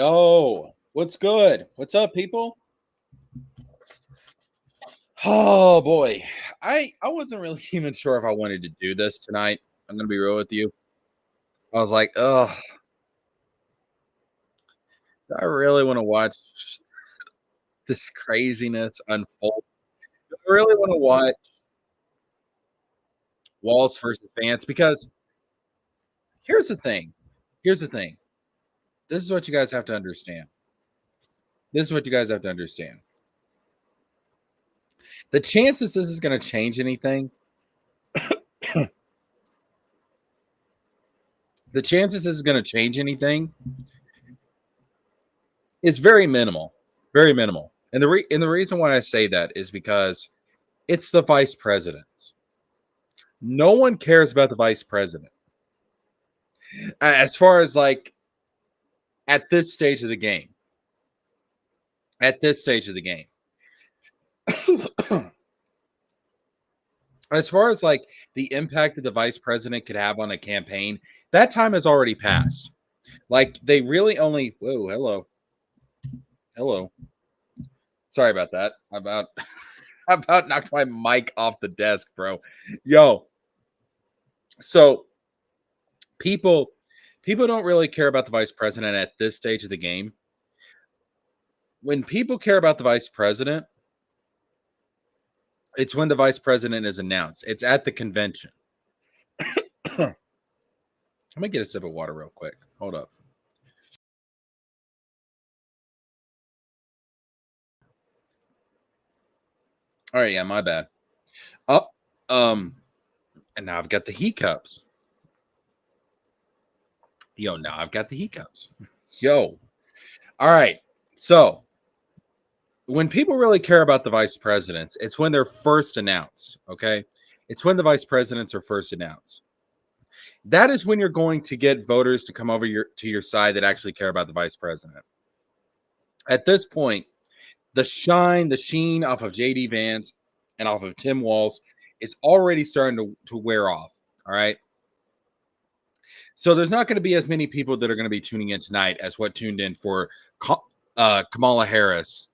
Yo, what's good? What's up, people? Oh boy, I wasn't really even sure if I wanted to do this tonight. I'm gonna be real with you. I was like, oh, do I really want to watch this craziness unfold? Do I really want to watch Walz versus Vance? Because here's the thing. Here's the thing. This is what you guys have to understand. This is what you guys have to understand. The chances this is going to change anything, the chances this is going to change anything is very minimal. Very minimal. And the reason why I say that is because it's the vice president. No one cares about the vice president. As far as like at this stage of the game. At this stage of the game. As far as like the impact that the vice president could have on a campaign, that time has already passed. Like they really only hello. Sorry about that. I about knocked my mic off the desk, bro. Yo. So people don't really care about the vice president at this stage of the game. When people care about the vice president, it's when the vice president is announced. It's at the convention. Let me get a sip of water real quick. Hold up. All right, yeah, my bad. Oh, and now I've got the hiccups. Yo, now I've got the hiccups. Yo. All right. So when people really care about the vice presidents, it's when they're first announced. Okay. It's when the vice presidents are first announced. That is when you're going to get voters to come over to your side that actually care about the vice president. At this point, the sheen off of JD Vance and off of Tim Walz is already starting to wear off. All right. So there's not going to be as many people that are going to be tuning in tonight as what tuned in for Kamala Harris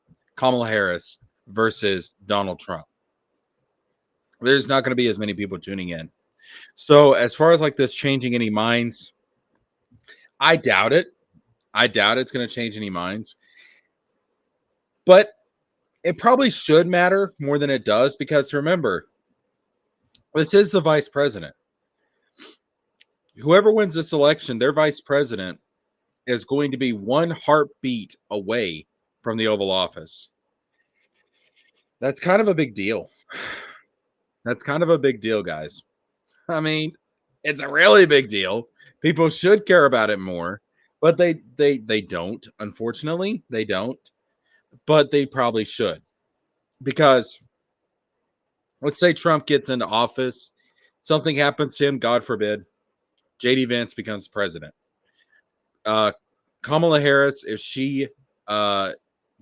versus Donald Trump. There's not going to be as many people tuning in. So as far as like this changing any minds, I doubt it. I doubt it's going to change any minds. But it probably should matter more than it does because remember, this is the vice president. Whoever wins this election, their vice president is going to be one heartbeat away from the Oval Office. That's kind of a big deal. That's kind of a big deal, guys. I mean, it's a really big deal. People should care about it more, but they don't. Unfortunately, they don't. But they probably should. Because let's say Trump gets into office, something happens to him, God forbid, JD Vance becomes president. Kamala Harris, if she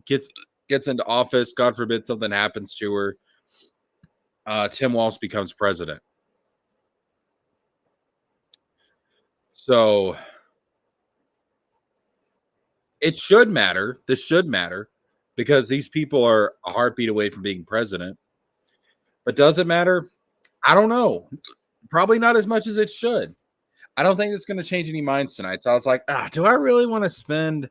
gets into office, God forbid something happens to her, Tim Walz becomes president. So it should matter. This should matter because these people are a heartbeat away from being president. But does it matter? I don't know. Probably not as much as it should. I don't think it's going to change any minds tonight. So I was like, do I really want to spend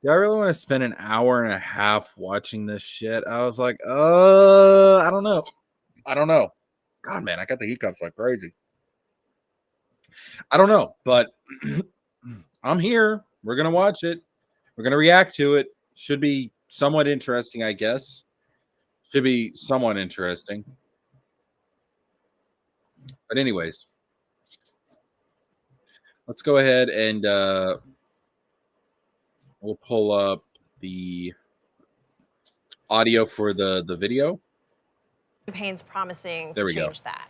an hour and a half watching this shit? I was like, I don't know. God, man, I got the hiccups like crazy. I don't know, but I'm here. We're going to watch it. We're going to react to it. Should be somewhat interesting, I guess. Should be somewhat interesting. But anyways, let's go ahead and we'll pull up the audio for the video. Campaigns promising to change that.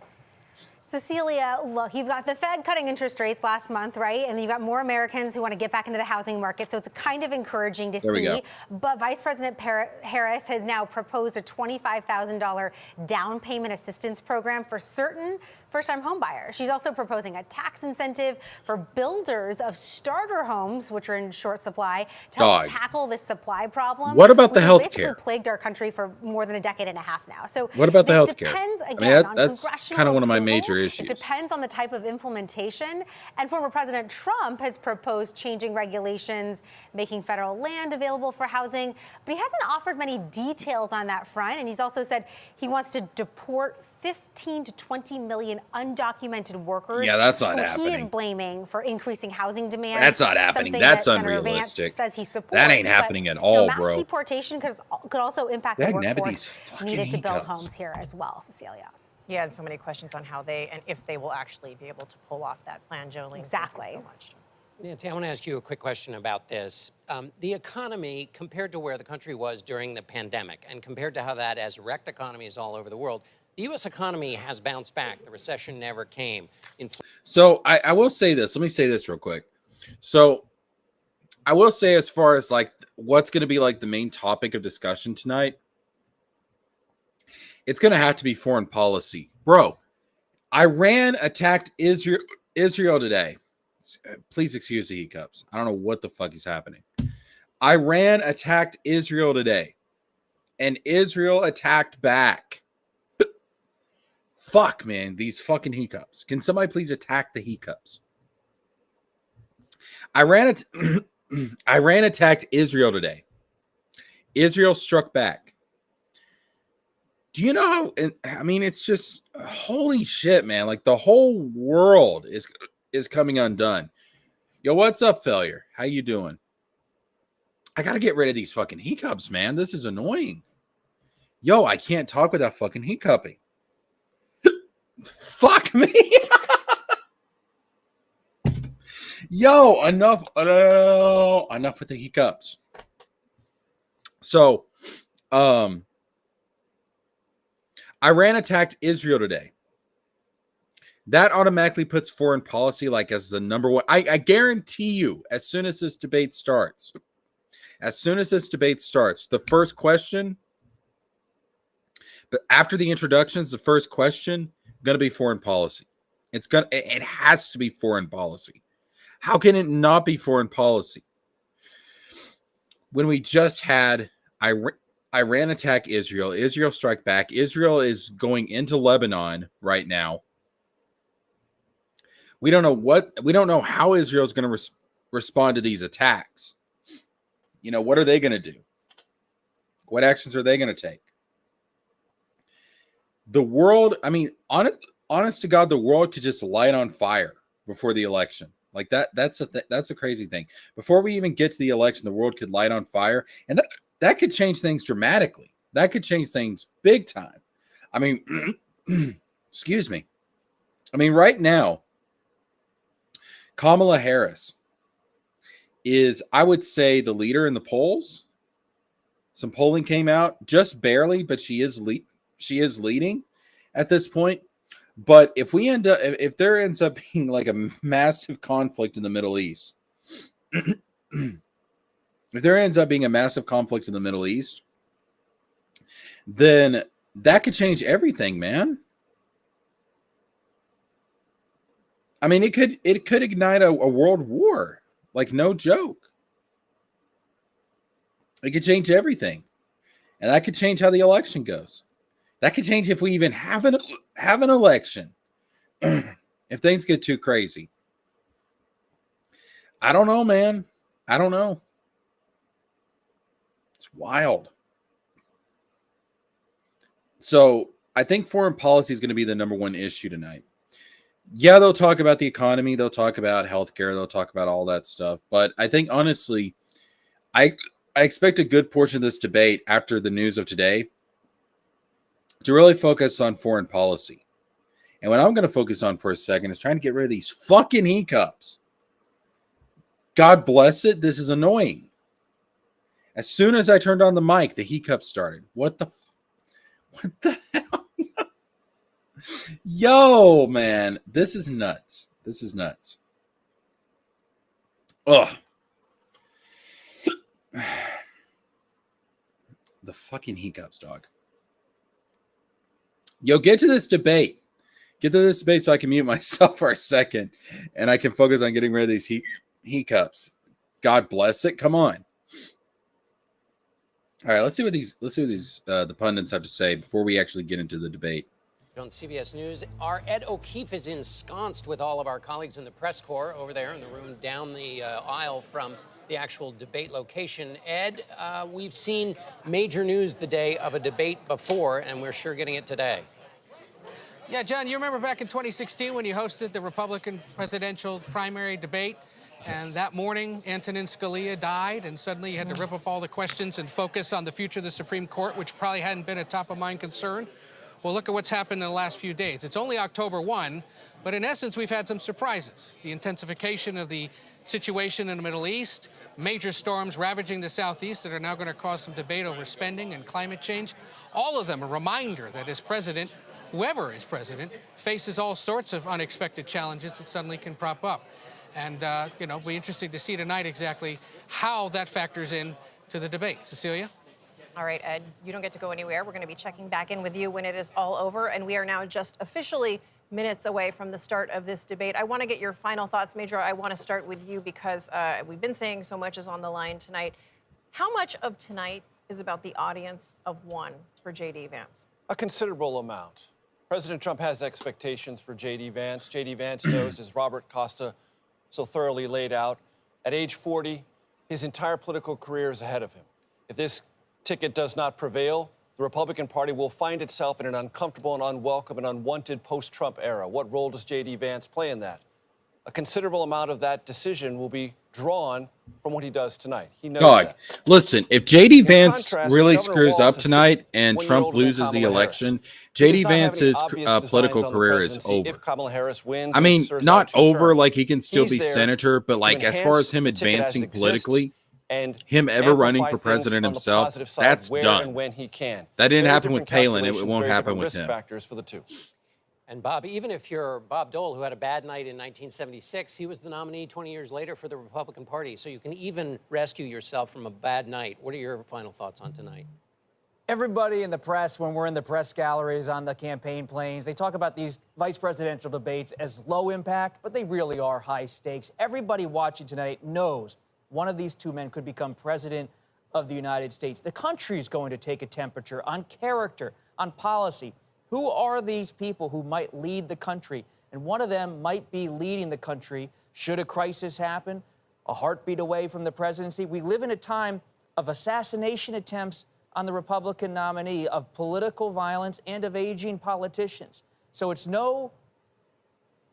Cecilia, look, you've got the Fed cutting interest rates last month, right? And you've got more Americans who want to get back into the housing market. So it's kind of encouraging to see. But Vice President Harris has now proposed a $25,000 down payment assistance program for certain first-time home buyers. She's also proposing a tax incentive for builders of starter homes, which are in short supply, to help tackle this supply problem. What about the health care? Basically plagued our country for more than a decade and a half now. So what about the health care? Depends again on that's kind of one of my major issues. It depends on the type of implementation. And former President Trump has proposed changing regulations, making federal land available for housing, but he hasn't offered many details on that front. And he's also said he wants to deport 15 to 20 million undocumented workers. Yeah, that's not happening. He is blaming for increasing housing demand. That's not happening. That's unrealistic. Vance says he supports, that ain't happening at all, mass deportation could also impact the workforce needed to build homes here as well, Cecilia. Yeah, and so many questions on how they and if they will actually be able to pull off that plan, Jolene. Exactly. Thank you so much. Nancy, I want to ask you a quick question about this. The economy, compared to where the country was during the pandemic and compared to how that has wrecked economies all over the world, the U.S. economy has bounced back. The recession never came. So I will say this. Let me say this real quick. So I will say, as far as like what's going to be like the main topic of discussion tonight, it's going to have to be foreign policy. Bro, Iran attacked Israel today. Please excuse the hiccups. I don't know what the fuck is happening. Iran attacked Israel today, and Israel attacked back. Fuck, man, these fucking hiccups. Can somebody please attack the hiccups? Iran attacked Israel today. Israel struck back. Do you know how? I mean, it's just holy shit, man. Like the whole world is coming undone. Yo, what's up, failure? How you doing? I gotta get rid of these fucking hiccups, man. This is annoying. Yo, I can't talk without fucking hiccuping. Fuck me. Yo, enough with the hiccups. So, Iran attacked Israel today. That automatically puts foreign policy like as the number one. I guarantee you, as soon as this debate starts, the first question, but after the introductions, the first question going to be foreign policy. It has to be foreign policy. How can it not be foreign policy when we just had Iran attack Israel, Israel strike back? Israel is going into Lebanon right now. We don't know how Israel is going to respond to these attacks. You know, what are they going to do? What actions are they going to take? The world, I mean, honest to God, the world could just light on fire before the election. Like that's a crazy thing. Before we even get to the election, the world could light on fire, and that could change things dramatically. That could change things big time. I mean, excuse me. I mean, right now, Kamala Harris is, I would say, the leader in the polls. Some polling came out just barely, but she is leading at this point. But if there ends up being like a massive conflict in the Middle East, then that could change everything, man. I mean, it could ignite a world war, like no joke. It could change everything, and that could change how the election goes. That could change if we even have an election. If things get too crazy, I don't know, man. I don't know. It's wild. So I think foreign policy is going to be the number one issue tonight. Yeah, they'll talk about the economy. They'll talk about healthcare. They'll talk about all that stuff. But I think, honestly, I expect a good portion of this debate after the news of today to really focus on foreign policy. And what I'm going to focus on for a second is trying to get rid of these fucking hiccups. God bless it. This is annoying. As soon as I turned on the mic, the hiccups started. What the hell? Yo, man, this is nuts. This is nuts. Ugh. The fucking hiccups, dog. Yo, get to this debate. Get to this debate so I can mute myself for a second and I can focus on getting rid of these hiccups. God bless it. Come on. All right, let's see what the pundits have to say before we actually get into the debate. On CBS News, our Ed O'Keefe is ensconced with all of our colleagues in the press corps over there in the room down the aisle from the actual debate location. Ed, we've seen major news the day of a debate before, and we're sure getting it today. Yeah, John, you remember back in 2016 when you hosted the Republican presidential primary debate? And that morning, Antonin Scalia died, and suddenly you had to rip up all the questions and focus on the future of the Supreme Court, which probably hadn't been a top-of-mind concern. Well, look at what's happened in the last few days. It's only October 1, but in essence, we've had some surprises. The intensification of the situation in the Middle East, major storms ravaging the Southeast that are now going to cause some debate over spending and climate change. All of them a reminder that as president, whoever is president, faces all sorts of unexpected challenges that suddenly can prop up. And, it'll be interesting to see tonight exactly how that factors in to the debate. Cecilia? All right, Ed, you don't get to go anywhere. We're going to be checking back in with you when it is all over, and we are now just officially minutes away from the start of this debate. I want to get your final thoughts. Major, I want to start with you because we've been saying so much is on the line tonight. How much of tonight is about the audience of one for J.D. Vance? A considerable amount. President Trump has expectations for J.D. Vance. J.D. Vance knows, as Robert Costa so thoroughly laid out, at age 40, his entire political career is ahead of him. If this ticket does not prevail, the Republican Party will find itself in an uncomfortable and unwelcome and unwanted post-Trump era. What role does J.D. Vance play in that? A considerable amount of that decision will be drawn from what he does tonight. He knows that. Listen, if J.D. Vance contrast, really Governor screws Walz up is tonight and 61-year-old Trump than loses the Kamala election, Harris. J.D. He does not have any Vance's obvious political designs on the career is presidency over. If Kamala Harris wins I mean, and serves not out 2 over, terms. like he can still He's be there senator, but to like as far enhance as him the ticket as advancing it exists politically, and him ever running amplify for things president on the himself, positive side that's where done. and when he can. That didn't Very happen with different Palin. It calculations, won't very happen different with risk him. factors for the two. And Bob, even if you're Bob Dole, who had a bad night in 1976, he was the nominee 20 years later for the Republican Party. So you can even rescue yourself from a bad night. What are your final thoughts on tonight? Everybody in the press, when we're in the press galleries, on the campaign planes, they talk about these vice presidential debates as low impact, but they really are high stakes. Everybody watching tonight knows one of these two men could become president of the United States. The country is going to take a temperature on character, on policy. Who are these people who might lead the country? And one of them might be leading the country should a crisis happen, a heartbeat away from the presidency. We live in a time of assassination attempts on the Republican nominee, of political violence, and of aging politicians. So it's no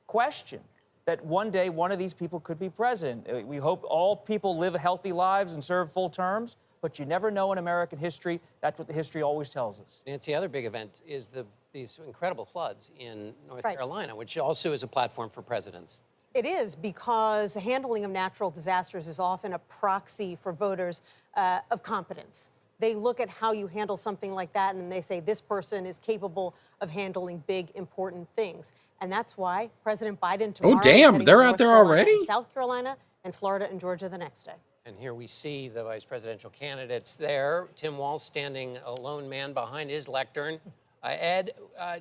question that one day one of these people could be president. We hope all people live healthy lives and serve full terms, but you never know in American history. That's what the history always tells us. Nancy, the other big event is these incredible floods in North Carolina, which also is a platform for presidents. It is, because the handling of natural disasters is often a proxy for voters of competence. They look at how you handle something like that and they say this person is capable of handling big, important things. And that's why President Biden tomorrow is heading they're to out North there Carolina already? and South Carolina and Florida and Georgia the next day. And here we see the vice presidential candidates there. Tim Walz standing a lone man behind his lectern. Ed,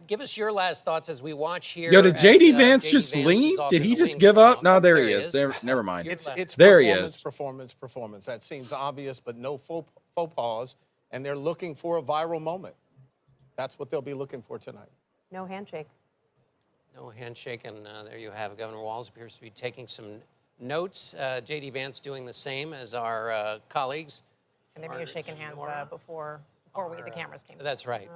give us your last thoughts as we watch here. Yo, did J.D. as, Vance J.D. just Vance leave? is off Did in he the just wings give now. up? No, Oh, there he is. Never mind. It's There he performance, is. performance. That seems obvious, but no faux pause. And they're looking for a viral moment. That's what they'll be looking for tonight. No handshake. No handshake, and there you have Governor Walz appears to be taking some notes. J.D. Vance doing the same as our colleagues. And they were shaking hands before the cameras came. That's right.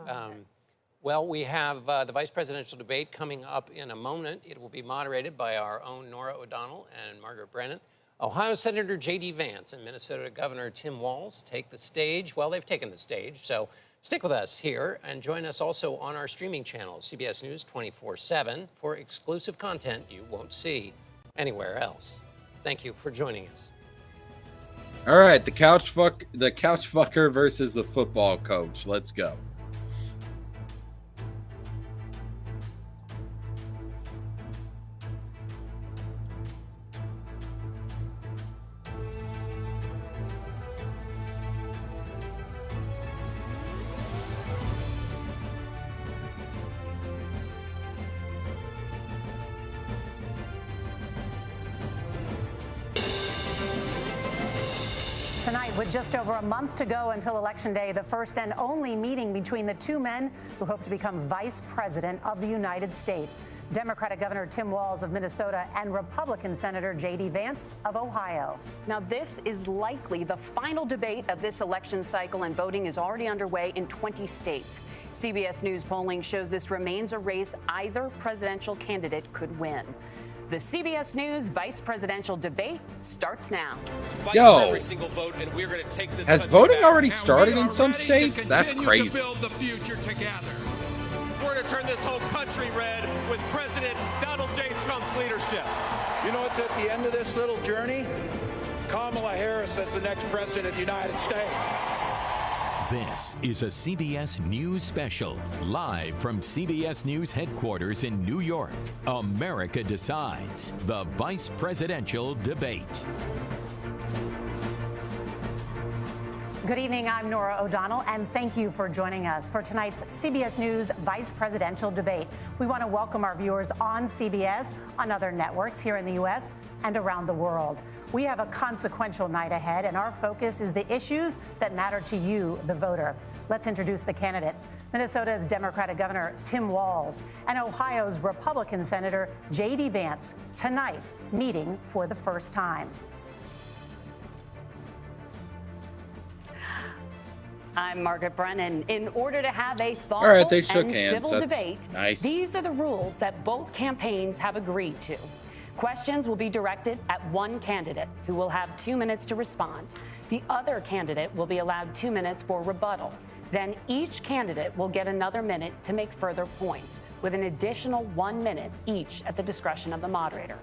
Well, we have the vice presidential debate coming up in a moment. It will be moderated by our own Nora O'Donnell and Margaret Brennan. Ohio Senator J.D. Vance and Minnesota Governor Tim Walz take the stage. Well, they've taken the stage, so stick with us here and join us also on our streaming channel, CBS News 24/7, for exclusive content you won't see anywhere else. Thank you for joining us. All right, the couch fucker versus the football coach. Let's go. Tonight, with just over a month to go until Election Day, the first and only meeting between the two men who hope to become Vice President of the United States. Democratic Governor Tim Walz of Minnesota and Republican Senator J.D. Vance of Ohio. Now, this is likely the final debate of this election cycle, and voting is already underway in 20 states. CBS News polling shows this remains a race either presidential candidate could win. The CBS News vice presidential debate starts now. Yo, has voting already started in some states? That's crazy. To build the future together. We're to turn this whole country red with President Donald J. Trump's leadership. You know what's at the end of this little journey? Kamala Harris as the next president of the United States. This is a CBS News special, live from CBS News headquarters in New York. America Decides, the vice presidential debate. Good evening, I'm Nora O'Donnell, and thank you for joining us for tonight's CBS News vice presidential debate. We want to welcome our viewers on CBS, on other networks here in the U.S. and around the world. We have a consequential night ahead, and our focus is the issues that matter to you, the voter. Let's introduce the candidates. Minnesota's Democratic Governor Tim Walz and Ohio's Republican Senator J.D. Vance, tonight meeting for the first time. I'm Margaret Brennan. In order to have a thoughtful All right, they shook and hands. civil That's debate, nice. these are the rules that both campaigns have agreed to. Questions will be directed at one candidate, who will have 2 minutes to respond. The other candidate will be allowed 2 minutes for rebuttal. Then each candidate will get another minute to make further points, with an additional 1 minute each at the discretion of the moderator.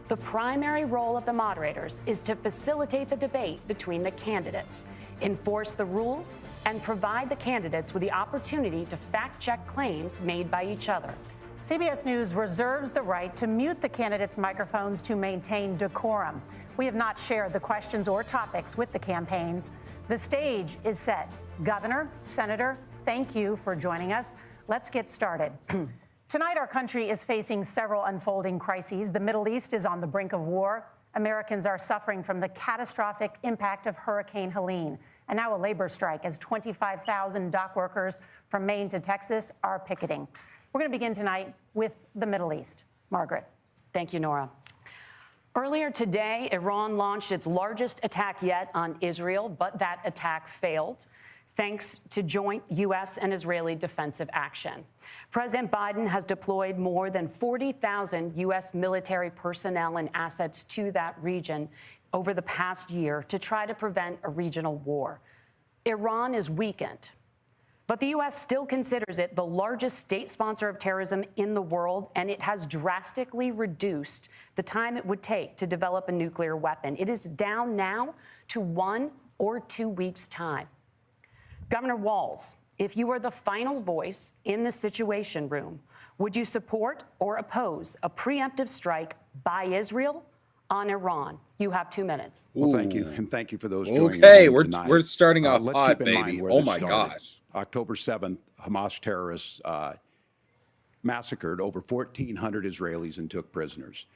The primary role of the moderators is to facilitate the debate between the candidates, enforce the rules, and provide the candidates with the opportunity to fact-check claims made by each other. CBS News reserves the right to mute the candidates' microphones to maintain decorum. We have not shared the questions or topics with the campaigns. The stage is set. Governor, Senator, thank you for joining us. Let's get started. Tonight, our country is facing several unfolding crises. The Middle East is on the brink of war. Americans are suffering from the catastrophic impact of Hurricane Helene. And now a labor strike as 25,000 dock workers from Maine to Texas are picketing. We're going to begin tonight with the Middle East. Margaret. Thank you, Nora. Earlier today, Iran launched its largest attack yet on Israel, but that attack failed, thanks to joint U.S. and Israeli defensive action. President Biden has deployed more than 40,000 U.S. military personnel and assets to that region over the past year to try to prevent a regional war. Iran is weakened, but the U.S. still considers it the largest state sponsor of terrorism in the world, and it has drastically reduced the time it would take to develop a nuclear weapon. It is down now to 1 or 2 weeks' time. Governor Walz, if you were the final voice in the Situation Room, would you support or oppose a preemptive strike by Israel on Iran? You have 2 minutes. Well, thank you, and thank you for those joining Okay, us tonight. we're starting off let's hot, keep in mind baby. where Oh this my started. gosh. October 7th, Hamas terrorists massacred over 1,400 Israelis and took prisoners.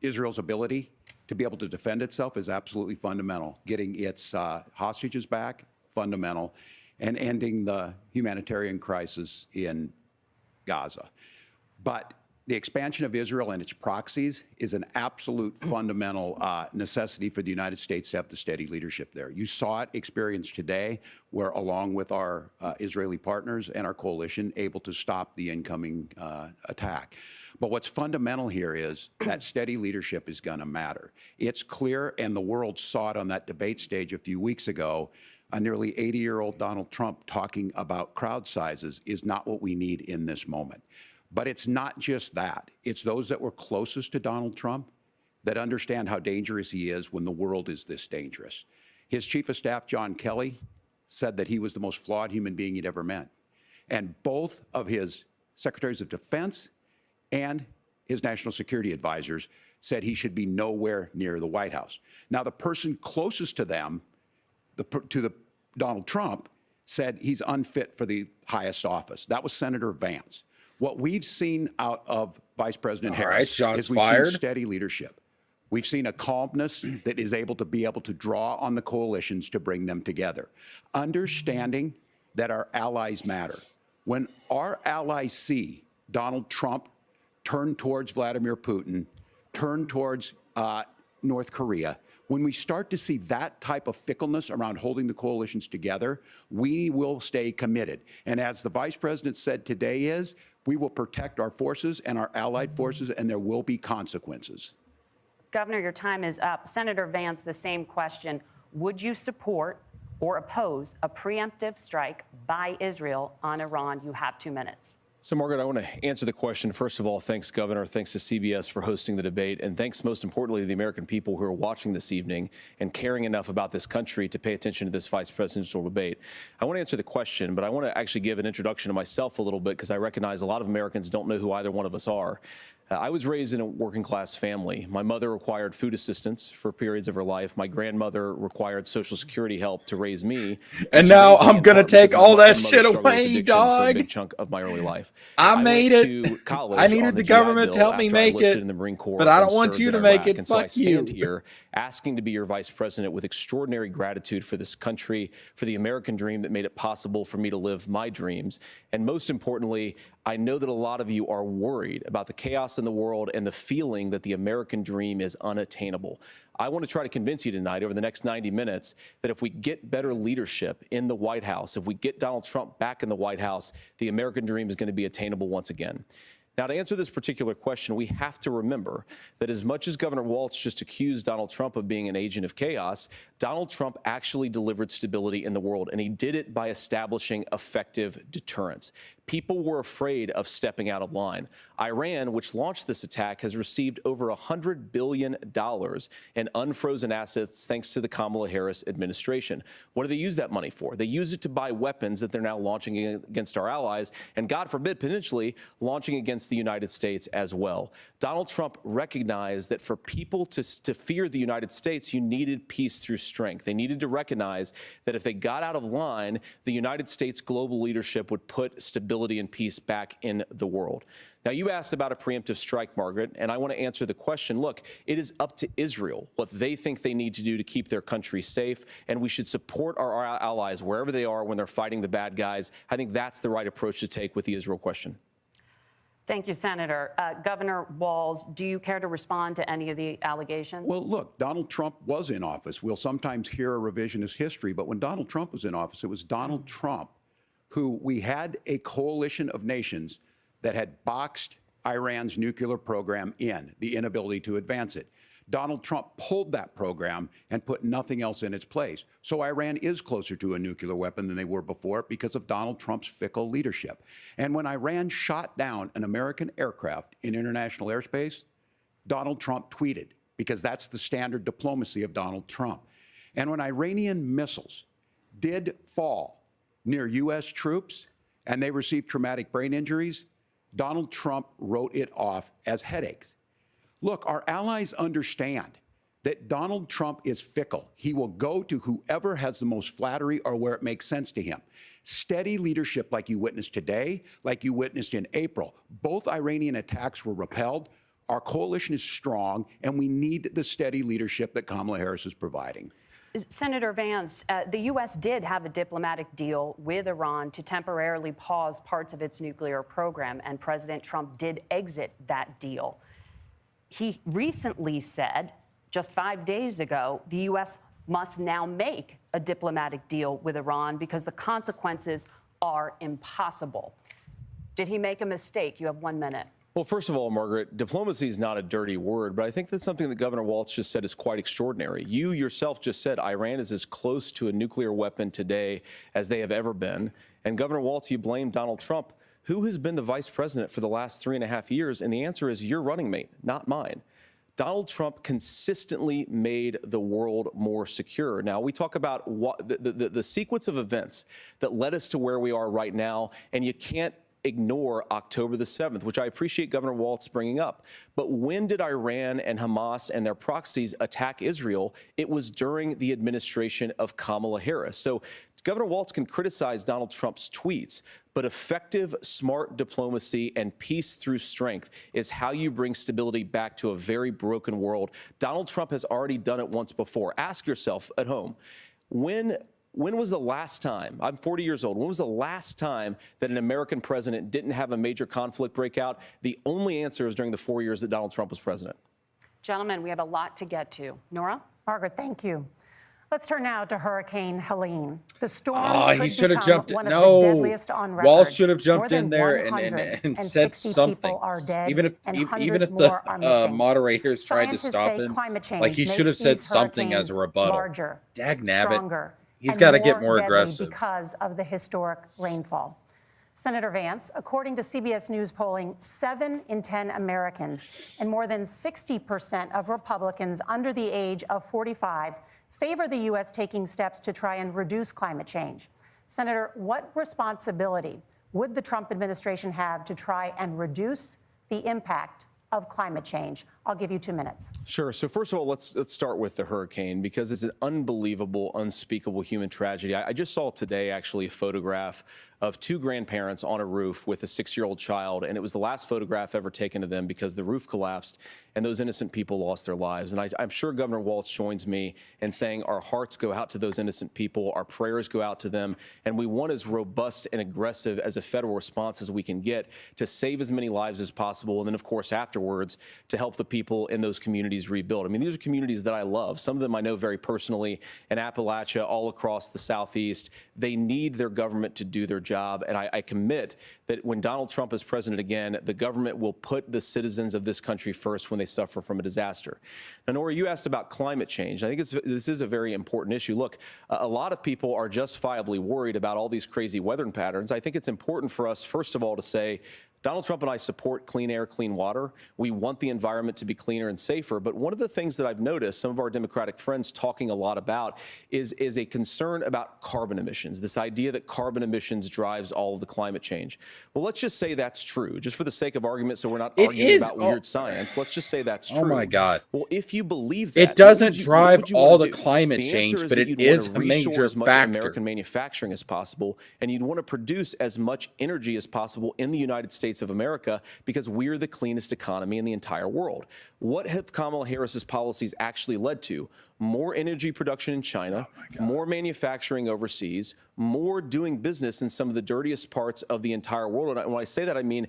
Israel's ability to be able to defend itself is absolutely fundamental. Getting its hostages back, fundamental, and ending the humanitarian crisis in Gaza. But the expansion of Israel and its proxies is an absolute fundamental necessity for the United States to have the steady leadership there. You saw it experienced today, where along with our Israeli partners and our coalition, able to stop the incoming attack. But what's fundamental here is that steady leadership is going to matter. It's clear, and the world saw it on that debate stage a few weeks ago, a nearly 80-year-old Donald Trump talking about crowd sizes is not what we need in this moment. But it's not just that. It's those that were closest to Donald Trump that understand how dangerous he is when the world is this dangerous. His chief of staff, John Kelly, said that he was the most flawed human being he'd ever met. And both of his secretaries of defense and his national security advisors said he should be nowhere near the White House. Now, the person closest to them, Donald Trump, said he's unfit for the highest office. That was Senator Vance. What we've seen out of Vice President Harris is we've seen steady leadership. We've seen a calmness that is able to draw on the coalitions to bring them together. Understanding that our allies matter. When our allies see Donald Trump turn towards Vladimir Putin, turn towards North Korea, when we start to see that type of fickleness around holding the coalitions together, we will stay committed. And as the Vice President said today we will protect our forces and our allied forces, and there will be consequences. Governor, your time is up. Senator Vance, the same question. Would you support or oppose a preemptive strike by Israel on Iran? You have 2 minutes. So, Margaret, I want to answer the question. First of all, thanks, Governor. Thanks to CBS for hosting the debate. And thanks, most importantly, to the American people who are watching this evening and caring enough about this country to pay attention to this vice presidential debate. I want to answer the question, but I want to actually give an introduction to myself a little bit because I recognize a lot of Americans don't know who either one of us are. I was raised in a working class family. My mother required food assistance for periods of her life. My grandmother required Social Security help to raise me. And now I'm going to take all that shit away, dog. For a big chunk of my early life. I made went it. To college I needed the government to help me make it. In the Marine Corps, but I don't want you to make it. And so I stand you. here asking to be your vice president with extraordinary gratitude for this country, for the American dream that made it possible for me to live my dreams. And most importantly, I know that a lot of you are worried about the chaos in the world and the feeling that the American dream is unattainable. I want to try to convince you tonight over the next 90 minutes that if we get better leadership in the White House, if we get Donald Trump back in the White House, the American dream is going to be attainable once again. Now, to answer this particular question, we have to remember that as much as Governor Walz just accused Donald Trump of being an agent of chaos, Donald Trump actually delivered stability in the world, and he did it by establishing effective deterrence. People were afraid of stepping out of line. Iran, which launched this attack, has received over $100 billion in unfrozen assets thanks to the Kamala Harris administration. What do they use that money for? They use it to buy weapons that they're now launching against our allies, and God forbid, potentially launching against the United States as well. Donald Trump recognized that for people to fear the United States, you needed peace through strength. They needed to recognize that if they got out of line, the United States global leadership would put stability and peace back in the world. Now, you asked about a preemptive strike, Margaret, and I want to answer the question. Look, it is up to Israel what they think they need to do to keep their country safe, and we should support our allies wherever they are when they're fighting the bad guys. I think that's the right approach to take with the Israel question. Thank you, Senator. Governor Walz, do you care to respond to any of the allegations? Well, look, Donald Trump was in office. We'll sometimes hear a revisionist history, but when Donald Trump was in office, it was Donald Trump who we had a coalition of nations that had boxed Iran's nuclear program in, the inability to advance it. Donald Trump pulled that program and put nothing else in its place. So Iran is closer to a nuclear weapon than they were before because of Donald Trump's fickle leadership. And when Iran shot down an American aircraft in international airspace, Donald Trump tweeted, because that's the standard diplomacy of Donald Trump. And when Iranian missiles did fall near U.S. troops and they received traumatic brain injuries, Donald Trump wrote it off as headaches. Look, our allies understand that Donald Trump is fickle. He will go to whoever has the most flattery or where it makes sense to him. Steady leadership like you witnessed today, like you witnessed in April. Both Iranian attacks were repelled. Our coalition is strong, and we need the steady leadership that Kamala Harris is providing. Senator Vance, the U.S. did have a diplomatic deal with Iran to temporarily pause parts of its nuclear program, and President Trump did exit that deal. He recently said, just 5 days ago, the U.S. must now make a diplomatic deal with Iran because the consequences are impossible. Did he make a mistake? You have 1 minute. Well, first of all, Margaret, diplomacy is not a dirty word, but I think that's something that Governor Walz just said is quite extraordinary. You yourself just said Iran is as close to a nuclear weapon today as they have ever been. And Governor Walz, you blame Donald Trump. Who has been the vice president for the last 3.5 years? And the answer is your running mate, not mine. Donald Trump consistently made the world more secure. Now, we talk about the sequence of events that led us to where we are right now, and you can't ignore October the 7th, which I appreciate Governor Walz bringing up. But when did Iran and Hamas and their proxies attack Israel? It was during the administration of Kamala Harris. So Governor Walz can criticize Donald Trump's tweets, but effective, smart diplomacy and peace through strength is how you bring stability back to a very broken world. Donald Trump has already done it once before. Ask yourself at home, when was the last time, I'm 40 years old, when was the last time that an American president didn't have a major conflict break out? The only answer is during the 4 years that Donald Trump was president. Gentlemen, we have a lot to get to. Nora? Margaret, thank you. Let's turn now to Hurricane Helene. The storm he could should have become jumped. one of No, the deadliest on record. Walz should have More jumped than in there and said 160 something. people are dead, Even and if hundreds the more are missing. moderators tried to Scientists stop say him, climate change like he should have makes said these something as a hurricanes rebuttal. larger, Dagnabbit. stronger, He's and got to get more deadly aggressive. because of the historic rainfall. Senator Vance, according to CBS News polling, 7 in 10 Americans and more than 60% of Republicans under the age of 45 favor the U.S. taking steps to try and reduce climate change. Senator, what responsibility would the Trump administration have to try and reduce the impact of climate change? I'll give you 2 minutes. Sure. So first of all, let's start with the hurricane, because it's an unbelievable, unspeakable human tragedy. I just saw today actually a photograph of 2 grandparents on a roof with a 6-year-old child, and it was the last photograph ever taken of them because the roof collapsed and those innocent people lost their lives. And I'm sure Governor Walz joins me in saying our hearts go out to those innocent people, our prayers go out to them, and we want as robust and aggressive as a federal response as we can get to save as many lives as possible, and then of course afterwards to help the people in those communities rebuild. I mean, these are communities that I love. Some of them I know very personally in Appalachia, all across the Southeast. They need their government to do their job, and I commit that when Donald Trump is president again, the government will put the citizens of this country first when they suffer from a disaster. Now, Nora, you asked about climate change. I think this is a very important issue. Look, a lot of people are justifiably worried about all these crazy weather patterns. I think it's important for us, first of all, to say Donald Trump and I support clean air, clean water. We want the environment to be cleaner and safer. But one of the things that I've noticed some of our Democratic friends talking a lot about is a concern about carbon emissions, this idea that carbon emissions drives all of the climate change. Well, let's just say that's true, just for the sake of argument, so we're not arguing about weird science. Let's just say that's true. Oh, my God. Well, if you believe that, It doesn't what drive would you all wanna the do? climate The change, answer but that it you'd is wanna a major reshore as much factor. American manufacturing as possible, and you'd want to produce as much energy as possible in the United States of America, because we're the cleanest economy in the entire world. What have Kamala Harris's policies actually led to? More energy production in China, more manufacturing overseas, more doing business in some of the dirtiest parts of the entire world. And when I say that, I mean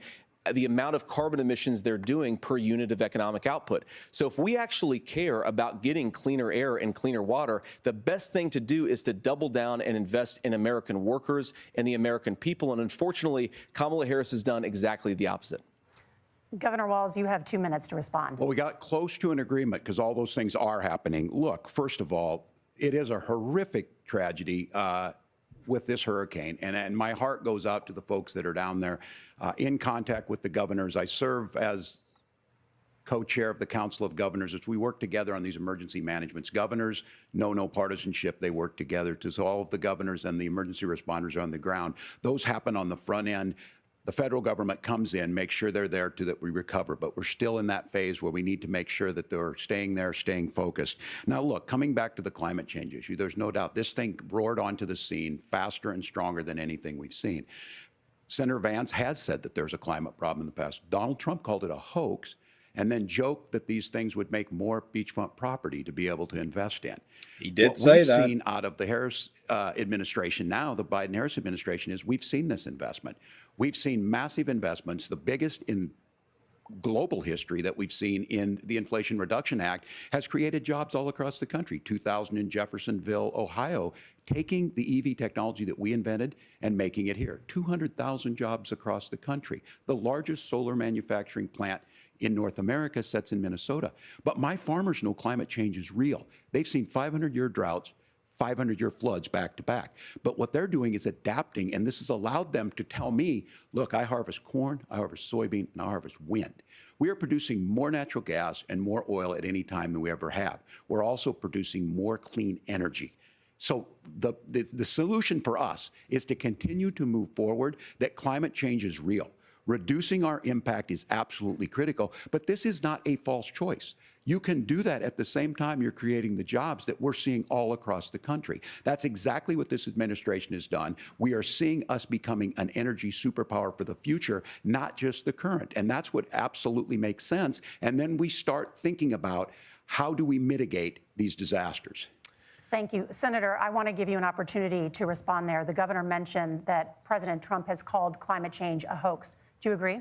the amount of carbon emissions they're doing per unit of economic output. So if we actually care about getting cleaner air and cleaner water, the best thing to do is to double down and invest in American workers and the American people. And unfortunately, Kamala Harris has done exactly the opposite. Governor Walz, you have 2 minutes to respond. Well, we got close to an agreement because all those things are happening. Look, first of all, it is a horrific tragedy with this hurricane, and my heart goes out to the folks that are down there in contact with the governors. I serve as co-chair of the Council of Governors as we work together on these emergency managements. Governors know no partisanship. They work together. So all of the governors and the emergency responders are on the ground. Those happen on the front end. The federal government comes in, makes sure they're there to that we recover, but we're still in that phase where we need to make sure that they're staying there, staying focused. Now, look, coming back to the climate change issue, there's no doubt this thing roared onto the scene faster and stronger than anything we've seen. Senator Vance has said that there's a climate problem in the past. Donald Trump called it a hoax and then joked that these things would make more beachfront property to be able to invest in. He did what say we've that. seen out of the Harris administration now, the Biden-Harris administration, is we've seen this investment. We've seen massive investments, the biggest in global history that we've seen in the Inflation Reduction Act, has created jobs all across the country. 2,000 in Jeffersonville, Ohio, taking the EV technology that we invented and making it here. 200,000 jobs across the country. The largest solar manufacturing plant in North America sits in Minnesota. But my farmers know climate change is real. They've seen 500-year droughts, 500-year floods back to back. But what they're doing is adapting, and this has allowed them to tell me, look, I harvest corn, I harvest soybean, and I harvest wind. We are producing more natural gas and more oil at any time than we ever have. We're also producing more clean energy. So the solution for us is to continue to move forward, that climate change is real. Reducing our impact is absolutely critical, but this is not a false choice. You can do that at the same time you're creating the jobs that we're seeing all across the country. That's exactly what this administration has done. We are seeing us becoming an energy superpower for the future, not just the current. And that's what absolutely makes sense. And then we start thinking about how do we mitigate these disasters. Thank you. Senator, I want to give you an opportunity to respond there. The governor mentioned that President Trump has called climate change a hoax. Do you agree?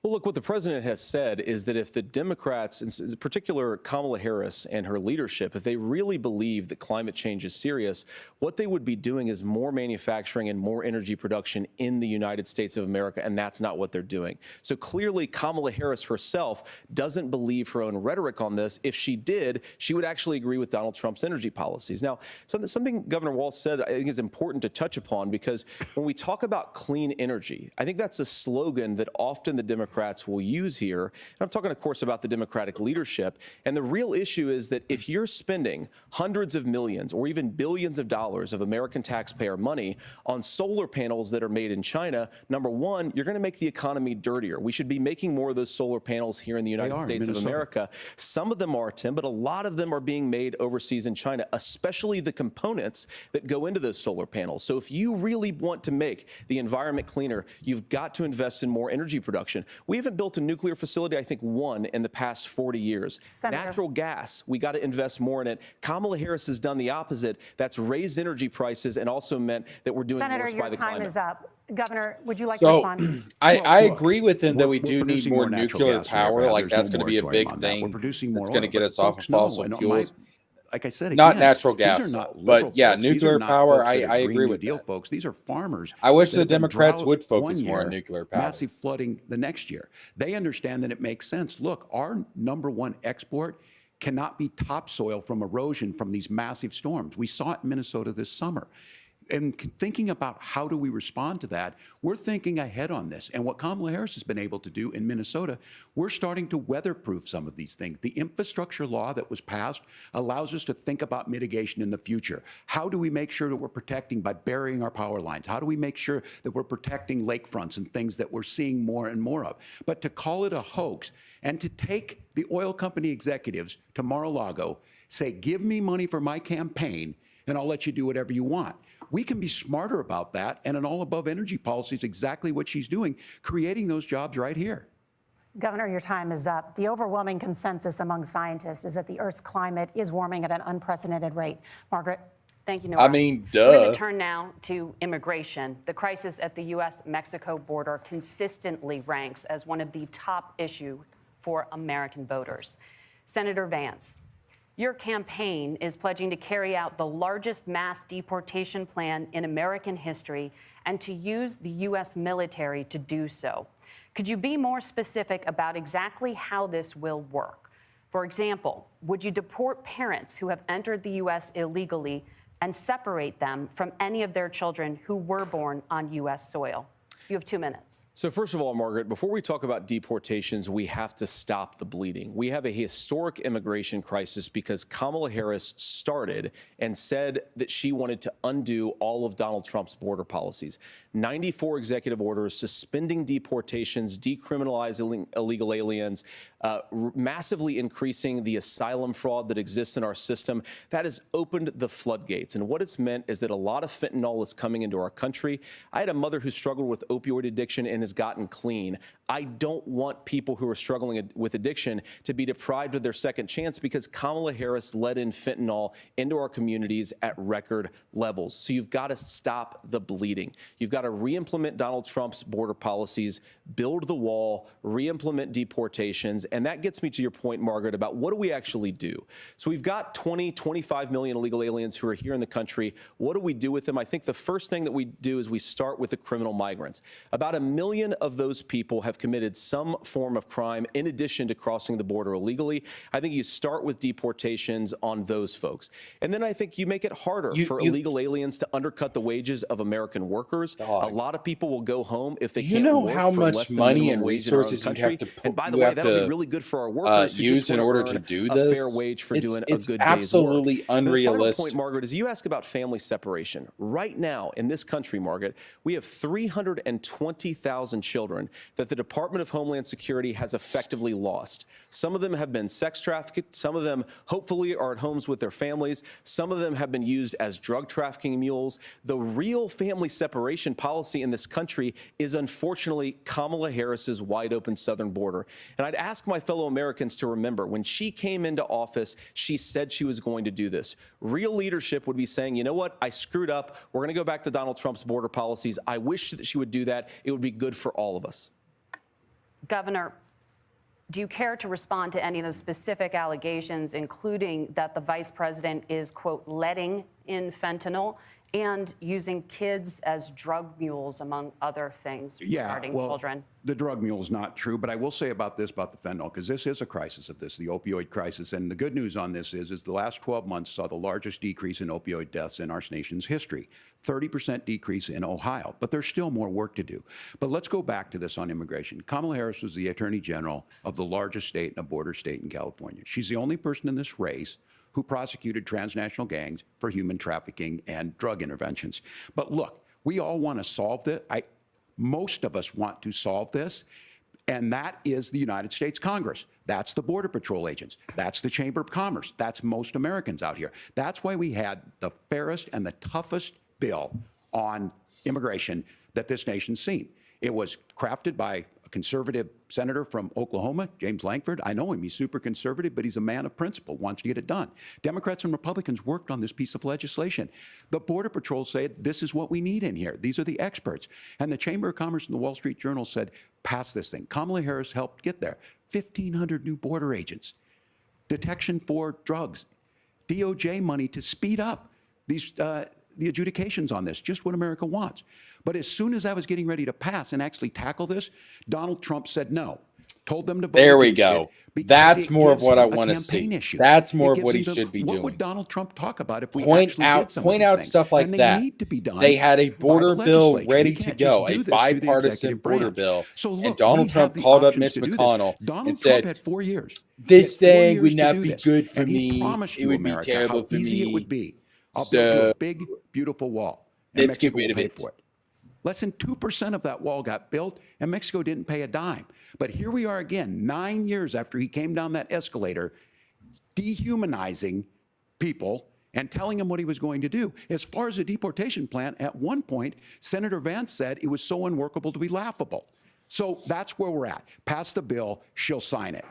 Well, look, what the president has said is that if the Democrats, in particular Kamala Harris and her leadership, if they really believe that climate change is serious, what they would be doing is more manufacturing and more energy production in the United States of America, and that's not what they're doing. So clearly, Kamala Harris herself doesn't believe her own rhetoric on this. If she did, she would actually agree with Donald Trump's energy policies. Now, something Governor Walz said I think is important to touch upon, because when we talk about clean energy, I think that's a slogan that often the Democrats will use here. And I'm talking, of course, about the Democratic leadership. And the real issue is that if you're spending hundreds of millions or even billions of dollars of American taxpayer money on solar panels that are made in China, number one, you're going to make the economy dirtier. We should be making more of those solar panels here in the United States of America. Some of them are, Tim, but a lot of them are being made overseas in China, especially the components that go into those solar panels. So if you really want to make the environment cleaner, you've got to invest in more energy production. We haven't built a nuclear facility, I think, one in the past 40 years. Senator. Natural gas, we got to invest more in it. Kamala Harris has done the opposite. That's raised energy prices and also meant that we're doing Senator, worse by the climate. your time is up. Governor, would you like to respond? I agree with him that we do need producing more natural nuclear gas power. forever. Like, There's that's no going to be a moratorium big on that. thing. We're producing more That's going to oil, get but us off of folks know, fossil and fuels. like I said, Not again, natural these gas, are not though. liberal But yeah, folks. These are nuclear not power, folks that are I Green agree New with Deal that. folks. These are farmers. I wish that the have been Democrats drought would focus one more on year, nuclear power. massive flooding the next year. They understand that it makes sense. Look, our #1 export cannot be topsoil from erosion from these massive storms. We saw it in Minnesota this summer. And thinking about how do we respond to that, we're thinking ahead on this. And what Kamala Harris has been able to do in Minnesota, we're starting to weatherproof some of these things. The infrastructure law that was passed allows us to think about mitigation in the future. How do we make sure that we're protecting by burying our power lines? How do we make sure that we're protecting lakefronts and things that we're seeing more and more of? But to call it a hoax and to take the oil company executives to Mar-a-Lago, say, give me money for my campaign, and I'll let you do whatever you want. We can be smarter about that, and an all-above energy policy is exactly what she's doing, creating those jobs right here. Governor, your time is up. The overwhelming consensus among scientists is that the Earth's climate is warming at an unprecedented rate. Margaret? Thank you, Nora. I mean, We're going duh. to turn now to immigration. The crisis at the U.S.-Mexico border consistently ranks as one of the top issues for American voters. Senator Vance, your campaign is pledging to carry out the largest mass deportation plan in American history and to use the U.S. military to do so. Could you be more specific about exactly how this will work? For example, would you deport parents who have entered the U.S. illegally and separate them from any of their children who were born on U.S. soil? You have 2 minutes. So first of all, Margaret, before we talk about deportations, we have to stop the bleeding. We have a historic immigration crisis because Kamala Harris started and said that she wanted to undo all of Donald Trump's border policies. 94 executive orders suspending deportations, decriminalizing illegal aliens, massively increasing the asylum fraud that exists in our system. That has opened the floodgates. And what it's meant is that a lot of fentanyl is coming into our country. I had a mother who struggled with opioid addiction and has gotten clean. I don't want people who are struggling with addiction to be deprived of their second chance because Kamala Harris let in fentanyl into our communities at record levels. So you've got to stop the bleeding. You've got to re-implement Donald Trump's border policies, build the wall, re-implement deportations. And that gets me to your point, Margaret, about what do we actually do? So we've got 25 million illegal aliens who are here in the country. What do we do with them? I think the first thing that we do is we start with the criminal migrants. About 1 million of those people have committed some form of crime in addition to crossing the border illegally. I think you start with deportations on those folks. And then I think you make it harder for illegal aliens to undercut the wages of American workers. A lot of people will go home if they can't work how for much less than money minimum and wage in our own resources you'd country. have to put, And by the way, that'll be really really good for our workers who just used in wanna order to earn do a this. fair wage for doing a It's good day's work. absolutely And the final unrealistic. point, Margaret, is you ask about family separation. Right now in this country, Margaret, we have 320,000 children that the Department of Homeland Security has effectively lost. Some of them have been sex trafficked. Some of them hopefully are at homes with their families. Some of them have been used as drug trafficking mules. The real family separation policy in this country is unfortunately Kamala Harris's wide open southern border. And I'd ask my fellow Americans to remember when she came into office, she said she was going to do this. Real leadership would be saying, you know what, I screwed up. We're going to go back to Donald Trump's border policies. I wish that she would do that. It would be good for all of us. Governor, do you care to respond to any of those specific allegations, including that the vice president is, quote, letting in fentanyl and using kids as drug mules, among other things regarding children? The drug mule is not true, but I will say about this, about the fentanyl, because this is a crisis of this, the opioid crisis. And the good news on this is the last 12 months saw the largest decrease in opioid deaths in our nation's history, 30% decrease in Ohio. But there's still more work to do. But let's go back to this on immigration. Kamala Harris was the Attorney General of the largest state and a border state in California. She's the only person in this race who prosecuted transnational gangs for human trafficking and drug interventions. But look, we all want to solve this. Most of us want to solve this, and that is the United States Congress. That's the Border Patrol agents. That's the Chamber of Commerce. That's most Americans out here. That's why we had the fairest and the toughest bill on immigration that this nation's seen. It was crafted by a conservative senator from Oklahoma, James Lankford. I know him. He's super conservative, but he's a man of principle, wants to get it done. Democrats and Republicans worked on this piece of legislation. The Border Patrol said, this is what we need in here. These are the experts. And the Chamber of Commerce and the Wall Street Journal said, pass this thing. Kamala Harris helped get there. 1,500 new border agents, detection for drugs, DOJ money to speed up these the adjudications on this, just what America wants. But as soon as I was getting ready to pass and actually tackle this, Donald Trump said no, told them to vote There we against go. it That's it more of gives what him I a want to campaign see. issue. That's more It of what gives he him the- should be What doing. would Donald Trump talk about if we Point actually out did some of these out things? stuff like And they that. need to be done. They had a by the border bill legislature. ready You to can't go, just a do this through the bipartisan executive border branch. bill. So And look, Donald we Trump have the called up options Mitch to do this. McConnell Donald and Trump said, had 4 years. this He had 4 thing years would to not do be this. good for And he me. promised It you, would be America, terrible how for easy me. it would be. I'll build you a big, beautiful wall. And Let's get Mexico rid will of pay it. for it. Less than 2% of that wall got built, and Mexico didn't pay a dime. But here we are again, 9 years after he came down that escalator, dehumanizing people and telling them what he was going to do. As far as the deportation plan, at one point, Senator Vance said it was so unworkable to be laughable. So that's where we're at. Pass the bill, she'll sign it.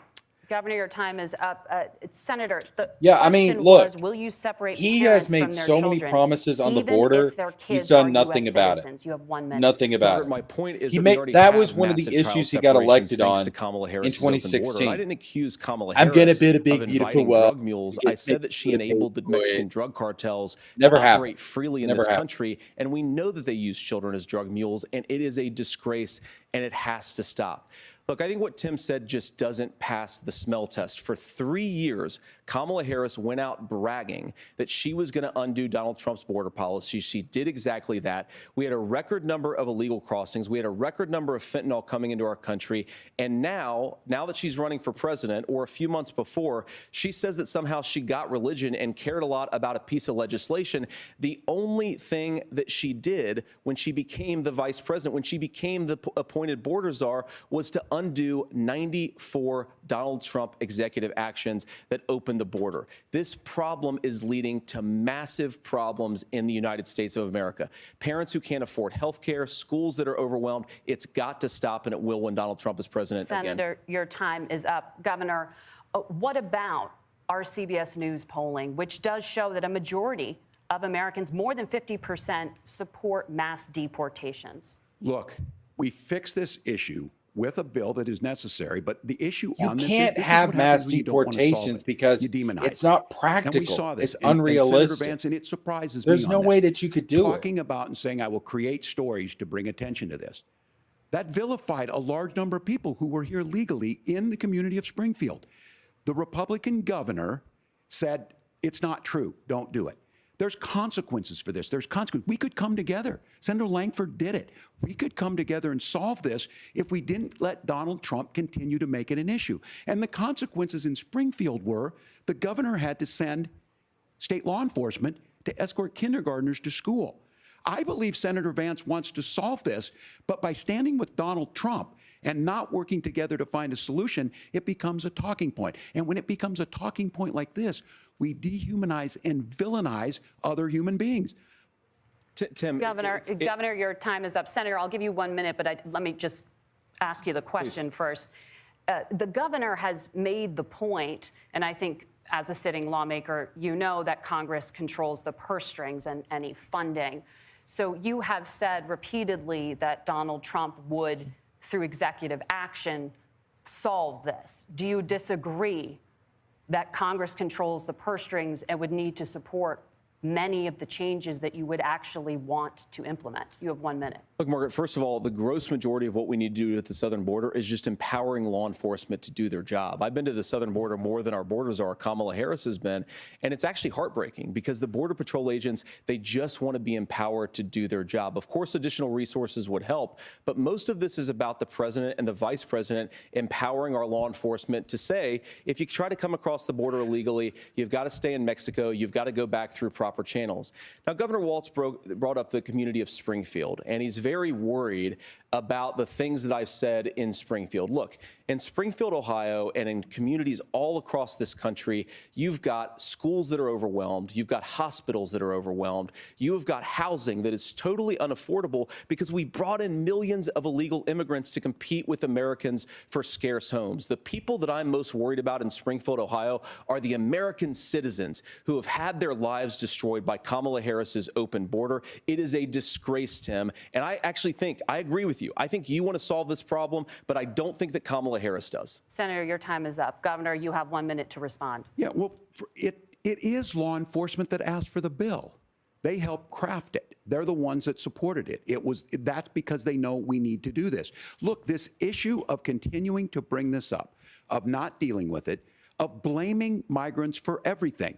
Governor, your time is up. Senator, the I mean, question look, was, will you separate he parents has made from their so many children, promises on the even border. if their He's kids done are nothing US about citizens? it. You have 1 minute. Nothing about Margaret, it. my point is He that made, we already that have was one of the massive child issues he got separations elected thanks on to Kamala in Harris's open border. 2016. I didn't accuse Kamala I'm Harris gonna build a big, of beautiful inviting wall. drug mules. I said that she enabled the Mexican drug cartels Never to happened. operate freely in Never this happened. country, and we know that they use children as drug mules, and it is a disgrace, and it has to stop. Look, I think what Tim said just doesn't pass the smell test. For 3 years, Kamala Harris went out bragging that she was going to undo Donald Trump's border policy. She did exactly that. We had a record number of illegal crossings. We had a record number of fentanyl coming into our country. And now that she's running for president, or a few months before, she says that somehow she got religion and cared a lot about a piece of legislation. The only thing that she did when she became the vice president, when she became the appointed border czar, was to undo 94 Donald Trump executive actions that opened the border. This problem is leading to massive problems in the United States of America. Parents who can't afford health care, schools that are overwhelmed. It's got to stop, and it will when Donald Trump is president again. Senator, your time is up. Governor, what about our CBS News polling, which does show that a majority of Americans, more than 50%, support mass deportations? Look, we fix this issue with a bill that is necessary, but the issue You on this can't is have what mass happens when you don't wanna solve deportations it. because You demonize it's it. not And we practical. saw this. It's And unrealistic. Senator Vance, and it surprises There's me no on way this, that you could do it. talking about and saying, I will create stories to bring attention to this. That vilified a large number of people who were here legally in the community of Springfield. The Republican governor said, it's not true, don't do it. There's consequences for this. There's consequences. We could come together. Senator Langford did it. We could come together and solve this if we didn't let Donald Trump continue to make it an issue. And the consequences in Springfield were the governor had to send state law enforcement to escort kindergartners to school. I believe Senator Vance wants to solve this, but by standing with Donald Trump and not working together to find a solution, it becomes a talking point. And when it becomes a talking point like this, we dehumanize and villainize other human beings. Tim, Governor, your time is up. Senator, I'll give you 1 minute, but let me just ask you the question first. The governor has made the point, and I think as a sitting lawmaker, you know that Congress controls the purse strings and any funding. So you have said repeatedly that Donald Trump would, through executive action, solve this. Do you disagree that Congress controls the purse strings and would need to support many of the changes that you would actually want to implement? You have 1 minute. Look, Margaret, first of all, the gross majority of what we need to do at the southern border is just empowering law enforcement to do their job. I've been to the southern border more than our borders are. Kamala Harris has been, and it's actually heartbreaking because the Border Patrol agents, they just want to be empowered to do their job. Of course, additional resources would help, but most of this is about the president and the vice president empowering our law enforcement to say, if you try to come across the border illegally, you've got to stay in Mexico, you've got to go back through proper channels. Now, Governor Walz brought up the community of Springfield, and he's very worried about the things that I've said in Springfield. Look, in Springfield, Ohio, and in communities all across this country, you've got schools that are overwhelmed. You've got hospitals that are overwhelmed. You have got housing that is totally unaffordable because we brought in millions of illegal immigrants to compete with Americans for scarce homes. The people that I'm most worried about in Springfield, Ohio, are the American citizens who have had their lives destroyed by Kamala Harris's open border. It is a disgrace, Tim. And I actually think, I agree with you. I think you want to solve this problem, but I don't think that Kamala Harris does. Senator, your time is up. Governor, you have 1 minute to respond. Yeah, well, it is law enforcement that asked for the bill. They helped craft it. They're the ones that supported it. That's because they know we need to do this. Look, this issue of continuing to bring this up, of not dealing with it, of blaming migrants for everything.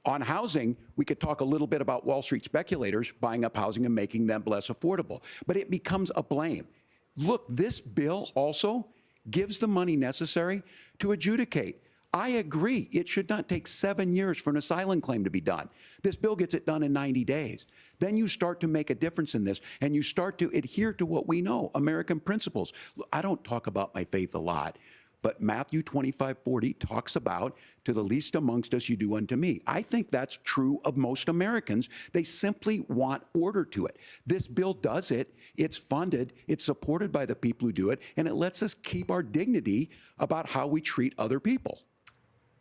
On housing, we could talk a little bit about Wall Street speculators buying up housing and making them less affordable, but it becomes a blame. Look, this bill also gives the money necessary to adjudicate. I agree, it should not take 7 years for an asylum claim to be done. This bill gets it done in 90 days. Then you start to make a difference in this, and you start to adhere to what we know, American principles. I don't talk about my faith a lot, but Matthew 25:40 talks about, to the least amongst us you do unto me. I think that's true of most Americans. They simply want order to it. This bill does it. It's funded. It's supported by the people who do it. And it lets us keep our dignity about how we treat other people.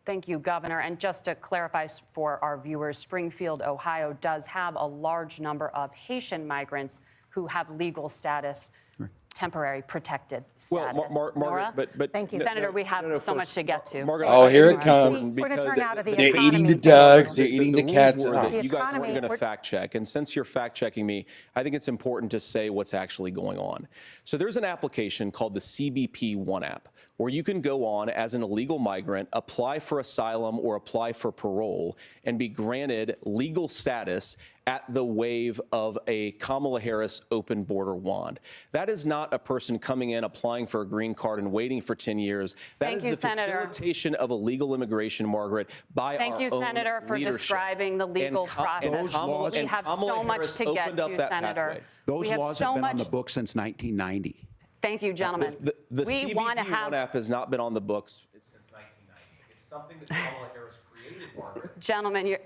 Thank you, Governor. And just to clarify for our viewers, Springfield, Ohio does have a large number of Haitian migrants who have legal status, temporary protected status. Well, Margaret, but thank you, Senator. We have so much to get to. Margaret, oh, here it comes. We're going to turn out of the They're economy. eating the ducks. They're eating the cats. You guys economy, are going to fact check, and since you're fact checking me, I think it's important to say what's actually going on. So there's an application called the CBP One app, where you can go on as an illegal migrant, apply for asylum or apply for parole, and be granted legal status at the wave of a Kamala Harris open border wand. That is not a person coming in, applying for a green card and waiting for 10 years. That is the facilitation of illegal immigration, Margaret, by our own leadership. Thank you, Senator, for describing the legal process. We have so much to get to, Senator. Those laws have been on the books since 1990. Thank you, gentlemen. The CBP One app has not been on the books since 1990. It's something that Kamala Harris created, Margaret. Gentlemen,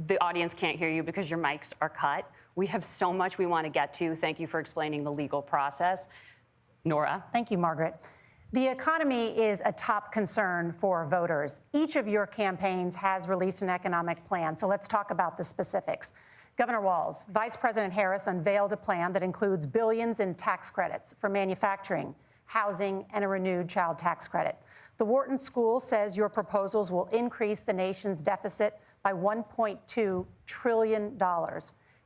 the audience can't hear you because your mics are cut. We have so much we want to get to. Thank you for explaining the legal process. Nora. Thank you, Margaret. The economy is a top concern for voters. Each of your campaigns has released an economic plan, so let's talk about the specifics. Governor Walz, Vice President Harris unveiled a plan that includes billions in tax credits for manufacturing, housing, and a renewed child tax credit. The Wharton School says your proposals will increase the nation's deficit by $1.2 trillion.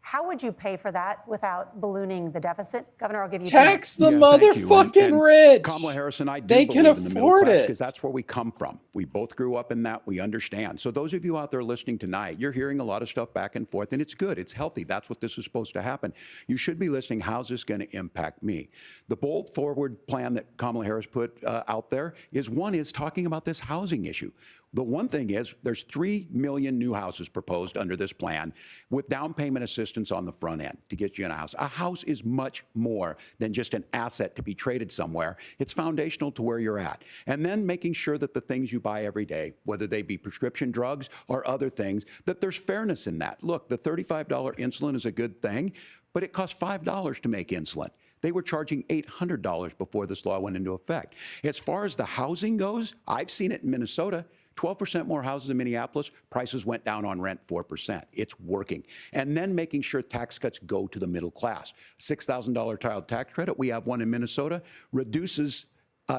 How would you pay for that without ballooning the deficit? Governor, I'll give you Tax the thank you. motherfucking rich. Kamala Harris and I do They can believe in the middle afford class it. because that's where we come from. We both grew up in that. We understand. So those of you out there listening tonight, you're hearing a lot of stuff back and forth, and it's good. It's healthy. That's what this is supposed to happen. You should be listening. How's this going to impact me? The bold forward plan that Kamala Harris put out there is talking about this housing issue. The one thing is there's 3 million new houses proposed under this plan with down payment assistance on the front end to get you in a house. A house is much more than just an asset to be traded somewhere. It's foundational to where you're at. And then making sure that the things you buy every day, whether they be prescription drugs or other things, that there's fairness in that. Look, the $35 insulin is a good thing, but it costs $5 to make insulin. They were charging $800 before this law went into effect. As far as the housing goes, I've seen it in Minnesota. 12% more houses in Minneapolis, prices went down on rent 4%. It's working. And then making sure tax cuts go to the middle class. $6,000 child tax credit, we have one in Minnesota, reduces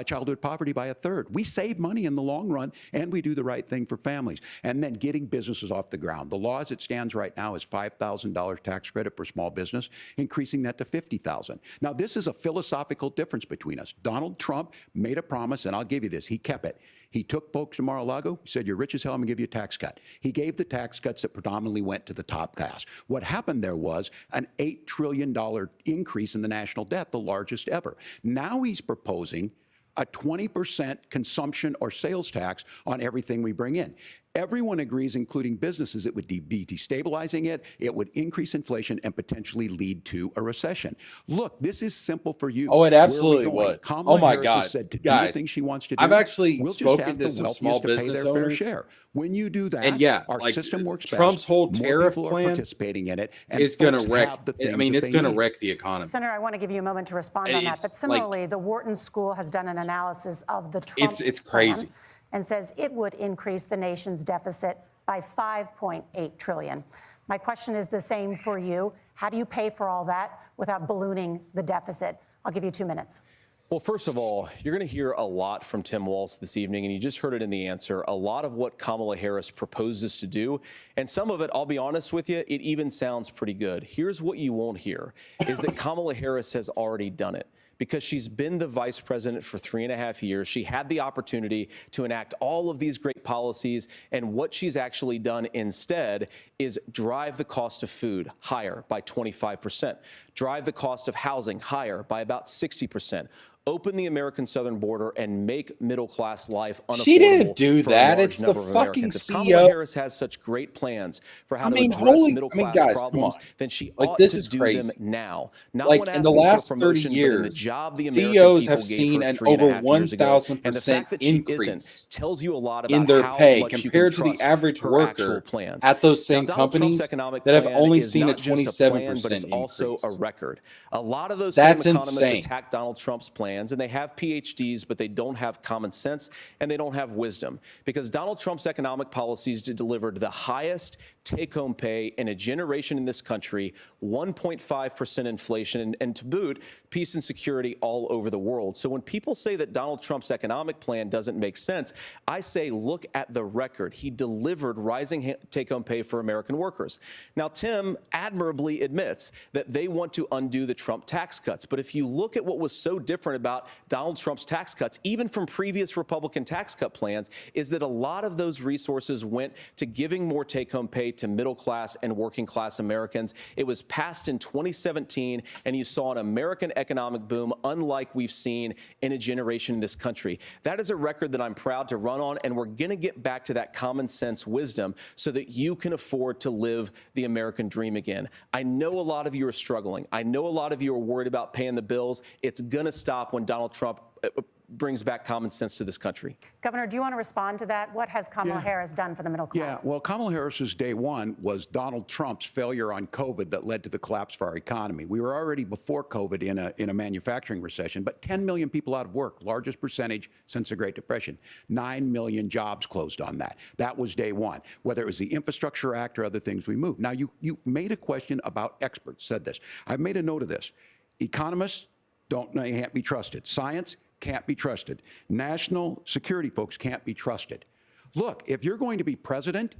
childhood poverty by 1/3. We save money in the long run, and we do the right thing for families. And then getting businesses off the ground. The law as it stands right now is $5,000 tax credit for small business, increasing that to $50,000. Now, this is a philosophical difference between us. Donald Trump made a promise, and I'll give you this. He kept it. He took folks to Mar-a-Lago, said, you're rich as hell, I'm going to give you a tax cut. He gave the tax cuts that predominantly went to the top class. What happened there was an $8 trillion increase in the national debt, the largest ever. Now he's proposing a 20% consumption or sales tax on everything we bring in. Everyone agrees, including businesses, it would be destabilizing it, it would increase inflation and potentially lead to a recession. Look, this is simple for you. Oh, it absolutely would. Kamala Oh my Harris God, has said to do guys, the things she wants to do. I've actually we'll just spoken ask to the some wealthiest small to pay business their fair owners. share. When you do that, And yeah, our like system works Trump's best. whole More tariff people are plan participating in it, and is going to folks wreck. have the I things mean, that it's they going to need. wreck the economy. Senator, I want to give you a moment to respond on that. It's But similarly, the Wharton School has done an analysis of the Trump It's plan crazy. and says it would increase the nation's deficit by $5.8 trillion. My question is the same for you. How do you pay for all that without ballooning the deficit? I'll give you 2 minutes. Well, first of all, you're going to hear a lot from Tim Walz this evening, and you just heard it in the answer, a lot of what Kamala Harris proposes to do. And some of it, I'll be honest with you, it even sounds pretty good. Here's what you won't hear, is that Kamala Harris has already done it. Because she's been the vice president for 3.5 years. She had the opportunity to enact all of these great policies. And what she's actually done instead is drive the cost of food higher by 25%, drive the cost of housing higher by about 60%. Open the American southern border and make middle-class life unaffordable. She didn't do for a that. large It's the number of fucking Americans. If CEO. Kamala Harris has such great plans for how to address middle-class guys, problems, come on. then she Like, ought this to is do crazy. them now. Not Like, when in the asking for last 30 promotion, but in the years, job the American CEOs people have gave seen her an 3.5 over years ago. 1,000% And the fact that she increase isn't tells you a lot in about their how pay much you compared can to the trust average her actual worker plans. at those same Now, Donald Trump's companies economic that have plan only is seen a not just a plan, but 27% it's also a record. A lot of those That's same economists insane. attack Donald Trump's plans, and they have PhDs, but they don't have common sense and they don't have wisdom. Because Donald Trump's economic policies delivered the highest take-home pay in a generation in this country, 1.5% inflation, and to boot, peace and security all over the world. So when people say that Donald Trump's economic plan doesn't make sense, I say look at the record. He delivered rising take-home pay for American workers. Now, Tim admirably admits that they want to undo the Trump tax cuts. But if you look at what was so different about Donald Trump's tax cuts, even from previous Republican tax cut plans, is that a lot of those resources went to giving more take-home pay to middle-class and working-class Americans. It was passed in 2017, and you saw an American economic boom unlike we've seen in a generation in this country. That is a record that I'm proud to run on, and we're going to get back to that common sense wisdom so that you can afford to live the American dream again. I know a lot of you are struggling. I know a lot of you are worried about paying the bills. It's going to stop when Donald Trump brings back common sense to this country. Governor, do you want to respond to that? What has Kamala Harris done for the middle class? Yeah, well, Kamala Harris's day one was Donald Trump's failure on COVID that led to the collapse of our economy. We were already before COVID in a manufacturing recession, but 10 million people out of work, largest percentage since the Great Depression. 9 million jobs closed on that. That was day one. Whether it was the Infrastructure Act or other things we moved. Now, you made a question about experts, said this. I've made a note of this. Economists can't be trusted. Science can't be trusted. National security folks can't be trusted. Look, if you're going to be president,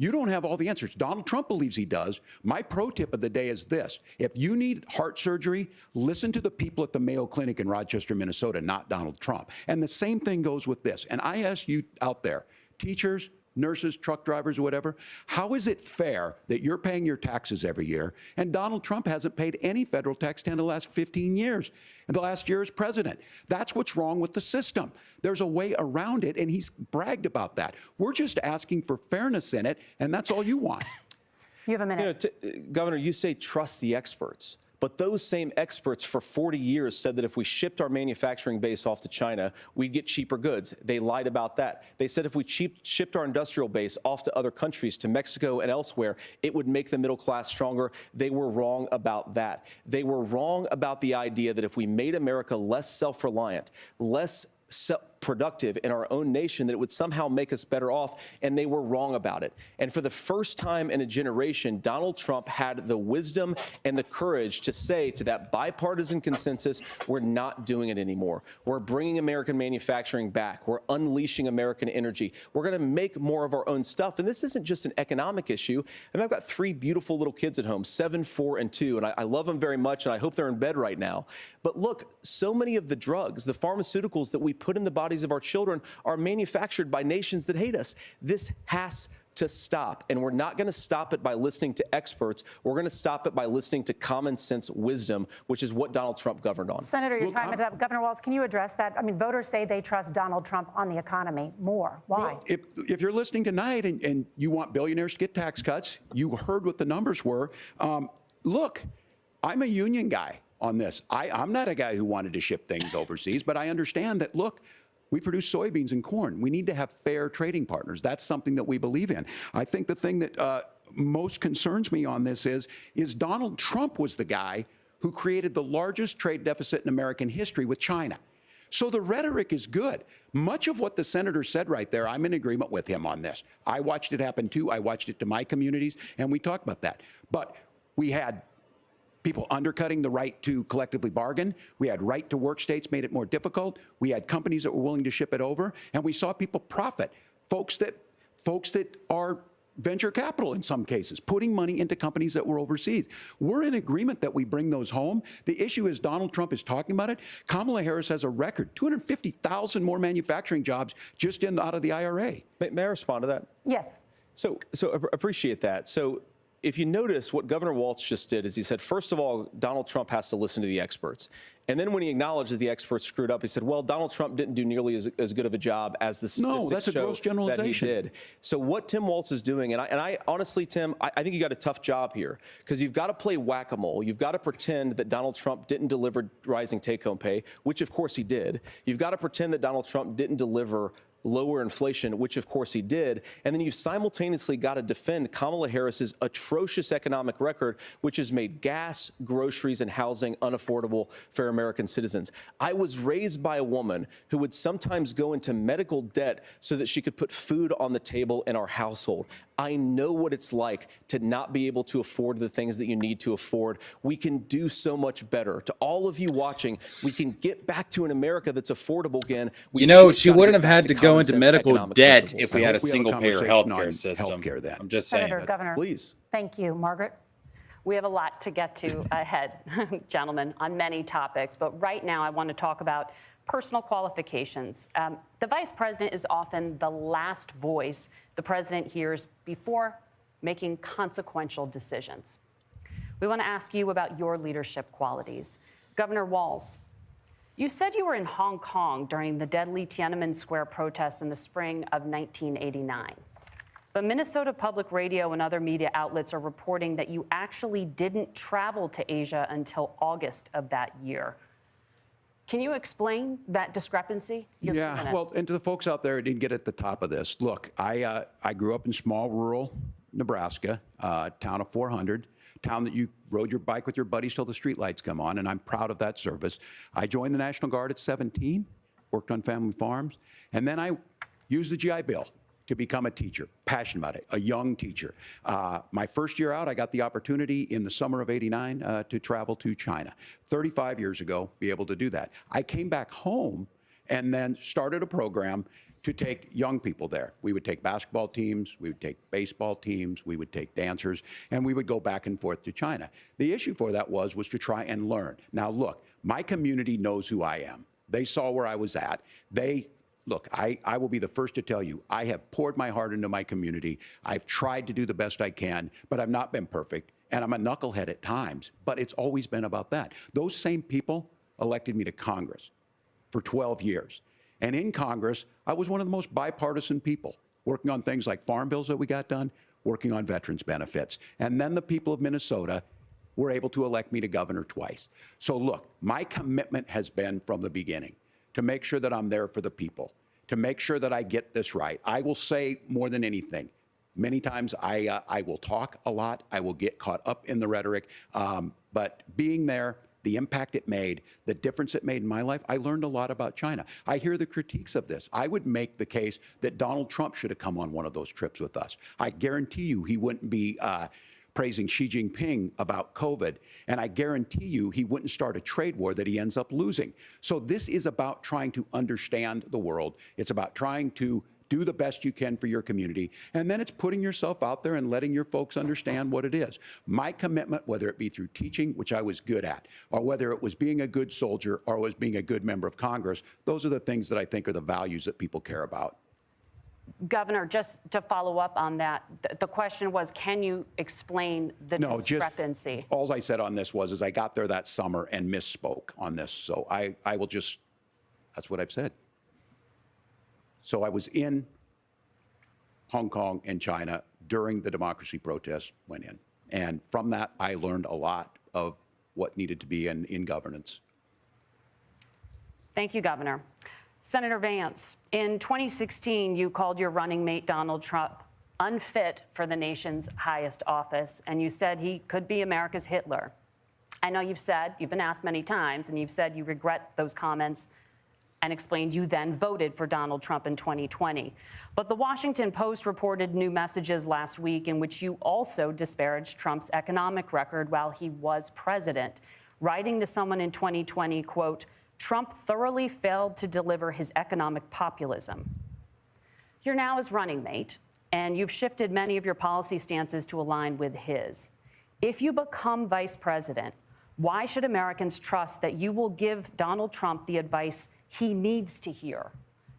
You don't have all the answers. Donald Trump believes he does. My pro tip of the day is this. If you need heart surgery, listen to the people at the Mayo Clinic in Rochester, Minnesota, not Donald Trump. And the same thing goes with this. And I ask you out there, teachers, nurses, truck drivers, whatever, how is it fair that you're paying your taxes every year and Donald Trump hasn't paid any federal tax in the last 15 years, and the last year as president? That's what's wrong with the system. There's a way around it, and he's bragged about that. We're just asking for fairness in it, and that's all you want. You have a minute. Governor, you say trust the experts. But those same experts for 40 years said that if we shipped our manufacturing base off to China, we'd get cheaper goods. They lied about that. They said if we shipped our industrial base off to other countries, to Mexico and elsewhere, it would make the middle class stronger. They were wrong about that. They were wrong about the idea that if we made America less self-reliant, less productive in our own nation, that it would somehow make us better off, and they were wrong about it. And for the first time in a generation, Donald Trump had the wisdom and the courage to say to that bipartisan consensus, we're not doing it anymore. We're bringing American manufacturing back. We're unleashing American energy. We're going to make more of our own stuff. And this isn't just an economic issue. I mean, I've got 3 beautiful little kids at home, 7, 4, and 2, and I love them very much, and I hope they're in bed right now. But look, so many of the drugs, the pharmaceuticals that we put in the bodies of our children are manufactured by nations that hate us. This has to stop, and we're not going to stop it by listening to experts. We're going to stop it by listening to common sense wisdom, which is what Donald Trump governed on. Senator, your time is up. Governor Walz, can you address that? I mean, voters say they trust Donald Trump on the economy more. Why? Well, if you're listening tonight and you want billionaires to get tax cuts, you heard what the numbers were. Look, I'm a union guy on this. I'm not a guy who wanted to ship things overseas, but I understand that, look, we produce soybeans and corn. We need to have fair trading partners. That's something that we believe in. I think the thing that most concerns me on this is Donald Trump was the guy who created the largest trade deficit in American history with China. So the rhetoric is good. Much of what the senator said right there, I'm in agreement with him on this. I watched it happen too. I watched it to my communities, and we talked about that. But we had people undercutting the right to collectively bargain. We had right to work states made it more difficult. We had companies that were willing to ship it over, and we saw people profit. Folks that are venture capital in some cases, putting money into companies that were overseas. We're in agreement that we bring those home. The issue is Donald Trump is talking about it. Kamala Harris has a record, 250,000 more manufacturing jobs just out of the IRA. May I respond to that? Yes. So appreciate that. So if you notice, what Governor Walz just did is he said, first of all, Donald Trump has to listen to the experts. And then when he acknowledged that the experts screwed up, he said, well, Donald Trump didn't do nearly as good of a job as the statistics that's a gross generalization. that he did. So what Tim Walz is doing, and I honestly, Tim, I think you got a tough job here, because you've got to play whack-a-mole. You've got to pretend that Donald Trump didn't deliver rising take-home pay, which of course he did. You've got to pretend that Donald Trump didn't deliver lower inflation, which of course he did. And then you've simultaneously got to defend Kamala Harris's atrocious economic record, which has made gas, groceries, and housing unaffordable for American citizens. I was raised by a woman who would sometimes go into medical debt so that she could put food on the table in our household. I know what it's like to not be able to afford the things that you need to afford. We can do so much better. To all of you watching, we can get back to an America that's affordable again. You know, she wouldn't have had to go into medical debt if we had a single-payer healthcare system. I'm just saying. Senator, Governor, please. Thank you. Margaret? We have a lot to get to ahead, gentlemen, on many topics. But right now, I want to talk about personal qualifications. The vice president is often the last voice the president hears before making consequential decisions. We want to ask you about your leadership qualities. Governor Walz, you said you were in Hong Kong during the deadly Tiananmen Square protests in the spring of 1989. But Minnesota Public Radio and other media outlets are reporting that you actually didn't travel to Asia until August of that year. Can you explain that discrepancy? Yeah, well, and to the folks out there who didn't get at the top of this, look, I grew up in small rural Nebraska, town of 400, town that you rode your bike with your buddies till the streetlights come on, and I'm proud of that service. I joined the National Guard at 17, worked on family farms, and then I used the GI Bill to become a teacher, passionate about it, a young teacher. My first year out, I got the opportunity in the summer of '89 to travel to China. 35 years ago, be able to do that. I came back home and then started a program to take young people there. We would take basketball teams, we would take baseball teams, we would take dancers, and we would go back and forth to China. The issue for that was to try and learn. Now, look, my community knows who I am. They saw where I was at. Look, I will be the first to tell you, I have poured my heart into my community. I've tried to do the best I can, but I've not been perfect. And I'm a knucklehead at times, but it's always been about that. Those same people elected me to Congress for 12 years. And in Congress, I was one of the most bipartisan people, working on things like farm bills that we got done, working on veterans benefits. And then the people of Minnesota were able to elect me to governor twice. So look, my commitment has been from the beginning to make sure that I'm there for the people, to make sure that I get this right. I will say more than anything, many times I will talk a lot, I will get caught up in the rhetoric, but being there, the impact it made, the difference it made in my life, I learned a lot about China. I hear the critiques of this. I would make the case that Donald Trump should have come on one of those trips with us. I guarantee you he wouldn't be praising Xi Jinping about COVID, and I guarantee you he wouldn't start a trade war that he ends up losing. So this is about trying to understand the world. It's about trying to do the best you can for your community, and then it's putting yourself out there and letting your folks understand what it is. My commitment, whether it be through teaching, which I was good at, or whether it was being a good soldier or was being a good member of Congress, those are the things that I think are the values that people care about. Governor, just to follow up on that, the question was, can you explain the discrepancy? All I said on this was I got there that summer and misspoke on this, so I will just, that's what I've said. So I was in Hong Kong and China during the democracy protests went in. And from that, I learned a lot of what needed to be in governance. Thank you, Governor. Senator Vance, in 2016, you called your running mate, Donald Trump, unfit for the nation's highest office, and you said he could be America's Hitler. I know you've been asked many times, and you've said you regret those comments and explained you then voted for Donald Trump in 2020. But the Washington Post reported new messages last week in which you also disparaged Trump's economic record while he was president, writing to someone in 2020, quote, Trump thoroughly failed to deliver his economic populism. You're now his running mate, and you've shifted many of your policy stances to align with his. If you become vice president, why should Americans trust that you will give Donald Trump the advice he needs to hear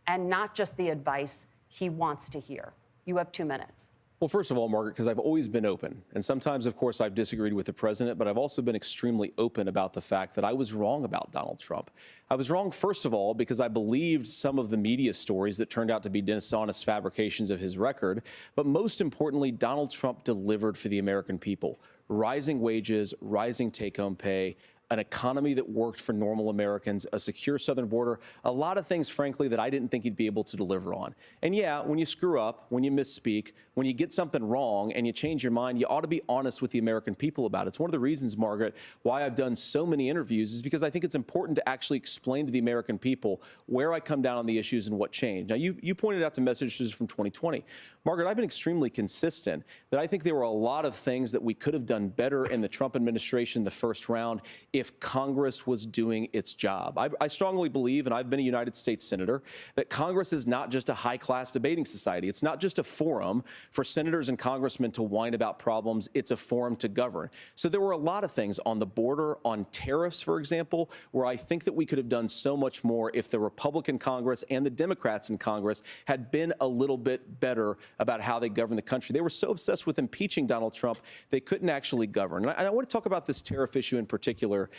and not just the advice he wants to hear? You have 2 minutes. Well, first of all, Margaret, because I've always been open. And sometimes, of course, I've disagreed with the president, but I've also been extremely open about the fact that I was wrong about Donald Trump. I was wrong, first of all, because I believed some of the media stories that turned out to be dishonest fabrications of his record. But most importantly, Donald Trump delivered for the American people. Rising wages, rising take-home pay, an economy that worked for normal Americans, a secure southern border, a lot of things, frankly, that I didn't think he'd be able to deliver on. And yeah, when you screw up, when you misspeak, when you get something wrong and you change your mind, you ought to be honest with the American people about it. It's one of the reasons, Margaret, why I've done so many interviews is because I think it's important to actually explain to the American people where I come down on the issues and what changed. Now, you pointed out to messages from 2020. Margaret, I've been extremely consistent that I think there were a lot of things that we could have done better in the Trump administration the first round if Congress was doing its job. I strongly believe, and I've been a United States Senator, that Congress is not just a high-class debating society. It's not just a forum for senators and congressmen to whine about problems. It's a forum to govern. So there were a lot of things on the border, on tariffs, for example, where I think that we could have done so much more if the Republican Congress and the Democrats in Congress had been a little bit better about how they govern the country. They were so obsessed with impeaching Donald Trump, they couldn't actually govern. And I want to talk about this tariff issue in particular,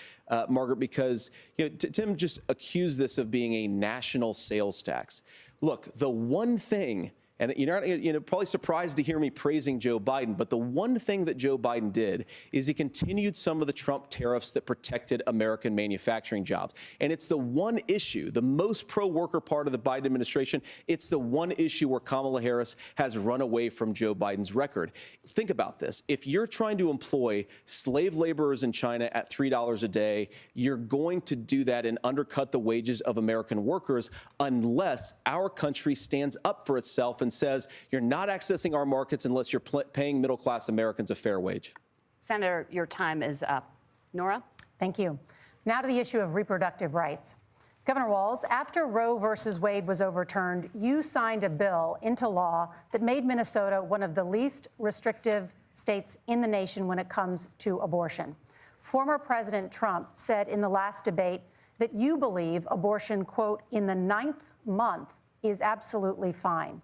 Margaret, because Tim just accused this of being a national sales tax. Look, the one thing, and you're probably surprised to hear me praising Joe Biden, but the one thing that Joe Biden did is he continued some of the Trump tariffs that protected American manufacturing jobs. And it's the one issue, the most pro-worker part of the Biden administration, it's the one issue where Kamala Harris has run away from Joe Biden's record. Think about this. If you're trying to employ slave laborers in China at $3 a day, you're going to do that and undercut the wages of American workers unless our country stands up for itself and says you're not accessing our markets unless you're paying middle-class Americans a fair wage. Senator, your time is up. Nora? Thank you. Now to the issue of reproductive rights. Governor Walz, after Roe versus Wade was overturned, you signed a bill into law that made Minnesota one of the least restrictive states in the nation when it comes to abortion. Former President Trump said in the last debate that you believe abortion, quote, in the 9th month is absolutely fine.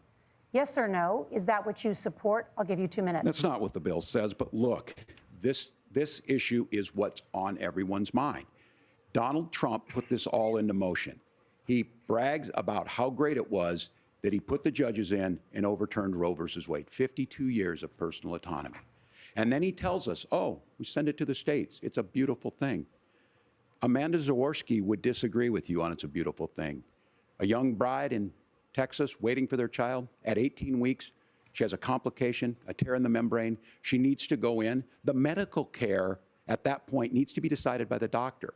Yes or no? Is that what you support? I'll give you 2 minutes. That's not what the bill says, but look, this issue is what's on everyone's mind. Donald Trump put this all into motion. He brags about how great it was that he put the judges in and overturned Roe versus Wade, 52 years of personal autonomy. And then he tells us, oh, we send it to the states. It's a beautiful thing. Amanda Zaworski would disagree with you on it's a beautiful thing. A young bride in Texas waiting for their child at 18 weeks. She has a complication, a tear in the membrane. She needs to go in. The medical care at that point needs to be decided by the doctor.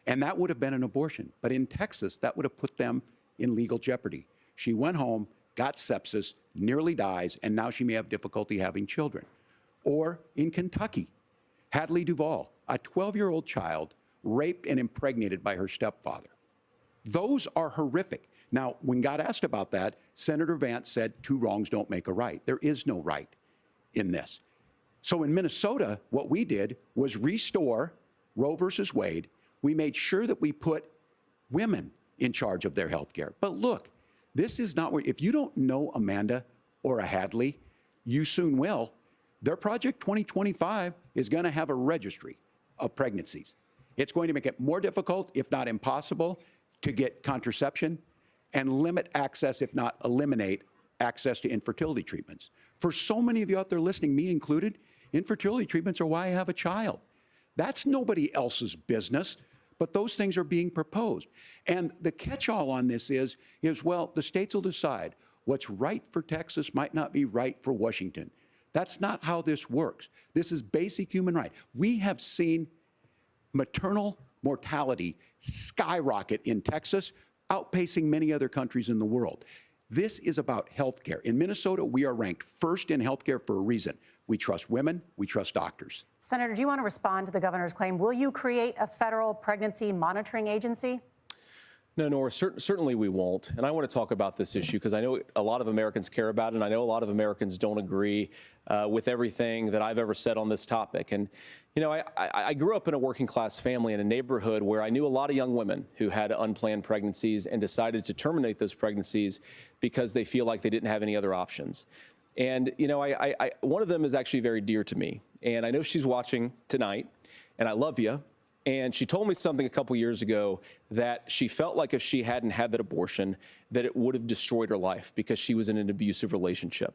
And that would have been an abortion. But in Texas, that would have put them in legal jeopardy. She went home, got sepsis, nearly dies, and now she may have difficulty having children. Or in Kentucky, Hadley Duvall, a 12-year-old child raped and impregnated by her stepfather. Those are horrific. Now, when God asked about that, Senator Vance said, 2 wrongs don't make a right. There is no right in this. So in Minnesota, what we did was restore Roe versus Wade. We made sure that we put women in charge of their health care. But look, this is not where, if you don't know Amanda or a Hadley, you soon will. Their Project 2025 is going to have a registry of pregnancies. It's going to make it more difficult, if not impossible, to get contraception and limit access, if not eliminate access to infertility treatments. For so many of you out there listening, me included, infertility treatments are why I have a child. That's nobody else's business, but those things are being proposed. And the catch-all on this is, well, the states will decide what's right for Texas might not be right for Washington. That's not how this works. This is basic human right. We have seen maternal mortality skyrocket in Texas, outpacing many other countries in the world. This is about health care. In Minnesota, we are ranked first in health care for a reason. We trust women, we trust doctors. Senator, do you want to respond to the governor's claim? Will you create a federal pregnancy monitoring agency? No, Nora, certainly we won't. And I want to talk about this issue because I know a lot of Americans care about it, and I know a lot of Americans don't agree with everything that I've ever said on this topic. And, you know, I grew up in a working class family in a neighborhood where I knew a lot of young women who had unplanned pregnancies and decided to terminate those pregnancies because they feel like they didn't have any other options. And, you know, one of them is actually very dear to me. And I know she's watching tonight, and I love you. And she told me something a couple years ago that she felt like if she hadn't had that abortion, that it would have destroyed her life because she was in an abusive relationship.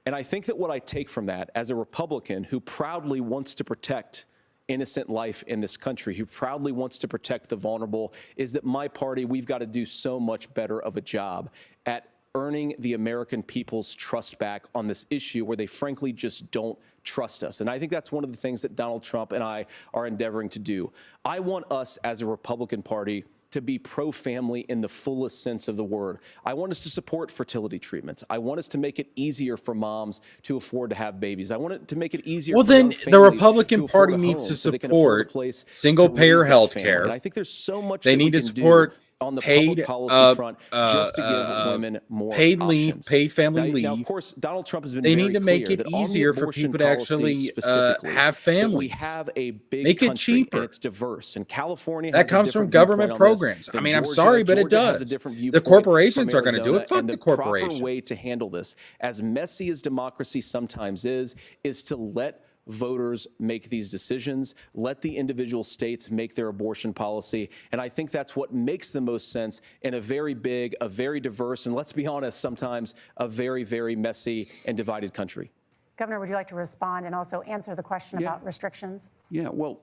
And I think that what I take from that as a Republican who proudly wants to protect innocent life in this country, who proudly wants to protect the vulnerable, is that my party, we've got to do so much better of a job at earning the American people's trust back on this issue where they frankly just don't trust us. And I think that's one of the things that Donald Trump and I are endeavoring to do. I want us as a Republican Party to be pro-family in the fullest sense of the word. I want us to support fertility treatments. I want us to make it easier for moms to afford to have babies. I want it to make it easier well, for then young the families Republican to Party afford a needs home to so they can afford a support place single-payer to raise that health family. care. And I think there's so much They that need we to can support do on the paid public policy front just to give women more paid options. leave, paid family leave. Now, of course, Donald Trump has been They very need to make clear it that on the easier for abortion people to policy actually specifically, have that we families. have a big Make it country cheaper. and it's diverse. And California That has a comes from different government viewpoint on this programs. I than mean, I'm Georgia. sorry, but it Georgia has does. a different The viewpoint corporations from are going to do Arizona, it. Fuck and the the proper corporations. way to handle this, as messy as democracy sometimes is to let voters make these decisions, let the individual states make their abortion policy. And I think that's what makes the most sense in a very big, a very diverse, and let's be honest, sometimes a very, very messy and divided country. Governor, would you like to respond and also answer the question about restrictions? Yeah, well,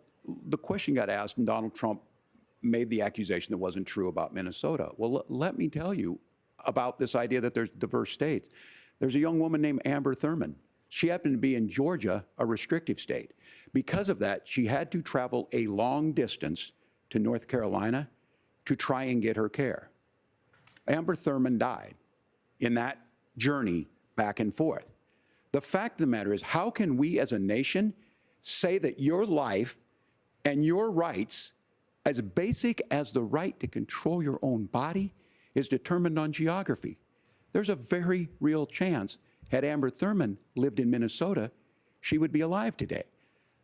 the question got asked, and Donald Trump made the accusation that wasn't true about Minnesota. Well, let me tell you about this idea that there's diverse states. There's a young woman named Amber Thurman. She happened to be in Georgia, a restrictive state. Because of that, she had to travel a long distance to North Carolina to try and get her care. Amber Thurman died in that journey back and forth. The fact of the matter is, how can we as a nation say that your life and your rights as basic as the right to control your own body is determined on geography. There's a very real chance, had Amber Thurman lived in Minnesota, she would be alive today.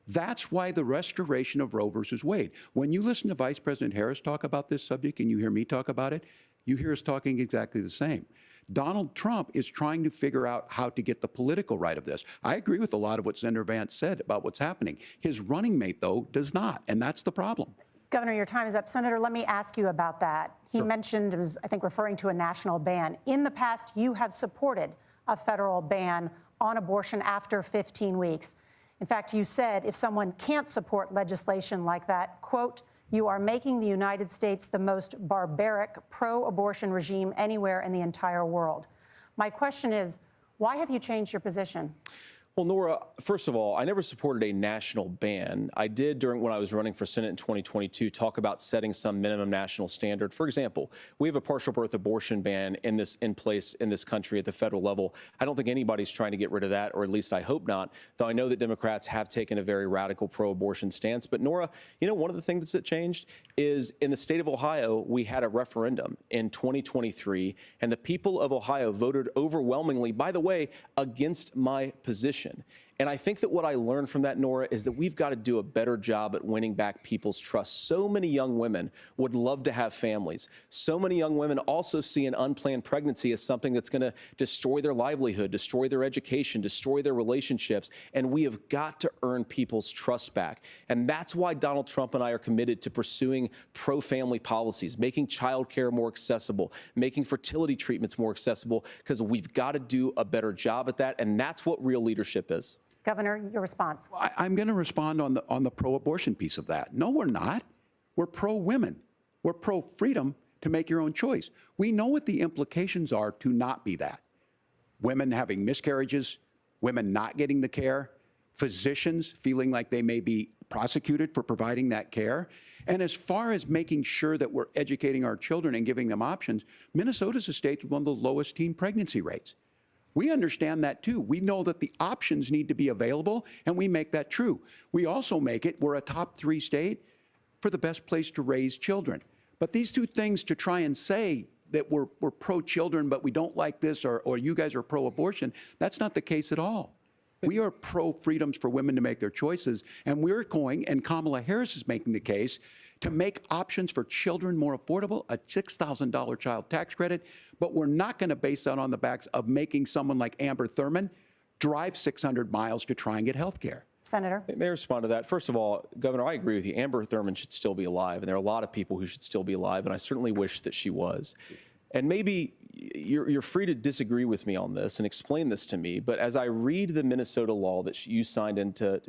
That's why the restoration of Roe versus Wade. When you listen to Vice President Harris talk about this subject and you hear me talk about it, you hear us talking exactly the same. Donald Trump is trying to figure out how to get the political right of this. I agree with a lot of what Senator Vance said about what's happening. His running mate, though, does not, and that's the problem. Governor, your time is up. Senator, let me ask you about that. He mentioned, was, I think, referring to a national ban. In the past, you have supported a federal ban on abortion after 15 weeks. In fact, you said if someone can't support legislation like that, quote, you are making the United States the most barbaric pro-abortion regime anywhere in the entire world. My question is, why have you changed your position? Well, Nora, first of all, I never supported a national ban. I did when I was running for Senate in 2022 talk about setting some minimum national standard. For example, we have a partial birth abortion ban in place in this country at the federal level. I don't think anybody's trying to get rid of that, or at least I hope not, though I know that Democrats have taken a very radical pro-abortion stance. But Nora, you know, one of the things that changed is in the state of Ohio, we had a referendum in 2023, and the people of Ohio voted overwhelmingly, by the way, against my position. And I think that what I learned from that, Nora, is that we've got to do a better job at winning back people's trust. So many young women would love to have families. So many young women also see an unplanned pregnancy as something that's going to destroy their livelihood, destroy their education, destroy their relationships. And we have got to earn people's trust back. And that's why Donald Trump and I are committed to pursuing pro-family policies, making child care more accessible, making fertility treatments more accessible, because we've got to do a better job at that. And that's what real leadership is. Governor, your response. I'm going to respond on the pro-abortion piece of that. No, we're not. We're pro-women. We're pro-freedom to make your own choice. We know what the implications are to not be that. Women having miscarriages, women not getting the care, physicians feeling like they may be prosecuted for providing that care. And as far as making sure that we're educating our children and giving them options, Minnesota's a state with one of the lowest teen pregnancy rates. We understand that, too. We know that the options need to be available, and we make that true. We also make it, we're a top 3 state for the best place to raise children. But these two things to try and say that we're pro-children, but we don't like this, or you guys are pro-abortion, that's not the case at all. We are pro-freedoms for women to make their choices, and we're going, and Kamala Harris is making the case, to make options for children more affordable, a $6,000 child tax credit, but we're not going to base that on the backs of making someone like Amber Thurman drive 600 miles to try and get health care. Senator. May I respond to that? First of all, Governor, I agree with you. Amber Thurman should still be alive, and there are a lot of people who should still be alive, and I certainly wish that she was. And maybe you're free to disagree with me on this and explain this to me, but as I read the Minnesota law that you signed into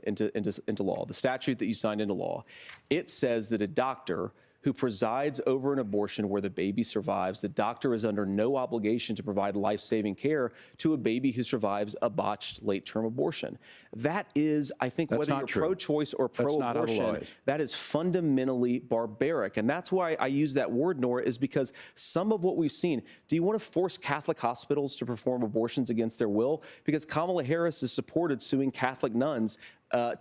law, the statute that you signed into law, it says that a doctor who presides over an abortion where the baby survives, the doctor is under no obligation to provide life-saving care to a baby who survives a botched late-term abortion. That is, I think, whether you're pro-choice or pro-abortion, that is fundamentally barbaric. And that's why I use that word, Nora, is because some of what we've seen, do you want to force Catholic hospitals to perform abortions against their will? Because Kamala Harris has supported suing Catholic nuns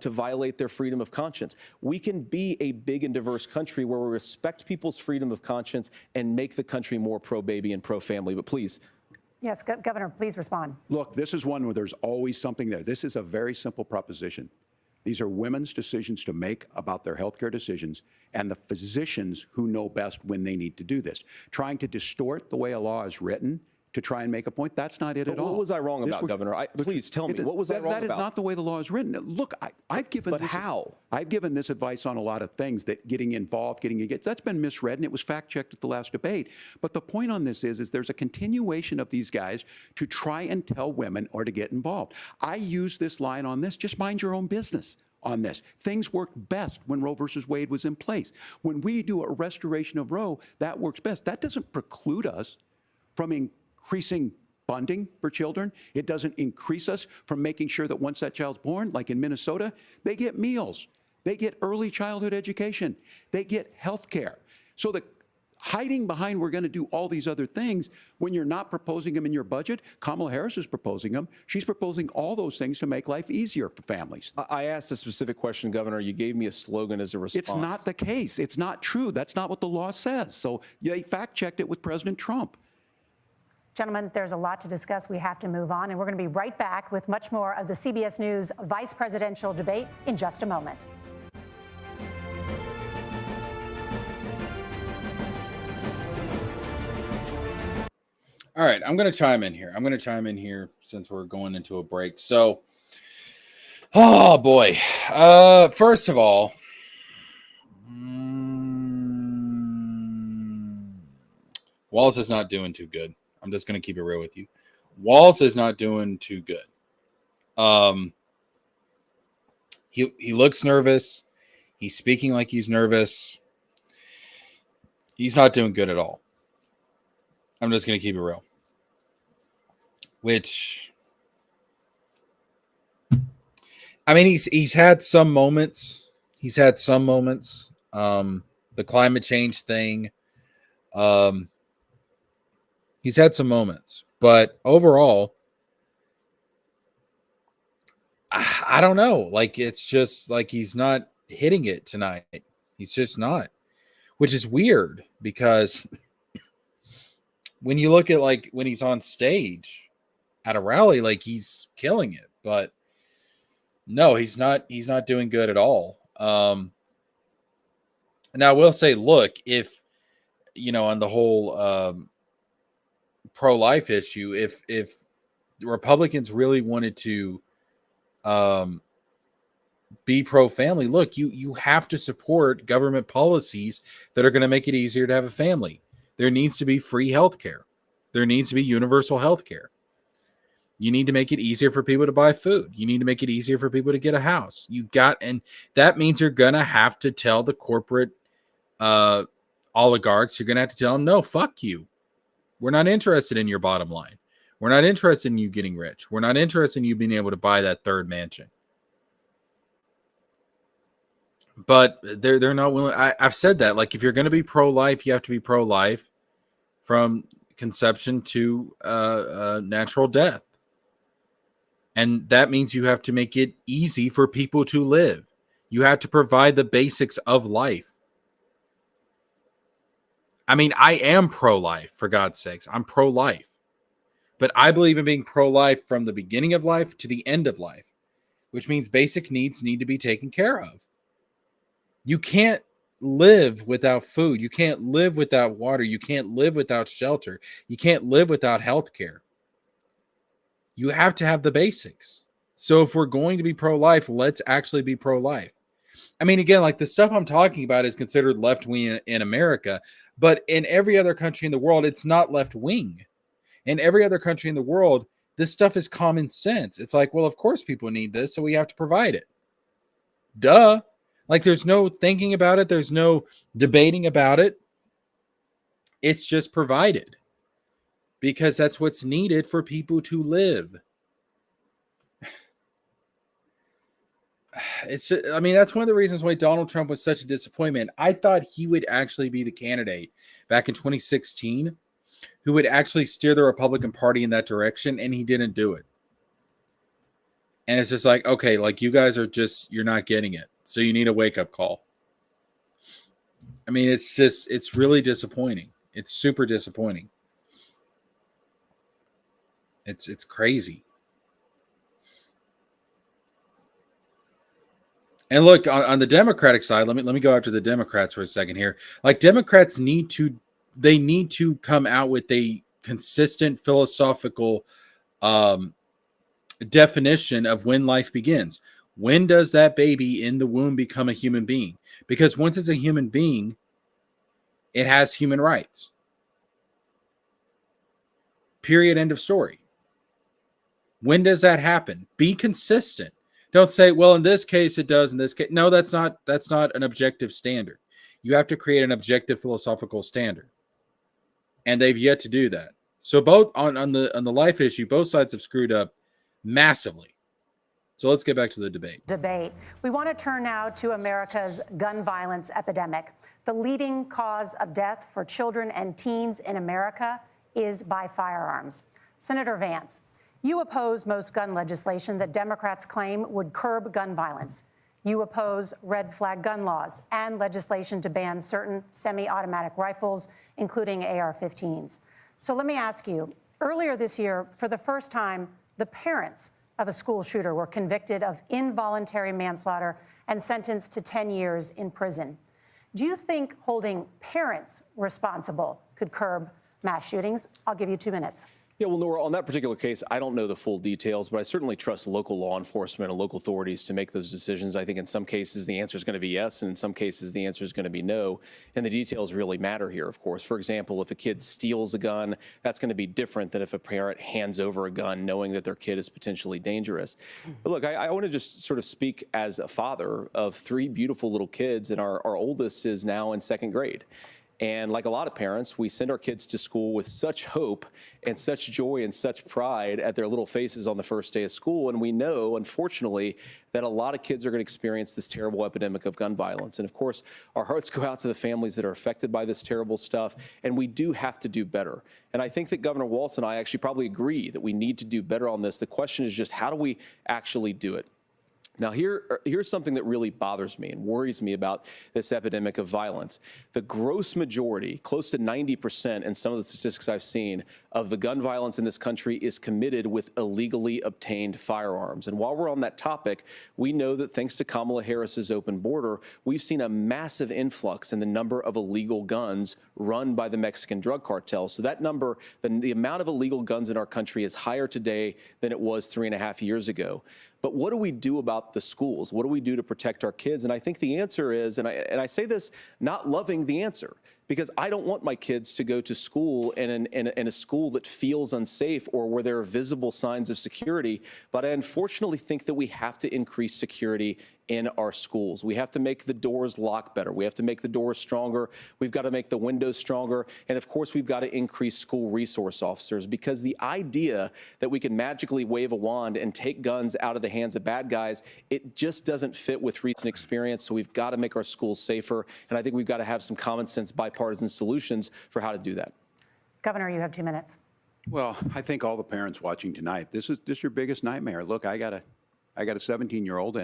to violate their freedom of conscience. We can be a big and diverse country where we respect people's freedom of conscience and make the country more pro-baby and pro-family. But please. Yes, Governor, please respond. Look, this is one where there's always something there. This is a very simple proposition. These are women's decisions to make about their healthcare decisions, and the physicians who know best when they need to do this. Trying to distort the way a law is written to try and make a point, that's not it at all. What was I wrong about, Governor? Please tell me, what was I wrong about? That is not the way the law is written. Look, I've given But how? I've given this advice on a lot of things, that getting involved, getting engaged, that's been misread, and it was fact-checked at the last debate. But the point on this is there's a continuation of these guys to try and tell women or to get involved. I use this line on this, just mind your own business on this. Things worked best when Roe versus Wade was in place. When we do a restoration of Roe, that works best. That doesn't preclude us from increasing funding for children. It doesn't increase us from making sure that once that child's born, like in Minnesota, they get meals, they get early childhood education, they get health care. So the hiding behind we're going to do all these other things when you're not proposing them in your budget. Kamala Harris is proposing them. She's proposing all those things to make life easier for families. I asked a specific question, Governor. You gave me a slogan as a response. It's not the case. It's not true. That's not what the law says. So they fact-checked it with President Trump. Gentlemen, there's a lot to discuss. We have to move on, and we're going to be right back with much more of the CBS News vice presidential debate in just a moment. All right, I'm going to chime in here since we're going into a break. So, oh boy. First of all, Walz is not doing too good. I'm just going to keep it real with you. Walz is not doing too good. He looks nervous. He's speaking like he's nervous. He's not doing good at all. I'm just going to keep it real. Which, I mean, he's had some moments. He's had some moments. The climate change thing. He's had some moments. But overall, I don't know. Like, it's just like he's not hitting it tonight. He's just not. Which is weird because when you look at like when he's on stage at a rally, like he's killing it, but no, he's not doing good at all. Now I will say, look, if on the whole pro-life issue, if the Republicans really wanted to be pro-family, look, you have to support government policies that are going to make it easier to have a family. There needs to be free health care. There needs to be universal health care. You need to make it easier for people to buy food. You need to make it easier for people to get a house. And that means you're going to have to tell the corporate oligarchs, you're going to have to tell them, no, fuck you. We're not interested in your bottom line. We're not interested in you getting rich. We're not interested in you being able to buy that third mansion. But they're not willing. I've said that. Like, if you're going to be pro-life, you have to be pro-life from conception to natural death. And that means you have to make it easy for people to live. You have to provide the basics of life. I mean, I am pro-life, for God's sakes. I'm pro-life. But I believe in being pro-life from the beginning of life to the end of life, which means basic needs need to be taken care of. You can't live without food. You can't live without water. You can't live without shelter. You can't live without health care. You have to have the basics. So if we're going to be pro-life, let's actually be pro-life. I mean, again, like the stuff I'm talking about is considered left-wing in America, but in every other country in the world, it's not left-wing. In every other country in the world, this stuff is common sense. It's like, well, of course people need this, so we have to provide it. Duh. Like, there's no thinking about it. There's no debating about it. It's just provided. Because that's what's needed for people to live. It's just, I mean, that's one of the reasons why Donald Trump was such a disappointment. I thought he would actually be the candidate back in 2016 who would actually steer the Republican Party in that direction, and he didn't do it. And it's just like, okay, like you guys are just, you're not getting it. So you need a wake-up call. I mean, it's really disappointing. It's super disappointing. It's crazy. And look, on the Democratic side, let me go after the Democrats for a second here. Like, Democrats need to come out with a consistent philosophical definition of when life begins. When does that baby in the womb become a human being? Because once it's a human being, it has human rights. Period. End of story. When does that happen? Be consistent. Don't say, well, in this case it does, in this case. No, that's not an objective standard. You have to create an objective philosophical standard. And they've yet to do that. So both on the life issue, both sides have screwed up massively. So let's get back to the debate. We want to turn now to America's gun violence epidemic. The leading cause of death for children and teens in America is by firearms. Senator Vance, you oppose most gun legislation that Democrats claim would curb gun violence. You oppose red flag gun laws and legislation to ban certain semi-automatic rifles, including AR-15s. So let me ask you, earlier this year, for the first time, the parents of a school shooter were convicted of involuntary manslaughter and sentenced to 10 years in prison. Do you think holding parents responsible could curb mass shootings? I'll give you 2 minutes. Yeah, well, Nora, on that particular case, I don't know the full details, but I certainly trust local law enforcement and local authorities to make those decisions. I think in some cases the answer is going to be yes, and in some cases the answer is going to be no. And the details really matter here, of course. For example, if a kid steals a gun, that's going to be different than if a parent hands over a gun knowing that their kid is potentially dangerous. But look, I want to just sort of speak as a father of 3 beautiful little kids, and our oldest is now in 2nd grade. And like a lot of parents, we send our kids to school with such hope and such joy and such pride at their little faces on the first day of school. And we know, unfortunately, that a lot of kids are going to experience this terrible epidemic of gun violence. And of course, our hearts go out to the families that are affected by this terrible stuff. And we do have to do better. And I think that Governor Walz and I actually probably agree that we need to do better on this. The question is just, how do we actually do it? Now, here's something that really bothers me and worries me about this epidemic of violence. The gross majority, close to 90% in some of the statistics I've seen, of the gun violence in this country is committed with illegally obtained firearms. And while we're on that topic, we know that thanks to Kamala Harris's open border, we've seen a massive influx in the number of illegal guns run by the Mexican drug cartels. So that number, the amount of illegal guns in our country is higher today than it was 3.5 years ago. But what do we do about the schools? What do we do to protect our kids? And I think the answer is, and I say this not loving the answer, because I don't want my kids to go to school in a school that feels unsafe or where there are visible signs of security. But I unfortunately think that we have to increase security in our schools. We have to make the doors lock better. We have to make the doors stronger. We've got to make the windows stronger. And of course, we've got to increase school resource officers, because the idea that we can magically wave a wand and take guns out of the hands of bad guys, it just doesn't fit with recent experience. So we've got to make our schools safer. And I think we've got to have some common sense bipartisan solutions for how to do that. Governor, you have 2 minutes. Well, I think all the parents watching tonight, this is your biggest nightmare. Look, I got a 17-year-old,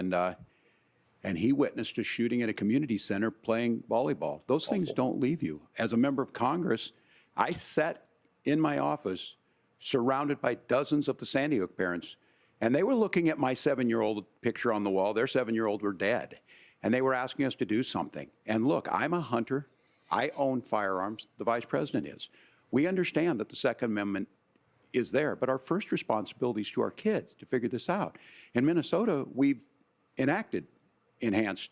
and he witnessed a shooting at a community center playing volleyball. Those things don't leave you. As a member of Congress, I sat in my office surrounded by dozens of the Sandy Hook parents, and they were looking at my 7-year-old picture on the wall. Their 7-year-old were dead, and they were asking us to do something. And look, I'm a hunter. I own firearms. The vice president is. We understand that the Second Amendment is there, but our first responsibility is to our kids to figure this out. In Minnesota, we've enacted enhanced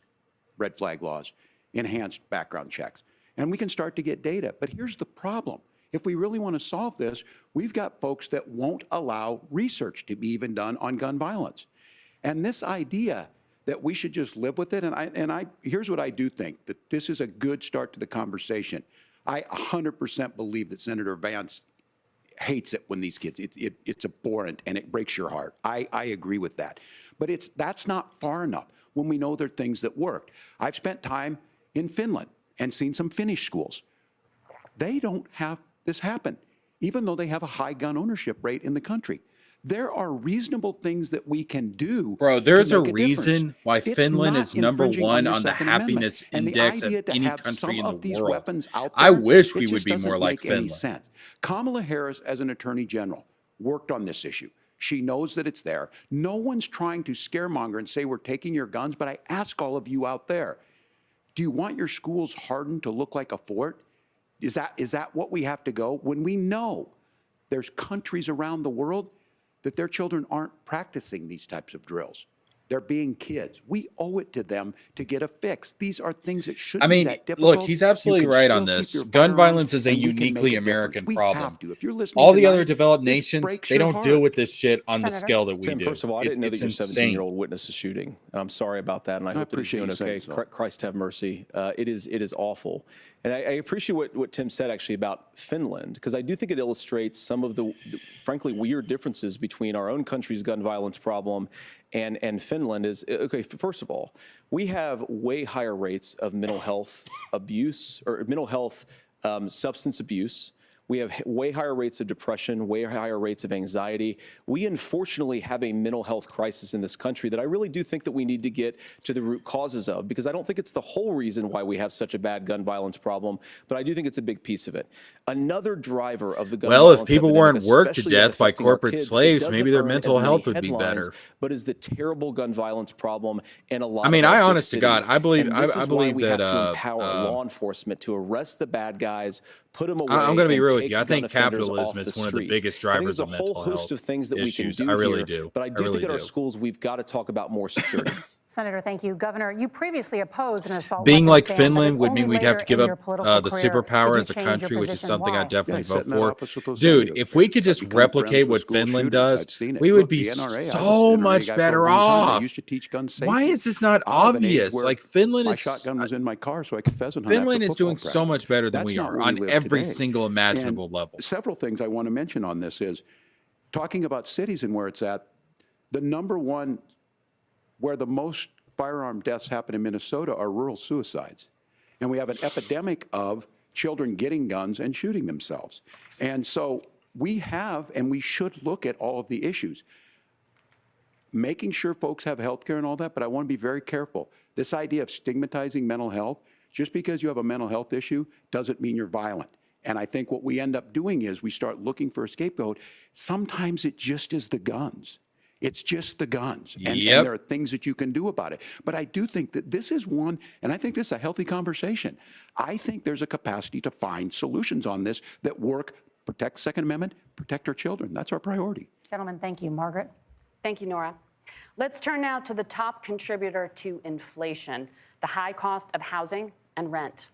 red flag laws, enhanced background checks, and we can start to get data. But here's the problem. If we really want to solve this, we've got folks that won't allow research to be even done on gun violence. And this idea that we should just live with it, and here's what I do think, that this is a good start to the conversation. I 100% believe that Senator Vance hates it when these kids, it's abhorrent and it breaks your heart. I agree with that. But that's not far enough when we know there are things that work. I've spent time in Finland and seen some Finnish schools. They don't have this happen, even though they have a high gun ownership rate in the country. There are reasonable things that we can do. Bro, there's a difference. reason why It's Finland not is number infringing one your on the Second Amendment. happiness And the index of idea to any have country some in of the these world. weapons out I there, wish it we would just be doesn't more like make any Finland. sense. Kamala Harris, as an attorney general, worked on this issue. She knows that it's there. No one's trying to scaremonger and say we're taking your guns, but I ask all of you out there, do you want your schools hardened to look like a fort? Is that what we have to go? When we know there's countries around the world that their children aren't practicing these types of drills. They're being kids. We owe it to them to get a fix. These are things that shouldn't be that difficult. Look, he's absolutely right on this. Gun violence is a uniquely American problem. If you're listening all the tonight, other developed this nations, breaks they your don't heart. deal with this shit on the Senator? scale that we Tim, do. first of all, I didn't know that your insane. 17-year-old witnessed a shooting. And I'm sorry about that, and I hope that he's appreciate doing you okay. saying so. Christ have mercy. It is awful. And I appreciate what Tim said, actually, about Finland, because I do think it illustrates some of the frankly, weird differences between our own country's gun violence problem and Finland is, okay, first of all, we have way higher rates of mental health abuse or mental health substance abuse. We have way higher rates of depression, way higher rates of anxiety. We unfortunately have a mental health crisis in this country that I really do think that we need to get to the root causes of, because I don't think it's the whole reason why we have such a bad gun violence problem, but I do think it's a big piece of it. Another driver of the gun violence if people epidemic, weren't worked to especially death by affecting our corporate kids, it slaves, doesn't maybe their earn mental as many health would be headlines, better. but is the terrible gun violence problem in a lot I of mean, our I big honest to God, cities. I believe, And this I is why believe we that have to empower law enforcement to arrest the bad guys, put them away, I'm going to be and real with take you. I gun think offenders capitalism off is the one of the streets. biggest I think drivers there's a of whole mental host health of things that we can issues. do I really here, do. but I I do really think at our do. schools we've got to talk about more security. Senator, thank you. Governor, you previously opposed an assault Being weapons like ban, but Finland if would only mean we'd have to later give in up your political the career superpower did you as a change your country, which is position. something I Why? definitely I sat vote in that for. office with those Dude, senators. if we could I've just become friends replicate with what school Finland shooters. does, I've seen it. we would Look, be the NRA, I was so an NRA much guy for a better long time. I off. used to teach gun safety. Why is this not I'm of an age obvious? where Like Finland my is shotgun was in my car so I could pheasant hunt Finland after is doing football so practice. much better than That's we not are where on we live every today. single imaginable And level. several things I want to mention on this is talking about cities and where it's at. The number one where the most firearm deaths happen in Minnesota are rural suicides. And we have an epidemic of children getting guns and shooting themselves. And so we have, and we should look at all of the issues. Making sure folks have health care and all that, but I want to be very careful. This idea of stigmatizing mental health, just because you have a mental health issue doesn't mean you're violent. And I think what we end up doing is we start looking for a scapegoat. Sometimes it just is the guns. It's just the guns. And there are things that you can do about it. But I do think that this is one, and I think this is a healthy conversation. I think there's a capacity to find solutions on this that work, protect Second Amendment, protect our children. That's our priority. Gentlemen, thank you. Margaret? Thank you, Nora. Let's turn now to the top contributor to inflation, the high cost of housing and rent.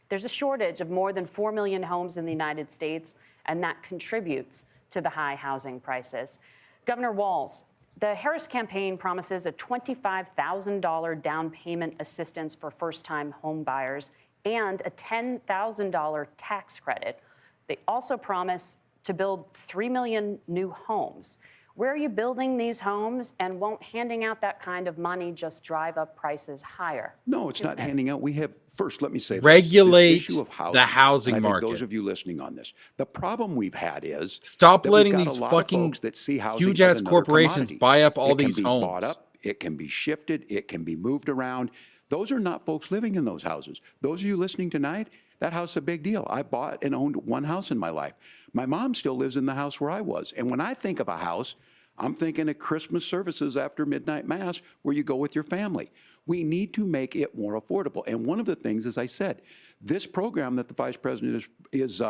There's a shortage of more than 4 million homes in the United States, and that contributes to the high housing prices. Governor Walz, the Harris campaign promises a $25,000 down payment assistance for first-time home buyers and a $10,000 tax credit. They also promise to build 3 million new homes. Where are you building these homes, and won't handing out that kind of money just drive up prices higher? No, it's not handing out. We have, first, let me say this. Regulate This issue of housing, the housing and I think market. those of you listening on this, the problem we've had is Stop that we've letting got these a lot of fucking folks that see housing huge as ass another corporations commodity. buy up all It can these be homes. bought up, it can be shifted, it can be moved around. Those are not folks living in those houses. Those of you listening tonight, that house is a big deal. I bought and owned one house in my life. My mom still lives in the house where I was. And when I think of a house, I'm thinking of Christmas services after midnight mass where you go with your family. We need to make it more affordable. And one of the things, as I said, this program that the Vice President is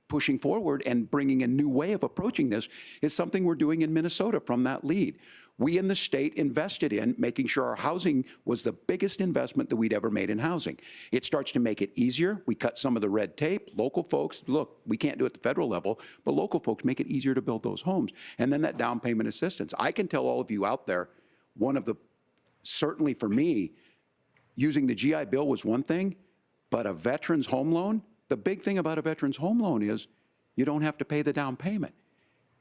pushing forward and bringing a new way of approaching this is something we're doing in Minnesota from that lead. We in the state invested in making sure our housing was the biggest investment that we'd ever made in housing. It starts to make it easier. We cut some of the red tape. Local folks, look, we can't do it at the federal level, but local folks make it easier to build those homes. And then that down payment assistance. I can tell all of you out there, one of the, certainly for me, using the GI Bill was one thing, but a veteran's home loan, the big thing about a veteran's home loan is you don't have to pay the down payment.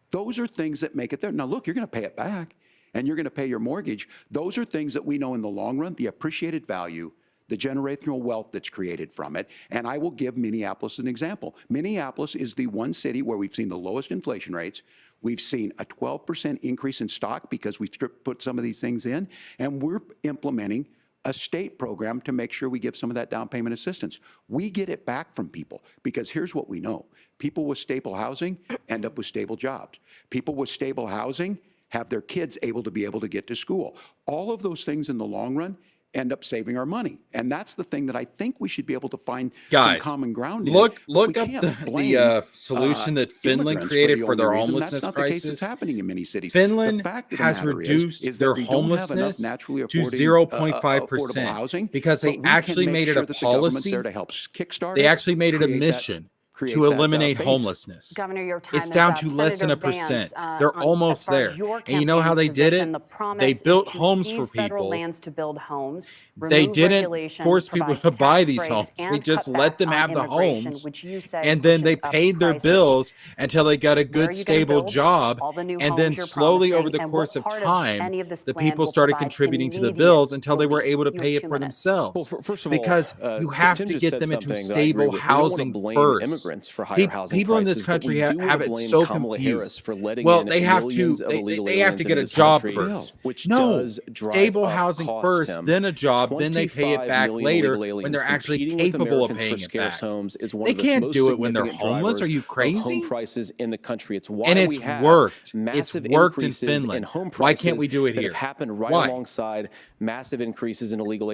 Those are things that make it there. Now, look, you're going to pay it back, and you're going to pay your mortgage. Those are things that we know in the long run, the appreciated value, the generational wealth that's created from it. And I will give Minneapolis an example. Minneapolis is the one city where we've seen the lowest inflation rates. We've seen a 12% increase in stock because we've put some of these things in, and we're implementing a state program to make sure we give some of that down payment assistance. We get it back from people because here's what we know. People with stable housing end up with stable jobs. People with stable housing have their kids able to get to school. All of those things in the long run end up saving our money. And that's the thing that I think we should be able to find some common ground in. Look We up can't the blame, solution that Finland immigrants created the for their only reason. homelessness That's not the case crisis. that's happening in many cities. Finland The fact of the has matter reduced is their that we don't have enough homelessness naturally to affordable 0.5% housing because they but we can actually make made it sure a that the government's policy. there to help kickstart They it, actually made it a create that mission create to that, eliminate base. homelessness. Governor, your time It's is down up. to less than Senator 1%. Vance, They're as almost far as there. your And you know how campaign's they did position, it? the They promise built is to homes for seize federal people. lands to build homes, They remove didn't regulation, force people provide to buy tax these breaks, homes. They and just cut let back them on have the immigration, homes, which you say and then they pushes up paid their prices. bills until they got a Where are good, you gonna stable build job. all the new And homes then you're slowly over promising, the and course what of part of time, any of this the plan people will started provide contributing to the immediate bills until they were relief? able to You pay have it 2 for minutes. themselves. Well, first of all, Because you have Tim to just get said them into something that I agree stable with. We don't want to housing blame first. immigrants for higher housing People in prices, this but country we do want have to it blame so Kamala Harris confused. for letting Well, in they have millions to of illegal they have aliens to into get a this job country, first. which No, does drive stable up housing costs, first, Tim. then a job, then they pay it 25 back million later illegal when aliens they're actually competing with capable of Americans for paying it scarce back. homes is one They of the can't most do it when they're significant homeless. drivers Are you of crazy? home prices in the country. It's why And we it's have worked. It's massive worked in increases in Finland. home Why prices can't we do it that here? have happened right Why? alongside massive increases in illegal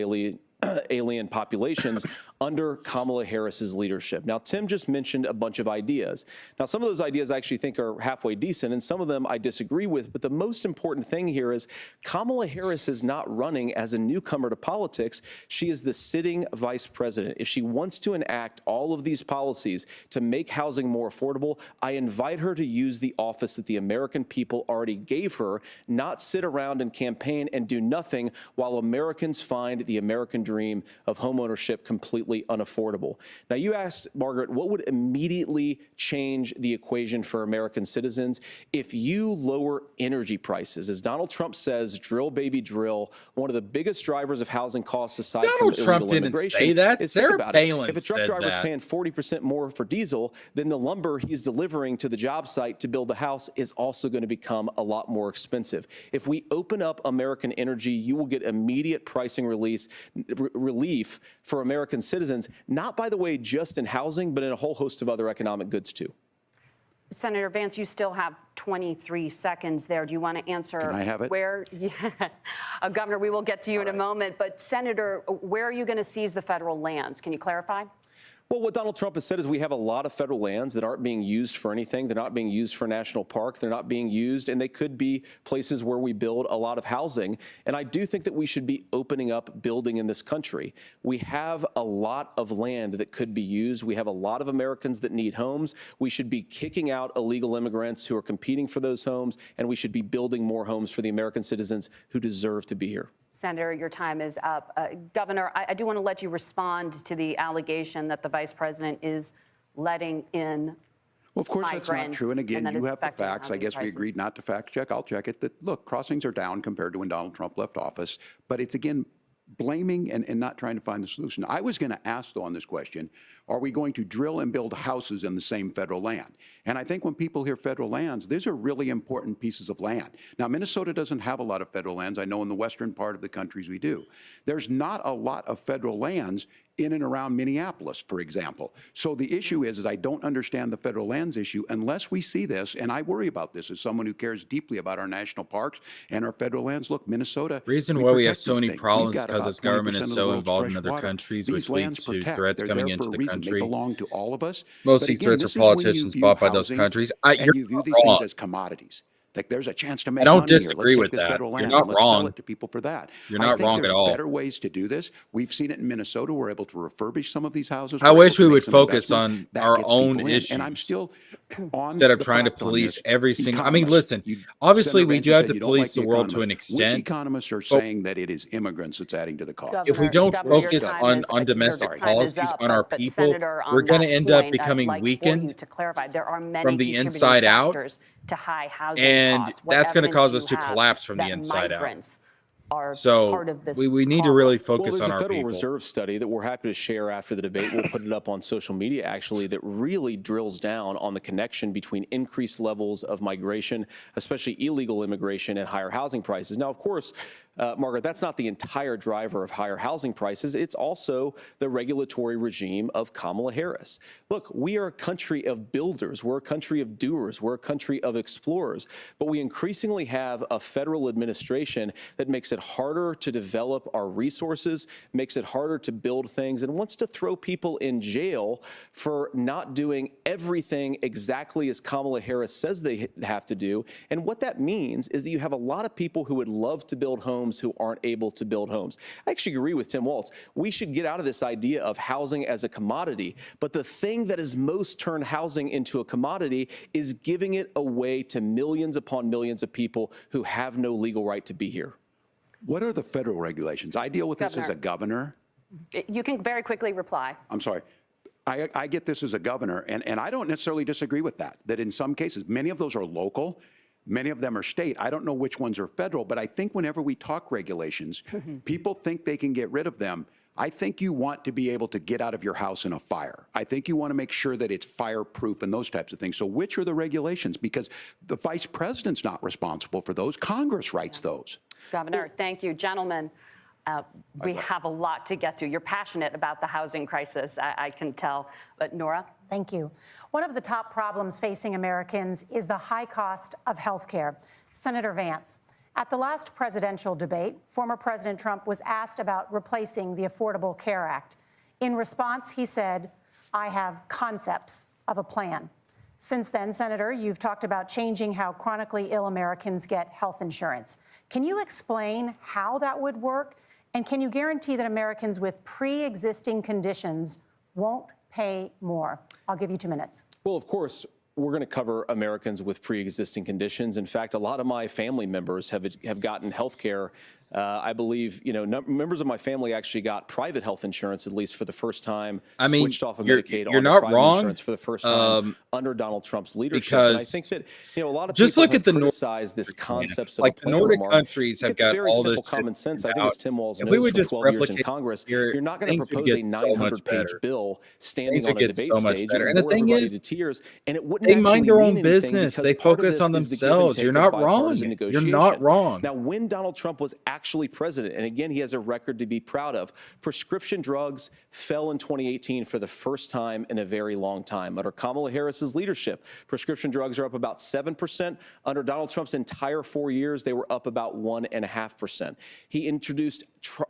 alien populations under Kamala Harris's leadership. Now, Tim just mentioned a bunch of ideas. Now, some of those ideas I actually think are halfway decent, and some of them I disagree with. But the most important thing here is Kamala Harris is not running as a newcomer to politics. She is the sitting vice president. If she wants to enact all of these policies to make housing more affordable, I invite her to use the office that the American people already gave her, not sit around and campaign and do nothing while Americans find the American dream of homeownership completely unaffordable. Now, you asked, Margaret, what would immediately change the equation for American citizens? If you lower energy prices, as Donald Trump says, drill, baby, drill, one of the biggest drivers of housing costs aside Donald from Trump illegal didn't immigration say that. is, Sarah think about Palin it. If a truck said driver's that. paying 40% more for diesel, then the lumber he's delivering to the job site to build the house is also going to become a lot more expensive. If we open up American energy, you will get immediate pricing relief for American citizens, not, by the way, just in housing, but in a whole host of other economic goods, too. Senator Vance, you still have 23 seconds there. Do you want to answer? Can I have it? Where, yeah. Governor, we will get to you in a moment. But Senator, where are you going to seize the federal lands? Can you clarify? Well, what Donald Trump has said is we have a lot of federal lands that aren't being used for anything. They're not being used for a national park. They're not being used, and they could be places where we build a lot of housing. And I do think that we should be opening up building in this country. We have a lot of land that could be used. We have a lot of Americans that need homes. We should be kicking out illegal immigrants who are competing for those homes, and we should be building more homes for the American citizens who deserve to be here. Senator, your time is up. Governor, I do want to let you respond to the allegation that the vice president is letting in Well, of course, that's not true. And again, that you it's have the affecting facts. I housing guess we prices. agreed not to fact check. I'll check it. That, look, crossings are down compared to when Donald Trump left office. But it's, again, blaming and not trying to find the solution. I was going to ask, though, on this question, are we going to drill and build houses in the same federal land? And I think when people hear federal lands, these are really important pieces of land. Now, Minnesota doesn't have a lot of federal lands. I know in the western part of the countries we do. There's not a lot of federal lands in and around Minneapolis, for example. So the issue is I don't understand the federal lands issue unless we see this, and I worry about this as someone who cares deeply about our national parks and our federal lands. Look, Minnesota. Reason why we have protect so these many things. problems We've is got because about this government 20% is of the so world's involved in fresh other water. countries, These which lands leads to protect. threats They're coming there into for a the reason. They country. belong to all of us. Most But of these again, threats this are is when you politicians view bought by those housing countries. and You're you view not these things wrong. as commodities. Like there's a chance to make I don't money here. disagree Let's with take this that. federal You're land not and let's sell wrong. it to people for that. You're I not think wrong there at are all. better ways to do this. We've seen it in Minnesota. We're able to refurbish some of these houses. I We're wish able to we make would some focus investments. on That our gets own people in. And I'm issues still on instead of the trying to fact on police this. every single. I mean, Economists, listen. you, Obviously, Senator we Vance, do you have said to you don't like police the the world to an economists. Which extent. economists are But saying that it is immigrants that's adding to the cost? if we don't Governor, your focus time is, on domestic your time is policies up, on our but people, Senator, we're on going to that end up point, I'd becoming like for you weakened to clarify. There are many from the contributing inside out, factors to high housing and costs. What that's going to evidence cause do us you to have collapse from the that inside out. migrants are So part of this we need to problem? really Well, focus there's on a our Federal people. Reserve study that we're happy to share after the debate. We'll put it up on social media, actually, that really drills down on the connection between increased levels of migration, especially illegal immigration, and higher housing prices. Now, of course, Margaret, that's not the entire driver of higher housing prices. It's also the regulatory regime of Kamala Harris. Look, we are a country of builders. We're a country of doers. We're a country of explorers. But we increasingly have a federal administration that makes it harder to develop our resources, makes it harder to build things, and wants to throw people in jail for not doing everything exactly as Kamala Harris says they have to do. And what that means is that you have a lot of people who would love to build homes who aren't able to build homes. I actually agree with Tim Walz. We should get out of this idea of housing as a commodity. But the thing that has most turned housing into a commodity is giving it away to millions upon millions of people who have no legal right to be here. What are the federal regulations? I deal with this as a governor. You can very quickly reply. I'm sorry. I get this as a governor, and I don't necessarily disagree with that in some cases, many of those are local, many of them are state. I don't know which ones are federal, but I think whenever we talk regulations, people think they can get rid of them. I think you want to be able to get out of your house in a fire. I think you want to make sure that it's fireproof and those types of things. So which are the regulations? Because the vice president's not responsible for those. Congress writes those. Governor, thank you. Gentlemen, we have a lot to get to. You're passionate about the housing crisis, I can tell. But Nora? Thank you. One of the top problems facing Americans is the high cost of health care. Senator Vance, at the last presidential debate, former President Trump was asked about replacing the Affordable Care Act. In response, he said, "I have concepts of a plan." Since then, Senator, you've talked about changing how chronically ill Americans get health insurance. Can you explain how that would work? And can you guarantee that Americans with pre-existing conditions won't pay more? I'll give you 2 minutes. Well, of course, we're going to cover Americans with pre-existing conditions. In fact, a lot of my family members have gotten health care. I believe, members of my family actually got private health insurance, at least for the first time, switched off of Medicaid you're onto not private wrong, insurance for the first time under Donald Trump's leadership. And I think that, a lot of just people look at the criticize this concepts of like a the plan Nordic remark. countries have It's got very all simple this common sense. I think as Tim Walz if we knows would from just 12 years in replicate Congress, here, you're not going to things would propose a get so much 900-page better. bill standing Things on would a get debate so much stage better. and And the bore thing everybody is, to tears, and it wouldn't they actually mind their own mean anything business. because They part of focus on this is the give and themselves. take You're of not wrong. bipartisan You're negotiation. not wrong. Now, when Donald Trump was actually president, and again, he has a record to be proud of, prescription drugs fell in 2018 for the first time in a very long time. Under Kamala Harris's leadership, prescription drugs are up about 7%. Under Donald Trump's entire 4 years, they were up about 1.5%. He introduced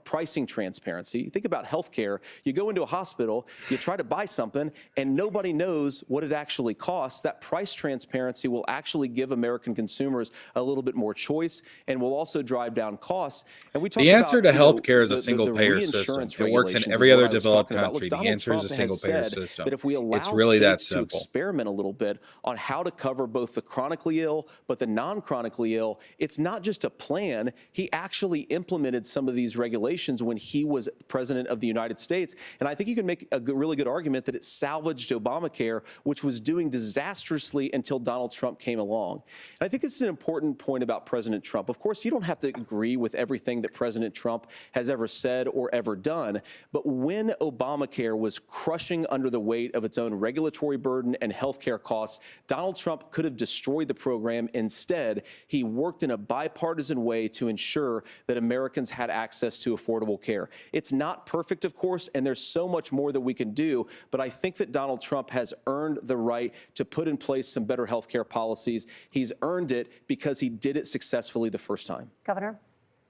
pricing transparency. Think about healthcare. You go into a hospital, you try to buy something, and nobody knows what it actually costs. That price transparency will actually give American consumers a little bit more choice and will also drive down costs. And we talked The answer about, to healthcare is a single-payer system. reinsurance It works in regulations every is what other I was developed talking about. country. Look, The answer is a Trump has single-payer said system. that if we allow It's really that states to simple. experiment a little bit on how to cover both the chronically ill but the non-chronically ill, it's not just a plan. He actually implemented some of these regulations when he was president of the United States. And I think you can make a really good argument that it salvaged Obamacare, which was doing disastrously until Donald Trump came along. And I think this is an important point about President Trump. Of course, you don't have to agree with everything that President Trump has ever said or ever done. But when Obamacare was crushing under the weight of its own regulatory burden and health care costs, Donald Trump could have destroyed the program. Instead, he worked in a bipartisan way to ensure that Americans had access to affordable care. It's not perfect, of course, and there's so much more that we can do, but I think that Donald Trump has earned the right to put in place some better health care policies. He's earned it because he did it successfully the first time. Governor?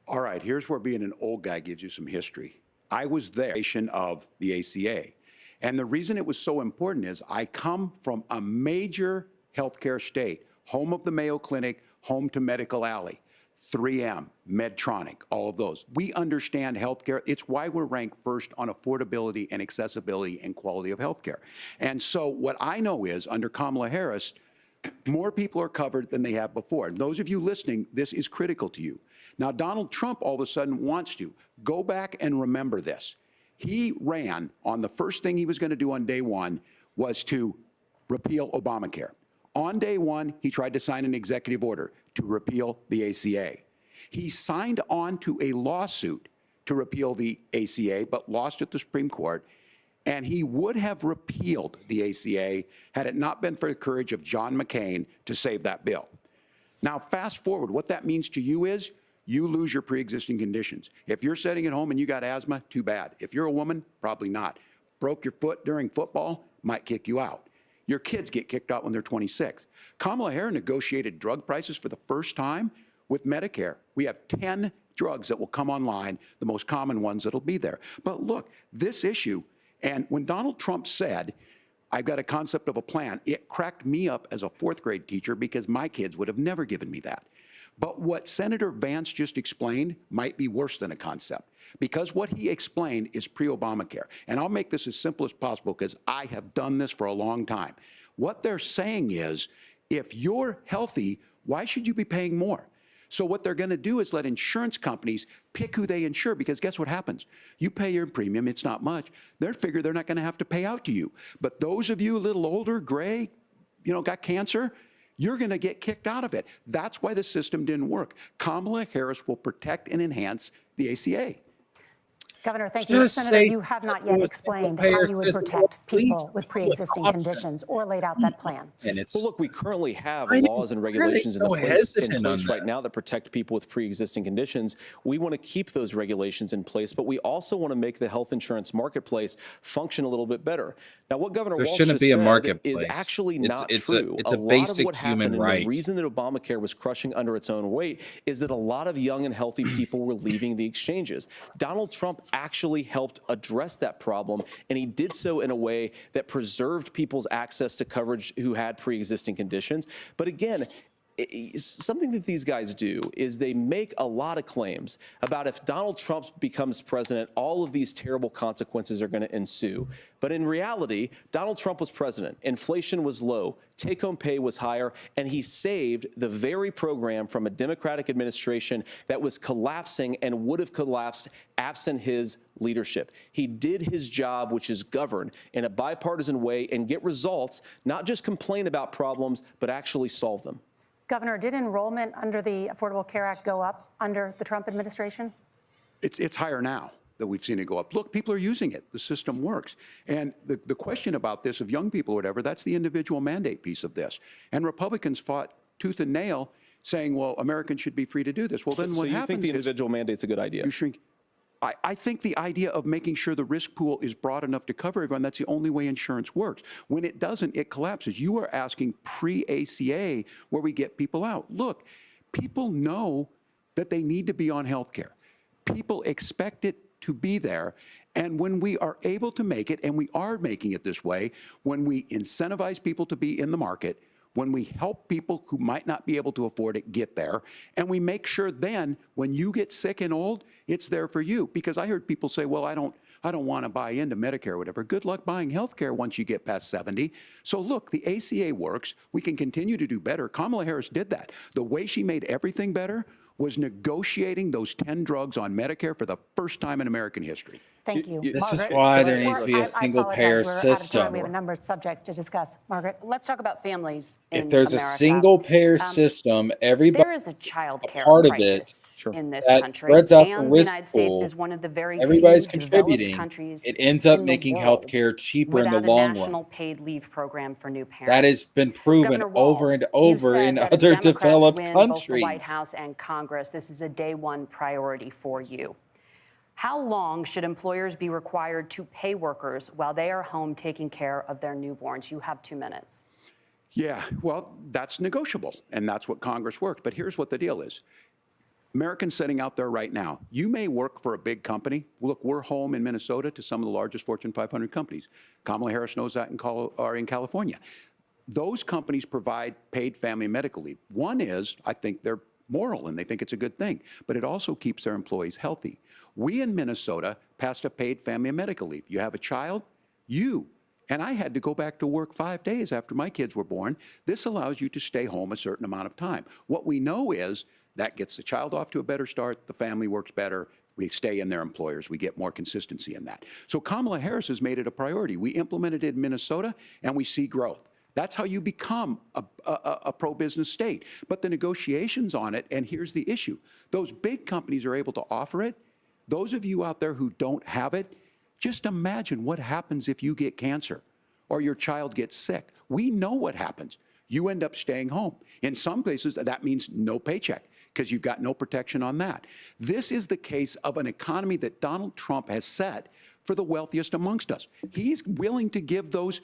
All right, here's where being an old guy gives you some history. I was there of the ACA. And the reason it was so important is I come from a major healthcare state, home of the Mayo Clinic, home to Medical Alley, 3M, Medtronic, all of those. We understand healthcare. It's why we're ranked first on affordability and accessibility and quality of healthcare. And so what I know is under Kamala Harris, more people are covered than they have before. And those of you listening, this is critical to you. Now, Donald Trump all of a sudden wants to go back and remember this. He ran on the first thing he was going to do on day one was to repeal Obamacare. On day one, he tried to sign an executive order to repeal the ACA. He signed on to a lawsuit to repeal the ACA, but lost at the Supreme Court. And he would have repealed the ACA had it not been for the courage of John McCain to save that bill. Now, fast forward, what that means to you is you lose your pre-existing conditions. If you're sitting at home and you got asthma, too bad. If you're a woman, probably not. Broke your foot during football, might kick you out. Your kids get kicked out when they're 26. Kamala Harris negotiated drug prices for the first time with Medicare. We have 10 drugs that will come online, the most common ones that'll be there. But look, this issue, and when Donald Trump said, I've got a concept of a plan, it cracked me up as a fourth grade teacher because my kids would have never given me that. But what Senator Vance just explained might be worse than a concept, because what he explained is pre-Obamacare. And I'll make this as simple as possible because I have done this for a long time. What they're saying is, if you're healthy, why should you be paying more? So what they're going to do is let insurance companies pick who they insure, because guess what happens? You pay your premium, it's not much. They figure they're not going to have to pay out to you. But those of you a little older, gray, got cancer, you're going to get kicked out of it. That's why the system didn't work. Kamala Harris will protect and enhance the ACA. Governor, thank you. Senator, you have not yet explained how you would protect people with pre-existing conditions or laid out that plan. Well, look, we currently have laws and regulations in place right now that protect people with pre-existing conditions. We want to keep those regulations in place, but we also want to make the health insurance marketplace function a little bit better. Now, what Governor Walz just said is actually not true. It's a lot of what basic happened human right. And the reason that Obamacare was crushing under its own weight is that a lot of young and healthy people were leaving the exchanges. Donald Trump actually helped address that problem, and he did so in a way that preserved people's access to coverage who had pre-existing conditions. But again, something that these guys do is they make a lot of claims about if Donald Trump becomes president, all of these terrible consequences are going to ensue. But in reality, Donald Trump was president. Inflation was low. Take-home pay was higher. And he saved the very program from a Democratic administration that was collapsing and would have collapsed absent his leadership. He did his job, which is govern in a bipartisan way and get results, not just complain about problems, but actually solve them. Governor, did enrollment under the Affordable Care Act go up under the Trump administration? It's higher now that we've seen it go up. Look, people are using it. The system works. And the question about this of young people or whatever, that's the individual mandate piece of this. And Republicans fought tooth and nail saying, well, Americans should be free to do this. Well, then what happens is... So you think the individual mandate's a good idea? You shrink. I think the idea of making sure the risk pool is broad enough to cover everyone, that's the only way insurance works. When it doesn't, it collapses. You are asking pre-ACA where we get people out. Look, people know that they need to be on health care. People expect it to be there. And when we are able to make it, and we are making it this way, when we incentivize people to be in the market, when we help people who might not be able to afford it get there, and we make sure then when you get sick and old, it's there for you. Because I heard people say, well, I don't want to buy into Medicare or whatever. Good luck buying health care once you get past 70. So look, the ACA works. We can continue to do better. Kamala Harris did that. The way she made everything better was negotiating those 10 drugs on Medicare for the first time in American history. Thank you. This is why there needs to be a single-payer system. We have a number of subjects to discuss. Margaret? Let's talk about families in If there's America. a single-payer system, everybody there is a child care part of crisis it in this that country, spreads out the and the risk United States pool. is one of the very Everybody's few developed contributing. countries It ends up in the making world healthcare cheaper in the without a long national run. paid leave program for new parents. That has been proven Governor Walz, over and you've over said in that if other Democrats developed win both the countries. White House and Congress, this is a day one priority for you. How long should employers be required to pay workers while they are home taking care of their newborns? You have 2 minutes. Yeah, well, that's negotiable, and that's what Congress worked. But here's what the deal is. Americans sitting out there right now, you may work for a big company. Look, we're home in Minnesota to some of the largest Fortune 500 companies. Kamala Harris knows that in California. Those companies provide paid family and medical leave. One is, I think they're moral and they think it's a good thing, but it also keeps their employees healthy. We in Minnesota passed a paid family and medical leave. You have a child, and I had to go back to work 5 days after my kids were born. This allows you to stay home a certain amount of time. What we know is that gets the child off to a better start, the family works better, we stay in their employers, we get more consistency in that. So Kamala Harris has made it a priority. We implemented it in Minnesota and we see growth. That's how you become a pro-business state. But the negotiations on it, and here's the issue, those big companies are able to offer it. Those of you out there who don't have it, just imagine what happens if you get cancer or your child gets sick. We know what happens. You end up staying home. In some places, that means no paycheck because you've got no protection on that. This is the case of an economy that Donald Trump has set for the wealthiest amongst us. He's willing to give those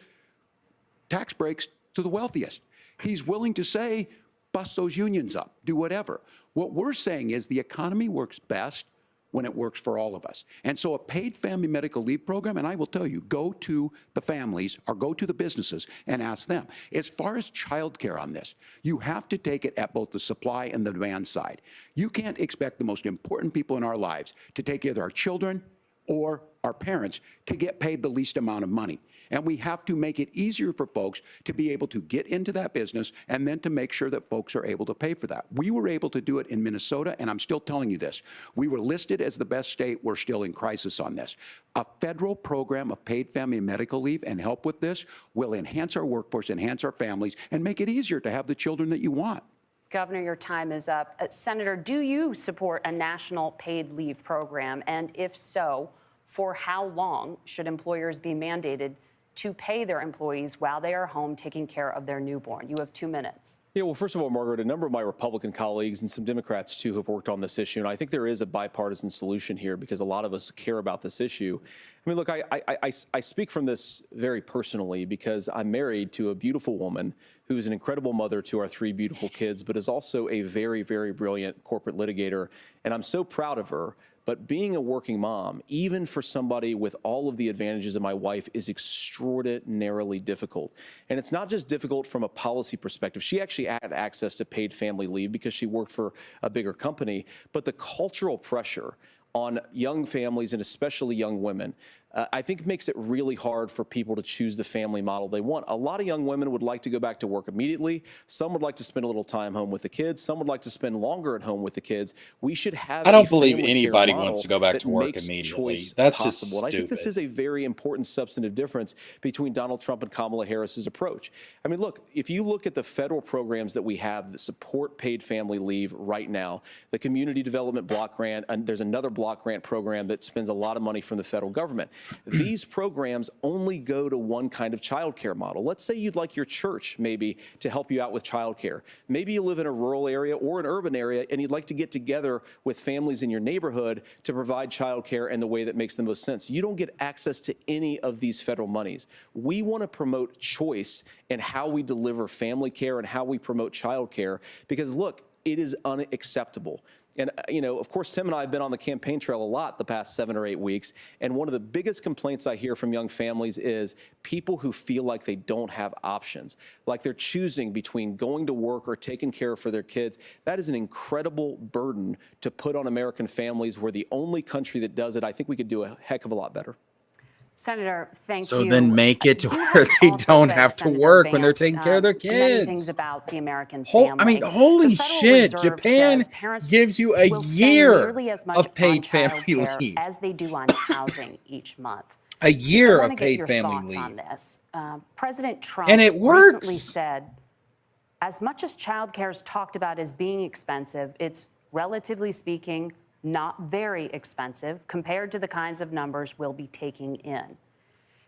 tax breaks to the wealthiest. He's willing to say, bust those unions up, do whatever. What we're saying is the economy works best when it works for all of us. And so a paid family medical leave program, and I will tell you, go to the families or go to the businesses and ask them. As far as childcare on this, you have to take it at both the supply and the demand side. You can't expect the most important people in our lives to take either our children or our parents to get paid the least amount of money. And we have to make it easier for folks to be able to get into that business and then to make sure that folks are able to pay for that. We were able to do it in Minnesota, and I'm still telling you this. We were listed as the best state. We're still in crisis on this. A federal program of paid family medical leave and help with this will enhance our workforce, enhance our families, and make it easier to have the children that you want. Governor, your time is up. Senator, do you support a national paid leave program? And if so, for how long should employers be mandated to pay their employees while they are home taking care of their newborn? You have 2 minutes. Yeah, well, first of all, Margaret, a number of my Republican colleagues and some Democrats, too, have worked on this issue. And I think there is a bipartisan solution here because a lot of us care about this issue. I mean, look, I speak from this very personally because I'm married to a beautiful woman who is an incredible mother to our 3 beautiful kids, but is also a very, very brilliant corporate litigator. And I'm so proud of her. But being a working mom, even for somebody with all of the advantages of my wife, is extraordinarily difficult. And it's not just difficult from a policy perspective. She actually had access to paid family leave because she worked for a bigger company. But the cultural pressure on young families and especially young women, I think makes it really hard for people to choose the family model they want. A lot of young women would like to go back to work immediately. Some would like to spend a little time home with the kids. Some would like to spend longer at home with the kids. We should have I don't believe anybody wants to go back to work immediately. That's possible. just stupid. And I think this is a very important substantive difference between Donald Trump and Kamala Harris's approach. I mean, look, if you look at the federal programs that we have that support paid family leave right now, the Community Development Block Grant, and there's another block grant program that spends a lot of money from the federal government. These programs only go to one kind of childcare model. Let's say you'd like your church maybe to help you out with childcare. Maybe you live in a rural area or an urban area and you'd like to get together with families in your neighborhood to provide childcare in the way that makes the most sense. You don't get access to any of these federal monies. We want to promote choice in how we deliver family care and how we promote childcare because, look, it is unacceptable. And, you know, of course, Tim and I have been on the campaign trail a lot the past 7 or 8 weeks. And one of the biggest complaints I hear from young families is people who feel like they don't have options, like they're choosing between going to work or taking care for their kids. That is an incredible burden to put on American families. We're the only country that does it. I think we could do a heck of a lot better. Senator, thank you. So then make it to where they don't have to work when they're taking care of their kids. Many things about the American family. I mean, holy shit, Japan gives you a year of paid family leave. As they do on housing each month. A year of paid family leave. On this. President Trump and it works. Recently said, as much as child care is talked about as being expensive, it's relatively speaking not very expensive compared to the kinds of numbers we'll be taking in.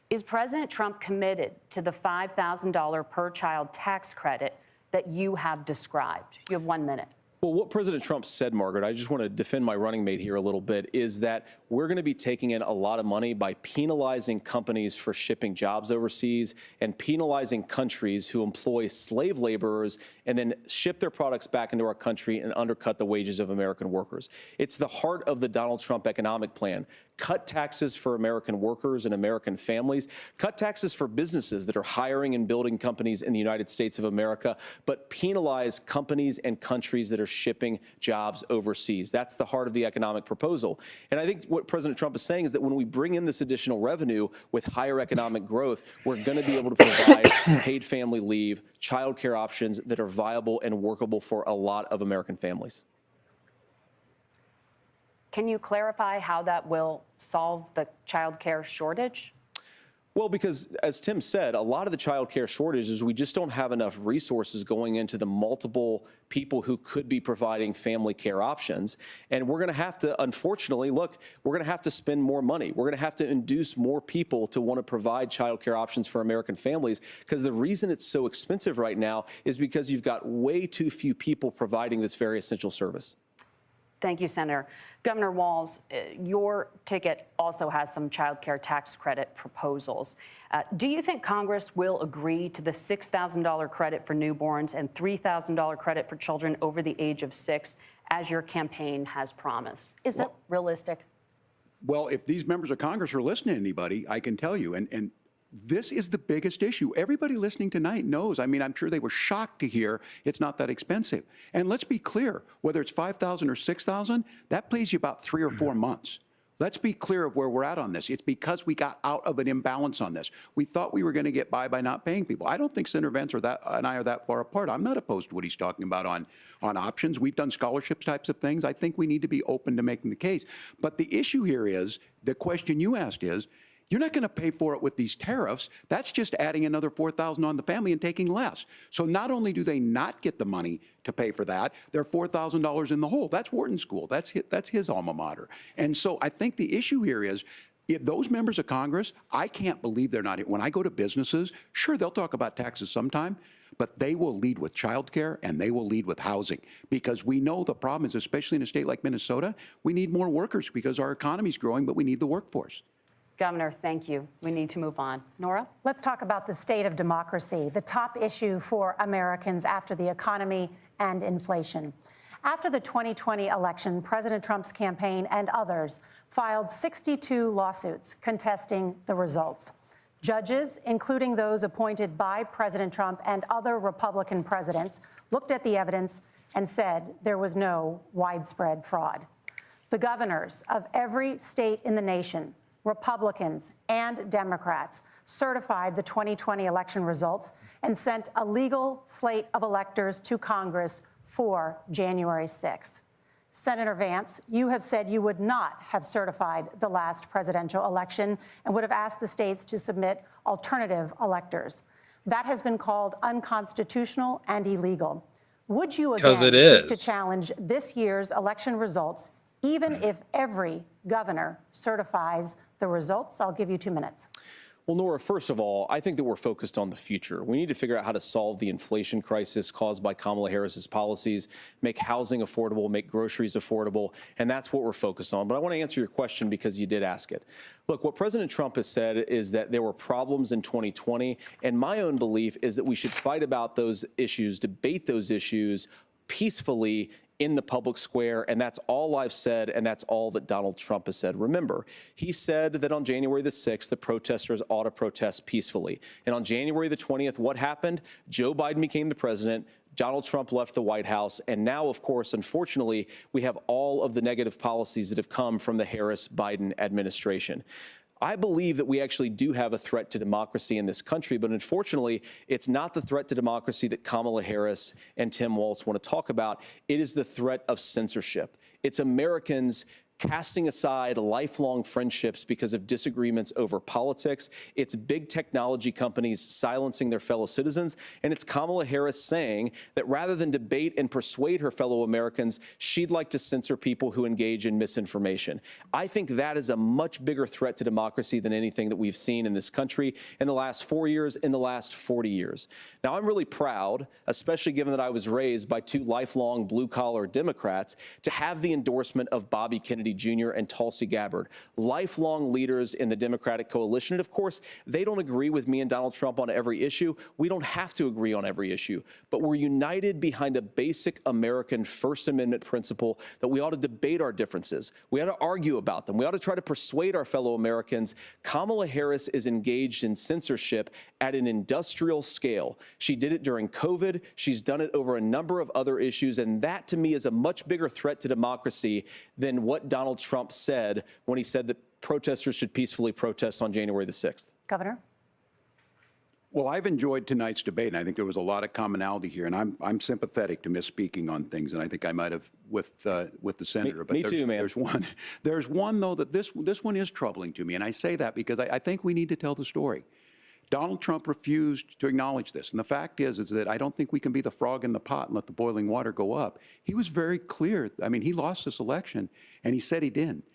Is President Trump committed to the $5,000 per child tax credit that you have described? You have 1 minute. Well, what President Trump said, Margaret, I just want to defend my running mate here a little bit, is that we're going to be taking in a lot of money by penalizing companies for shipping jobs overseas and penalizing countries who employ slave laborers and then ship their products back into our country and undercut the wages of American workers. It's the heart of the Donald Trump economic plan. Cut taxes for American workers and American families. Cut taxes for businesses that are hiring and building companies in the United States of America, but penalize companies and countries that are shipping jobs overseas. That's the heart of the economic proposal. And I think what President Trump is saying is that when we bring in this additional revenue with higher economic growth, we're going to be able to provide paid family leave, child care options that are viable and workable for a lot of American families. Can you clarify how that will solve the child care shortage? Well, because as Tim said, a lot of the child care shortage is we just don't have enough resources going into the multiple people who could be providing family care options. And we're going to have to, unfortunately, look, we're going to have to spend more money. We're going to have to induce more people to want to provide child care options for American families, because the reason it's so expensive right now is because you've got way too few people providing this very essential service. Thank you, Senator. Governor Walz, your ticket also has some child care tax credit proposals. Do you think Congress will agree to the $6,000 credit for newborns and $3,000 credit for children over the age of 6, as your campaign has promised? Is that realistic? Well, if these members of Congress are listening to anybody, I can tell you, and this is the biggest issue. Everybody listening tonight knows. I mean, I'm sure they were shocked to hear it's not that expensive. And let's be clear, whether it's $5,000 or $6,000, that pays you about 3 or 4 months. Let's be clear of where we're at on this. It's because we got out of an imbalance on this. We thought we were going to get by not paying people. I don't think Senator Vance and I are that far apart. I'm not opposed to what he's talking about on options. We've done scholarships types of things. I think we need to be open to making the case. But the issue here is, the question you asked is, you're not going to pay for it with these tariffs. That's just adding another $4,000 on the family and taking less. So not only do they not get the money to pay for that, they're $4,000 in the hole. That's Wharton School. That's his alma mater. And so I think the issue here is, if those members of Congress, I can't believe they're not. When I go to businesses, sure, they'll talk about taxes sometime, but they will lead with childcare and they will lead with housing, because we know the problem is, especially in a state like Minnesota, we need more workers because our economy's growing, but we need the workforce. Governor, thank you. We need to move on. Nora? Let's talk about the state of democracy, the top issue for Americans after the economy and inflation. After the 2020 election, President Trump's campaign and others filed 62 lawsuits contesting the results. Judges, including those appointed by President Trump and other Republican presidents, looked at the evidence and said there was no widespread fraud. The governors of every state in the nation, Republicans and Democrats, certified the 2020 election results and sent a legal slate of electors to Congress for January 6th. Senator Vance, you have said you would not have certified the last presidential election and would have asked the states to submit alternative electors. That has been called unconstitutional and illegal. Would you again seek to challenge this year's election results, even if every governor certifies the results? I'll give you 2 minutes. Well, Nora, first of all, I think that we're focused on the future. We need to figure out how to solve the inflation crisis caused by Kamala Harris's policies, make housing affordable, make groceries affordable, and that's what we're focused on. But I want to answer your question because you did ask it. Look, what President Trump has said is that there were problems in 2020, and my own belief is that we should fight about those issues, debate those issues peacefully in the public square, and that's all I've said, and that's all that Donald Trump has said. Remember, he said that on January the 6th, the protesters ought to protest peacefully. And on January the 20th, what happened? Joe Biden became the president. Donald Trump left the White House. And now, of course, unfortunately, we have all of the negative policies that have come from the Harris-Biden administration. I believe that we actually do have a threat to democracy in this country, but unfortunately, it's not the threat to democracy that Kamala Harris and Tim Walz want to talk about. It is the threat of censorship. It's Americans casting aside lifelong friendships because of disagreements over politics. It's big technology companies silencing their fellow citizens. And it's Kamala Harris saying that rather than debate and persuade her fellow Americans, she'd like to censor people who engage in misinformation. I think that is a much bigger threat to democracy than anything that we've seen in this country in the last 4 years, in the last 40 years. Now, I'm really proud, especially given that I was raised by 2 lifelong blue-collar Democrats, to have the endorsement of Bobby Kennedy Jr. and Tulsi Gabbard, lifelong leaders in the Democratic coalition. And of course, they don't agree with me and Donald Trump on every issue. We don't have to agree on every issue, but we're united behind a basic American First Amendment principle that we ought to debate our differences. We ought to argue about them. We ought to try to persuade our fellow Americans. Kamala Harris is engaged in censorship at an industrial scale. She did it during COVID. She's done it over a number of other issues. And that, to me, is a much bigger threat to democracy than what Donald Trump said when he said that protesters should peacefully protest on January the 6th. Governor? Well, I've enjoyed tonight's debate, and I think there was a lot of commonality here. And I'm sympathetic to misspeaking on things, and I think I might have with the senator. Me too, man. There's one though that this one is troubling to me, and I say that because I think we need to tell the story. Donald Trump refused to acknowledge this. And the fact is that I don't think we can be the frog in the pot and let the boiling water go up. He was very clear. I mean, he lost this election, and he said he didn't.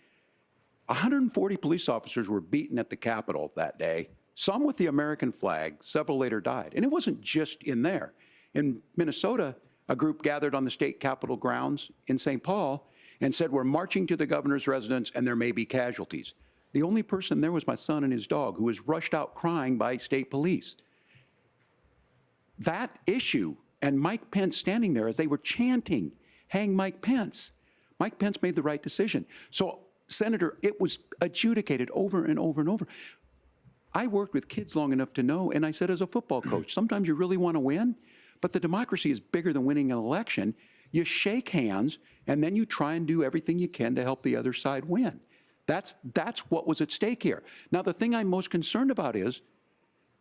140 police officers were beaten at the Capitol that day, some with the American flag. Several later died. And it wasn't just in there. In Minnesota, a group gathered on the state Capitol grounds in St. Paul, and said, we're marching to the governor's residence and there may be casualties. The only person there was my son and his dog, who was rushed out crying by state police. That issue, and Mike Pence standing there as they were chanting, hang Mike Pence. Mike Pence made the right decision. So, Senator, it was adjudicated over and over and over. I worked with kids long enough to know, and I said as a football coach, sometimes you really want to win, but the democracy is bigger than winning an election. You shake hands, and then you try and do everything you can to help the other side win. That's what was at stake here. Now, the thing I'm most concerned about is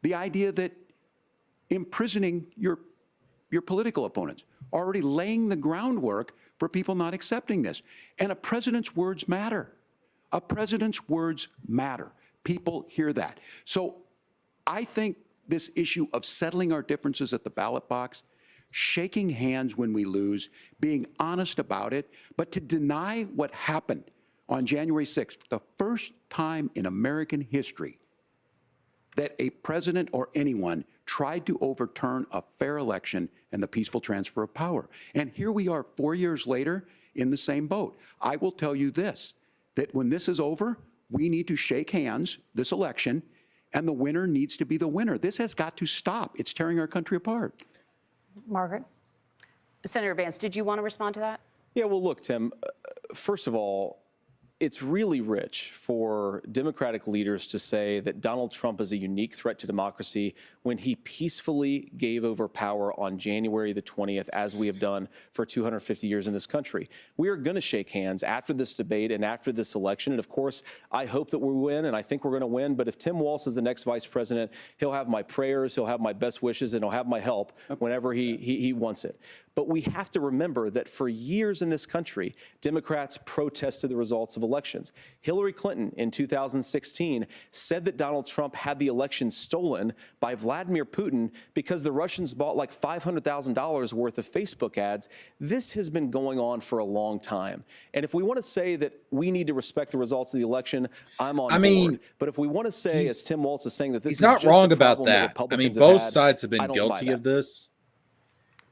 the idea that imprisoning your political opponents, already laying the groundwork for people not accepting this. And a president's words matter. A president's words matter. People hear that. So I think this issue of settling our differences at the ballot box, shaking hands when we lose, being honest about it, but to deny what happened on January 6th, the first time in American history that a president or anyone tried to overturn a fair election and the peaceful transfer of power. And here we are 4 years later in the same boat. I will tell you this, that when this is over, we need to shake hands this election, and the winner needs to be the winner. This has got to stop. It's tearing our country apart. Margaret? Senator Vance, did you want to respond to that? Yeah, well, look, Tim, first of all, it's really rich for Democratic leaders to say that Donald Trump is a unique threat to democracy when he peacefully gave over power on January the 20th, as we have done for 250 years in this country. We are going to shake hands after this debate and after this election. And of course, I hope that we win, and I think we're going to win. But if Tim Walz is the next vice president, he'll have my prayers, he'll have my best wishes, and he'll have my help whenever he wants it. But we have to remember that for years in this country, Democrats protested the results of elections. Hillary Clinton in 2016 said that Donald Trump had the election stolen by Vladimir Putin because the Russians bought like $500,000 worth of Facebook ads. This has been going on for a long time. And if we want to say that we need to respect the results of the election, I'm on board. But if we want to say, as Tim Walz is saying, that this is not just wrong a about problem that. I Republicans mean, both have had, sides have I been don't buy guilty that. of this.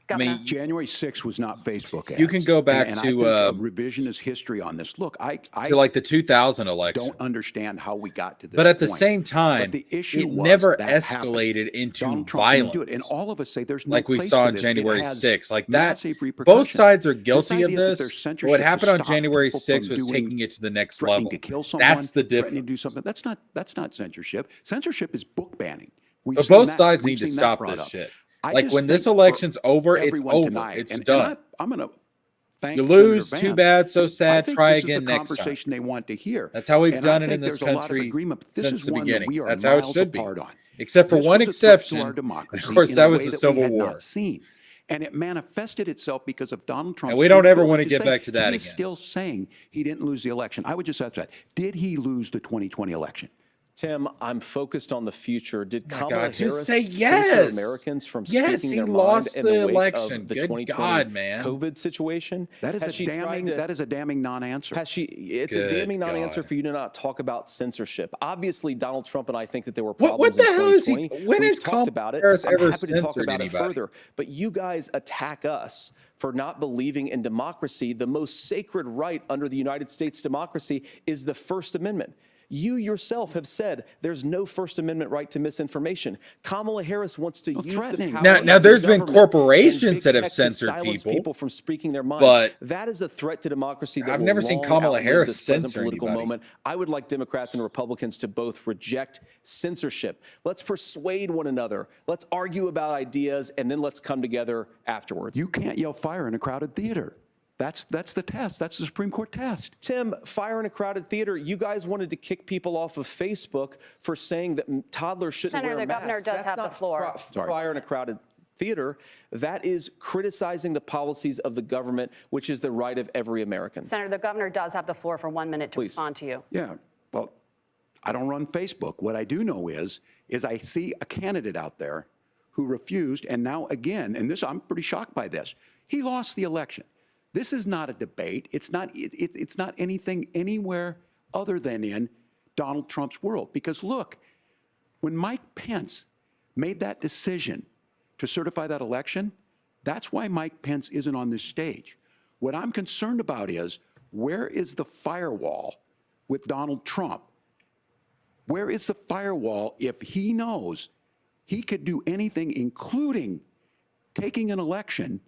Governor. I mean, January 6th was not Facebook ads. you can go back and to I think a revisionist history on this. Look, I like the 2000 election. don't understand how we got to this But at the point. same time, But the issue it was never that escalated happened. into Donald Trump violence. didn't do it. And all of us say there's no Like we place saw to on this. January It has 6th. Like that, massive both repercussions. sides are This guilty of idea that this. there's But censorship what to happened on stop January people 6th from was doing- taking it to the next threatening level. to kill someone, That's the threatening to difference. do something. That's not censorship. Censorship is book banning. We've But seen both that- sides we've need to seen that stop brought this up. shit. I Like just when this think for election's over, it's everyone over. tonight, It's and done. I'm going to thank You Senator lose, too Vance. bad, so sad, I think try this again is the next time. conversation they want to hear. That's how we've And done I it think in this there's a lot of country agreement, but this since is the one beginning. that we are That's how it miles should be. apart on. Except for This one was a threat to exception. our democracy Of course, in that a was way the that Civil we had War. not seen. And it manifested itself because of Donald Trump's And we don't ever want to inability get say- back to that He is again. still saying he didn't lose the election. I would just ask that. Did he lose the 2020 election? Tim, I'm focused on the future. Did My Kamala God, just Harris say censor yes. Americans from Yes, speaking he their lost mind in the the wake election. of the Good 2020 God, man. COVID situation? That is Has she tried to- that is a damning non-answer. Has she? It's Good a damning non-answer God. for you to not talk about censorship. Obviously, Donald Trump and I think that there were What problems the in hell is he- 2020. when We've has talked Kamala about it. Harris I'm ever happy to talk censored about anybody? it further. But you guys attack us for not believing in democracy. The most sacred right under the United States democracy is the First Amendment. You yourself have said there's no First Amendment right to misinformation. Kamala Harris wants to use the threatening. power Now of the there's been government corporations and big that have tech to censored silence people, from speaking their minds. but that is a threat to democracy. That I've will never seen long Kamala outlive Harris this present censor political anybody. moment. I would like Democrats and Republicans to both reject censorship. Let's persuade one another. Let's argue about ideas, and then let's come together afterwards. You can't yell fire in a crowded theater. That's the test. That's the Supreme Court test. Tim, fire in a crowded theater. You guys wanted to kick people off of Facebook for saying that toddlers shouldn't Senator, wear the masks. governor does That's have the not floor. Fire in a crowded theater. That is criticizing the policies of the government, which is the right of every American. Senator, the governor does have the floor for 1 minute to Please. respond to you. Yeah, well, I don't run Facebook. What I do know is I see a candidate out there who refused, and now again, and this I'm pretty shocked by this. He lost the election. This is not a debate. It's not anything anywhere other than in Donald Trump's world. Because look, when Mike Pence made that decision to certify that election, that's why Mike Pence isn't on this stage. What I'm concerned about is Where is the firewall with Donald Trump? Where is the firewall if he knows he could do anything, including taking an election,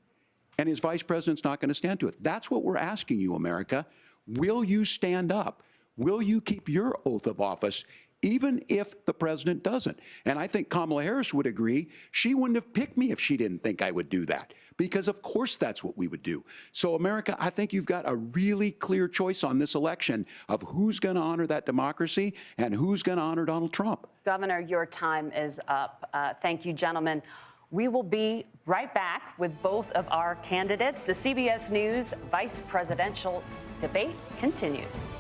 and his vice president's not going to stand to it? That's what we're asking you, America. Will you stand up? Will you keep your oath of office, even if the president doesn't? And I think Kamala Harris would agree. She wouldn't have picked me if she didn't think I would do that, because of course that's what we would do. So America, I think you've got a really clear choice on this election of who's going to honor that democracy and who's going to honor Donald Trump. Governor, your time is up. Thank you, gentlemen. We will be right back with both of our candidates. The CBS News vice presidential debate continues.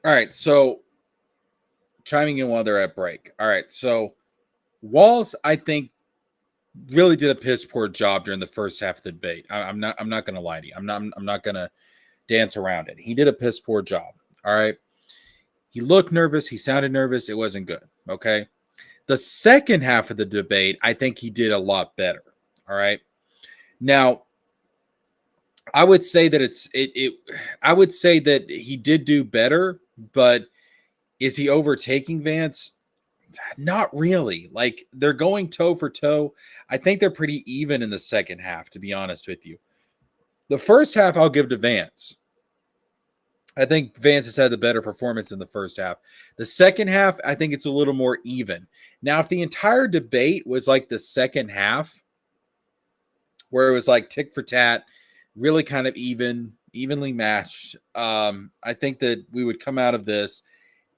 All right, so chiming in while they're at break. All right, so Walz, I think, really did a piss poor job during the first half of the debate. I'm not going to lie to you. I'm not going to dance around it. He did a piss poor job. All right, he looked nervous. He sounded nervous. It wasn't good. Okay, the second half of the debate, I think he did a lot better. All right, now I would say that I would say that he did do better, but is he overtaking Vance? Not really. Like, they're going toe for toe. I think they're pretty even in the second half, to be honest with you. The first half I'll give to Vance. I think Vance has had the better performance in the first half. The second half, I think it's a little more even. Now, if the entire debate was like the second half, where it was like tick for tat, really kind of evenly matched, I think that we would come out of this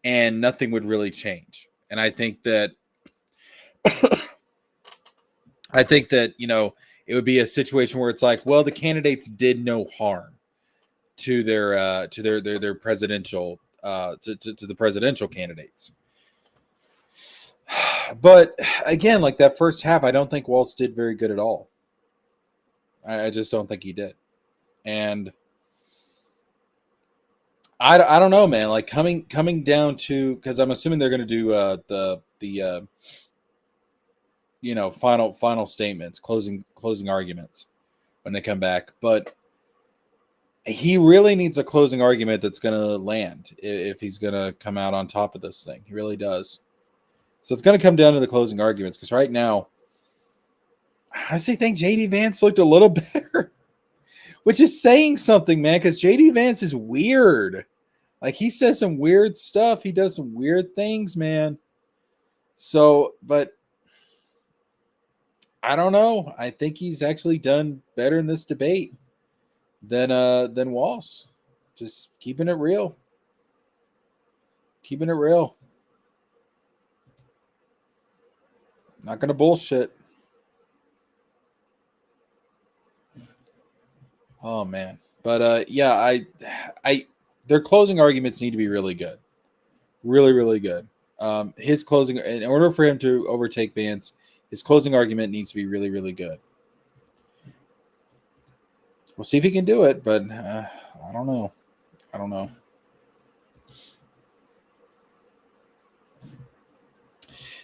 and nothing would really change. And I think that it would be a situation where it's like, well, the candidates did no harm to their presidential to the presidential candidates. But again, like that first half, I don't think Walz did very good at all. I just don't think he did. And I don't know, man. Like coming down to, because I'm assuming they're going to do the final statements, closing arguments when they come back. But he really needs a closing argument that's going to land if he's going to come out on top of this thing. He really does. So it's going to come down to the closing arguments, because right now, I honestly think J.D. Vance looked a little better, which is saying something, man, because J.D. Vance is weird. Like, he says some weird stuff. He does some weird things, man. So, but I don't know. I think he's actually done better in this debate than Walz. Just keeping it real. Keeping it real. Not gonna bullshit. Oh man. But yeah, their closing arguments need to be really good. Really, really good. His closing, in order for him to overtake Vance, his closing argument needs to be really, really good. We'll see if he can do it, but I don't know. I don't know.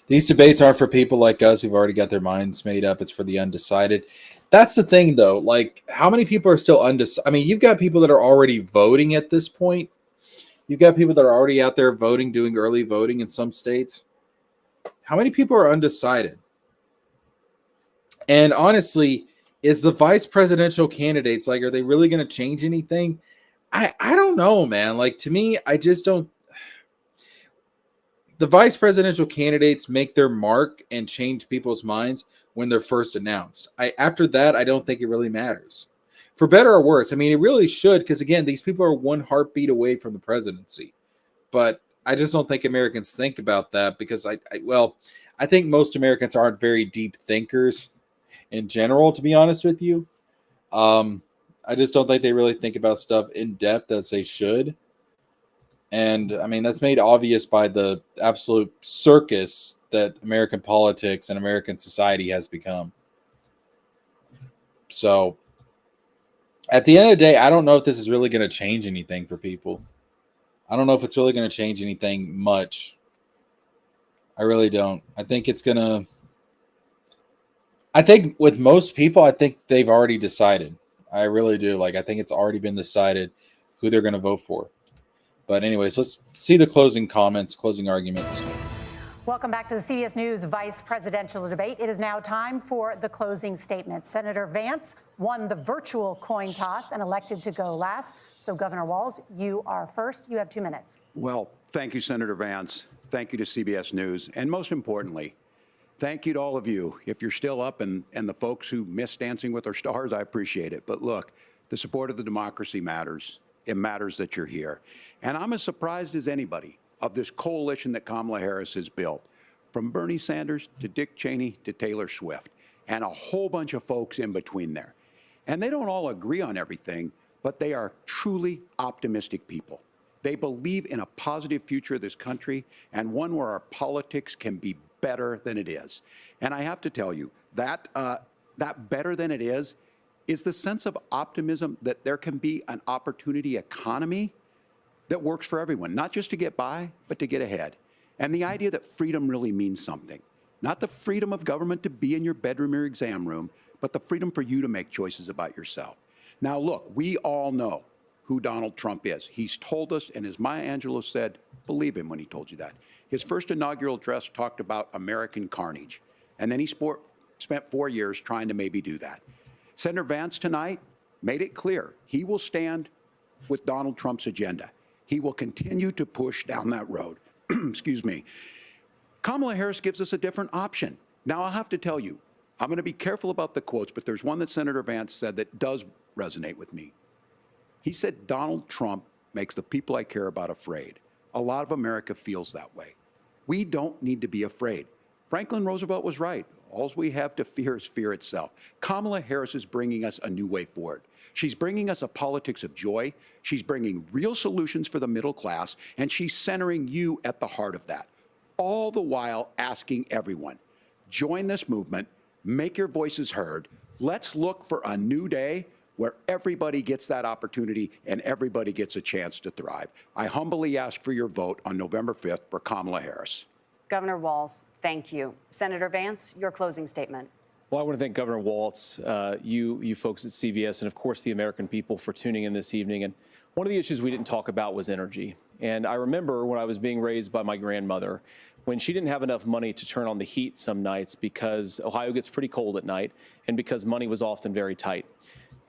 These debates aren't for people like us who've already got their minds made up. It's for the undecided. That's the thing, though. Like, how many people are still undecided? I mean, you've got people that are already voting at this point. You've got people that are already out there voting, doing early voting in some states. How many people are undecided? And honestly, is the vice presidential candidates, like, are they really going to change anything? I don't know, man. Like, to me, I just don't. The vice presidential candidates make their mark and change people's minds when they're first announced. After that, I don't think it really matters. For better or worse, I mean, it really should, because, again, these people are one heartbeat away from the presidency. But I just don't think Americans think about that, because, I think most Americans aren't very deep thinkers in general, to be honest with you. I just don't think they really think about stuff in depth as they should. And, I mean, that's made obvious by the absolute circus that American politics and American society has become. So, at the end of the day, I don't know if this is really going to change anything for people. I don't know if it's really going to change anything much. I really don't. I think it's going to... I think with most people, I think they've already decided. I really do. Like, I think it's already been decided who they're going to vote for. But anyways, let's see the closing comments, closing arguments. Welcome back to the CBS News vice presidential debate. It is now time for the closing statement. Senator Vance won the virtual coin toss and elected to go last. So, Governor Walz, you are first. You have 2 minutes. Well, thank you, Senator Vance. Thank you to CBS News. And most importantly, thank you to all of you. If you're still up and the folks who miss Dancing with Our Stars, I appreciate it. But look, the support of the democracy matters. It matters that you're here. And I'm as surprised as anybody of this coalition that Kamala Harris has built, from Bernie Sanders to Dick Cheney to Taylor Swift, and a whole bunch of folks in between there. And they don't all agree on everything, but they are truly optimistic people. They believe in a positive future of this country and one where our politics can be better than it is. And I have to tell you, that better than it is the sense of optimism that there can be an opportunity economy that works for everyone, not just to get by, but to get ahead. And the idea that freedom really means something. Not the freedom of government to be in your bedroom or exam room, but the freedom for you to make choices about yourself. Now, look, we all know who Donald Trump is. He's told us, and as Maya Angelou said, believe him when he told you that. His first inaugural address talked about American carnage, and then he spent 4 years trying to maybe do that. Senator Vance tonight made it clear he will stand with Donald Trump's agenda. He will continue to push down that road. Excuse me. Kamala Harris gives us a different option. Now, I'll have to tell you, I'm going to be careful about the quotes, but there's one that Senator Vance said that does resonate with me. He said, Donald Trump makes the people I care about afraid. A lot of America feels that way. We don't need to be afraid. Franklin Roosevelt was right. All we have to fear is fear itself. Kamala Harris is bringing us a new way forward. She's bringing us a politics of joy. She's bringing real solutions for the middle class, and she's centering you at the heart of that. All the while asking everyone, join this movement, make your voices heard. Let's look for a new day where everybody gets that opportunity and everybody gets a chance to thrive. I humbly ask for your vote on November 5th for Kamala Harris. Governor Walz, thank you. Senator Vance, your closing statement. Well, I want to thank Governor Walz, you folks at CBS, and of course the American people for tuning in this evening. And one of the issues we didn't talk about was energy. And I remember when I was being raised by my grandmother, when she didn't have enough money to turn on the heat some nights because Ohio gets pretty cold at night and because money was often very tight.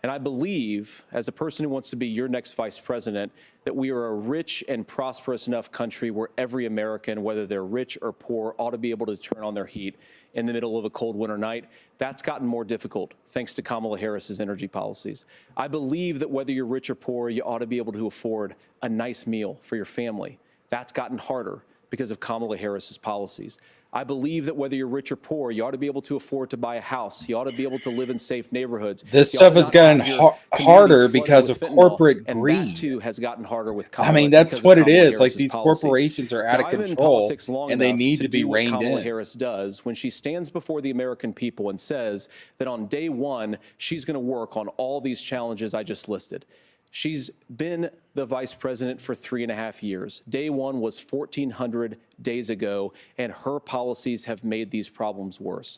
And I believe, as a person who wants to be your next vice president, that we are a rich and prosperous enough country where every American, whether they're rich or poor, ought to be able to turn on their heat in the middle of a cold winter night. That's gotten more difficult thanks to Kamala Harris's energy policies. I believe that whether you're rich or poor, you ought to be able to afford a nice meal for your family. That's gotten harder because of Kamala Harris's policies. I believe that whether you're rich or poor, you ought to be able to afford to buy a house. You ought to be able to live in safe neighborhoods. This stuff has gotten harder because of corporate greed. And that too has gotten harder with Kamala. I mean, that's what it is. Like, these corporations are out of control and they need to be reined in. Kamala Harris does when she stands before the American people and says that on day one, she's going to work on all these challenges I just listed. She's been the vice president for 3.5 years. Day one was 1,400 days ago, and her policies have made these problems worse.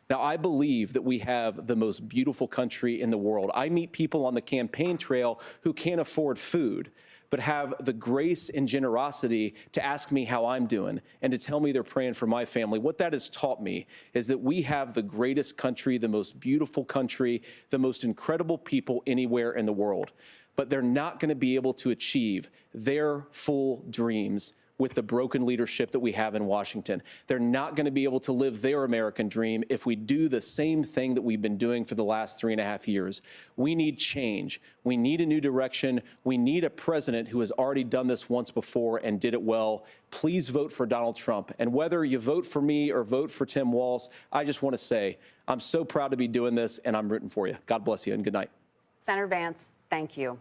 Now, I believe that we have the most beautiful country in the world. I meet people on the campaign trail who can't afford food, but have the grace and generosity to ask me how I'm doing and to tell me they're praying for my family. What that has taught me is that we have the greatest country, the most beautiful country, the most incredible people anywhere in the world. But they're not going to be able to achieve their full dreams with the broken leadership that we have in Washington. They're not going to be able to live their American dream if we do the same thing that we've been doing for the last 3.5 years. We need change. We need a new direction. We need a president who has already done this once before and did it well. Please vote for Donald Trump. And whether you vote for me or vote for Tim Walz, I just want to say I'm so proud to be doing this, and I'm rooting for you. God bless you, and good night. Senator Vance, thank you.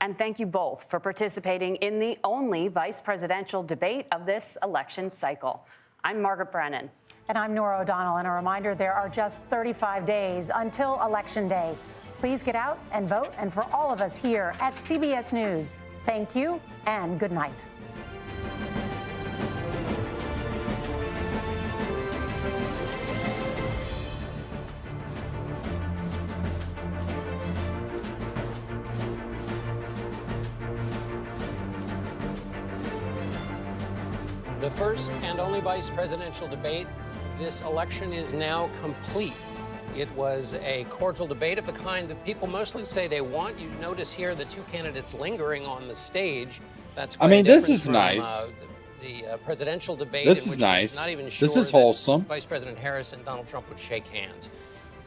And thank you both for participating in the only vice presidential debate of this election cycle. I'm Margaret Brennan. And I'm Nora O'Donnell. And a reminder, there are just 35 days until Election Day. Please get out and vote. And for all of us here at CBS News, thank you and good night. The first and only vice presidential debate. This election is now complete. It was a cordial debate of the kind that people mostly say they want. You notice here the two candidates lingering on the stage. That's quite a this difference is from, nice. The presidential debate. This in is which nice. Not even sure this is that wholesome. Vice President Harris and Donald Trump would shake hands.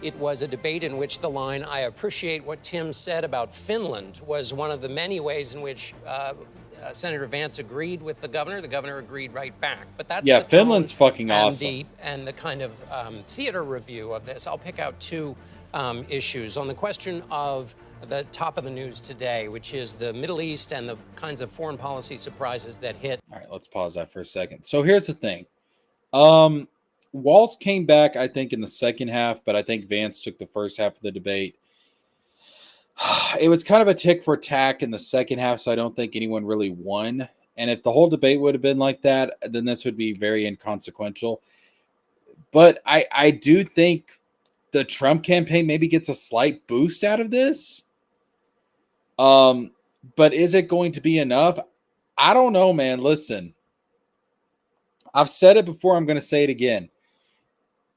It was a debate in which the line, "I appreciate what Tim said about Finland," was one of the many ways in which Senator Vance agreed with the governor. The governor agreed right back. But that's the Finland's tone fucking and awesome. The kind of theater review of this. I'll pick out two issues on the question of the top of the news today, which is the Middle East and the kinds of foreign policy surprises that hit. All right, let's pause that for a second. So here's the thing. Walz came back, I think, in the second half, but I think Vance took the first half of the debate. It was kind of a tick for tack in the second half, so I don't think anyone really won. And if the whole debate would have been like that, then this would be very inconsequential. But I do think the Trump campaign maybe gets a slight boost out of this. But is it going to be enough? I don't know, man. Listen, I've said it before. I'm going to say it again.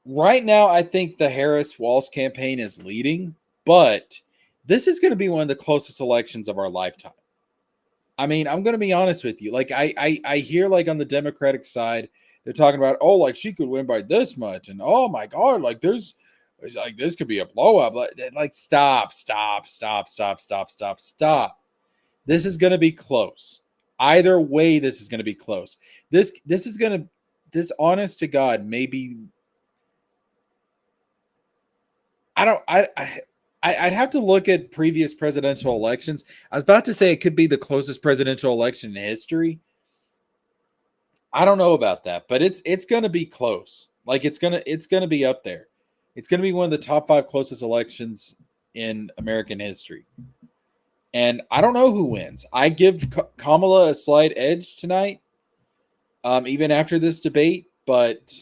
Right now, I think the Harris-Walz campaign is leading, but this is going to be one of the closest elections of our lifetime. I mean, I'm going to be honest with you. Like, I hear, like, on the Democratic side, they're talking about, oh, like, she could win by this much. And, oh, my God, like, this could be a blow-up. Like, stop. This is going to be close. Either way, this is going to be close. This honest to God, maybe. I'd have to look at previous presidential elections. I was about to say it could be the closest presidential election in history. I don't know about that, but it's going to be close. Like it's going to be up there. It's going to be one of the top 5 closest elections in American history. And I don't know who wins. I give Kamala a slight edge tonight, even after this debate, but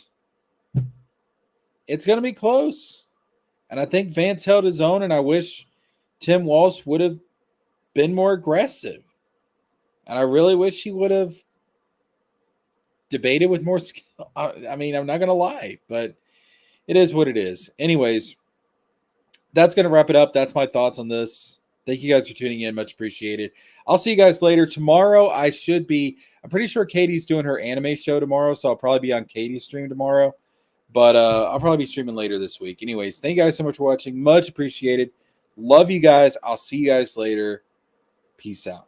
it's going to be close. And I think Vance held his own, and I wish Tim Walz would have been more aggressive. And I really wish he would have debated with more skill. I mean, I'm not going to lie, but it is what it is. Anyways, that's going to wrap it up. That's my thoughts on this. Thank you guys for tuning in. Much appreciated. I'll see you guys later. Tomorrow, I'm pretty sure Katie's doing her anime show tomorrow, so I'll probably be on Katie's stream tomorrow. But I'll probably be streaming later this week. Anyways, thank you guys so much for watching. Much appreciated. Love you guys. I'll see you guys later. Peace out.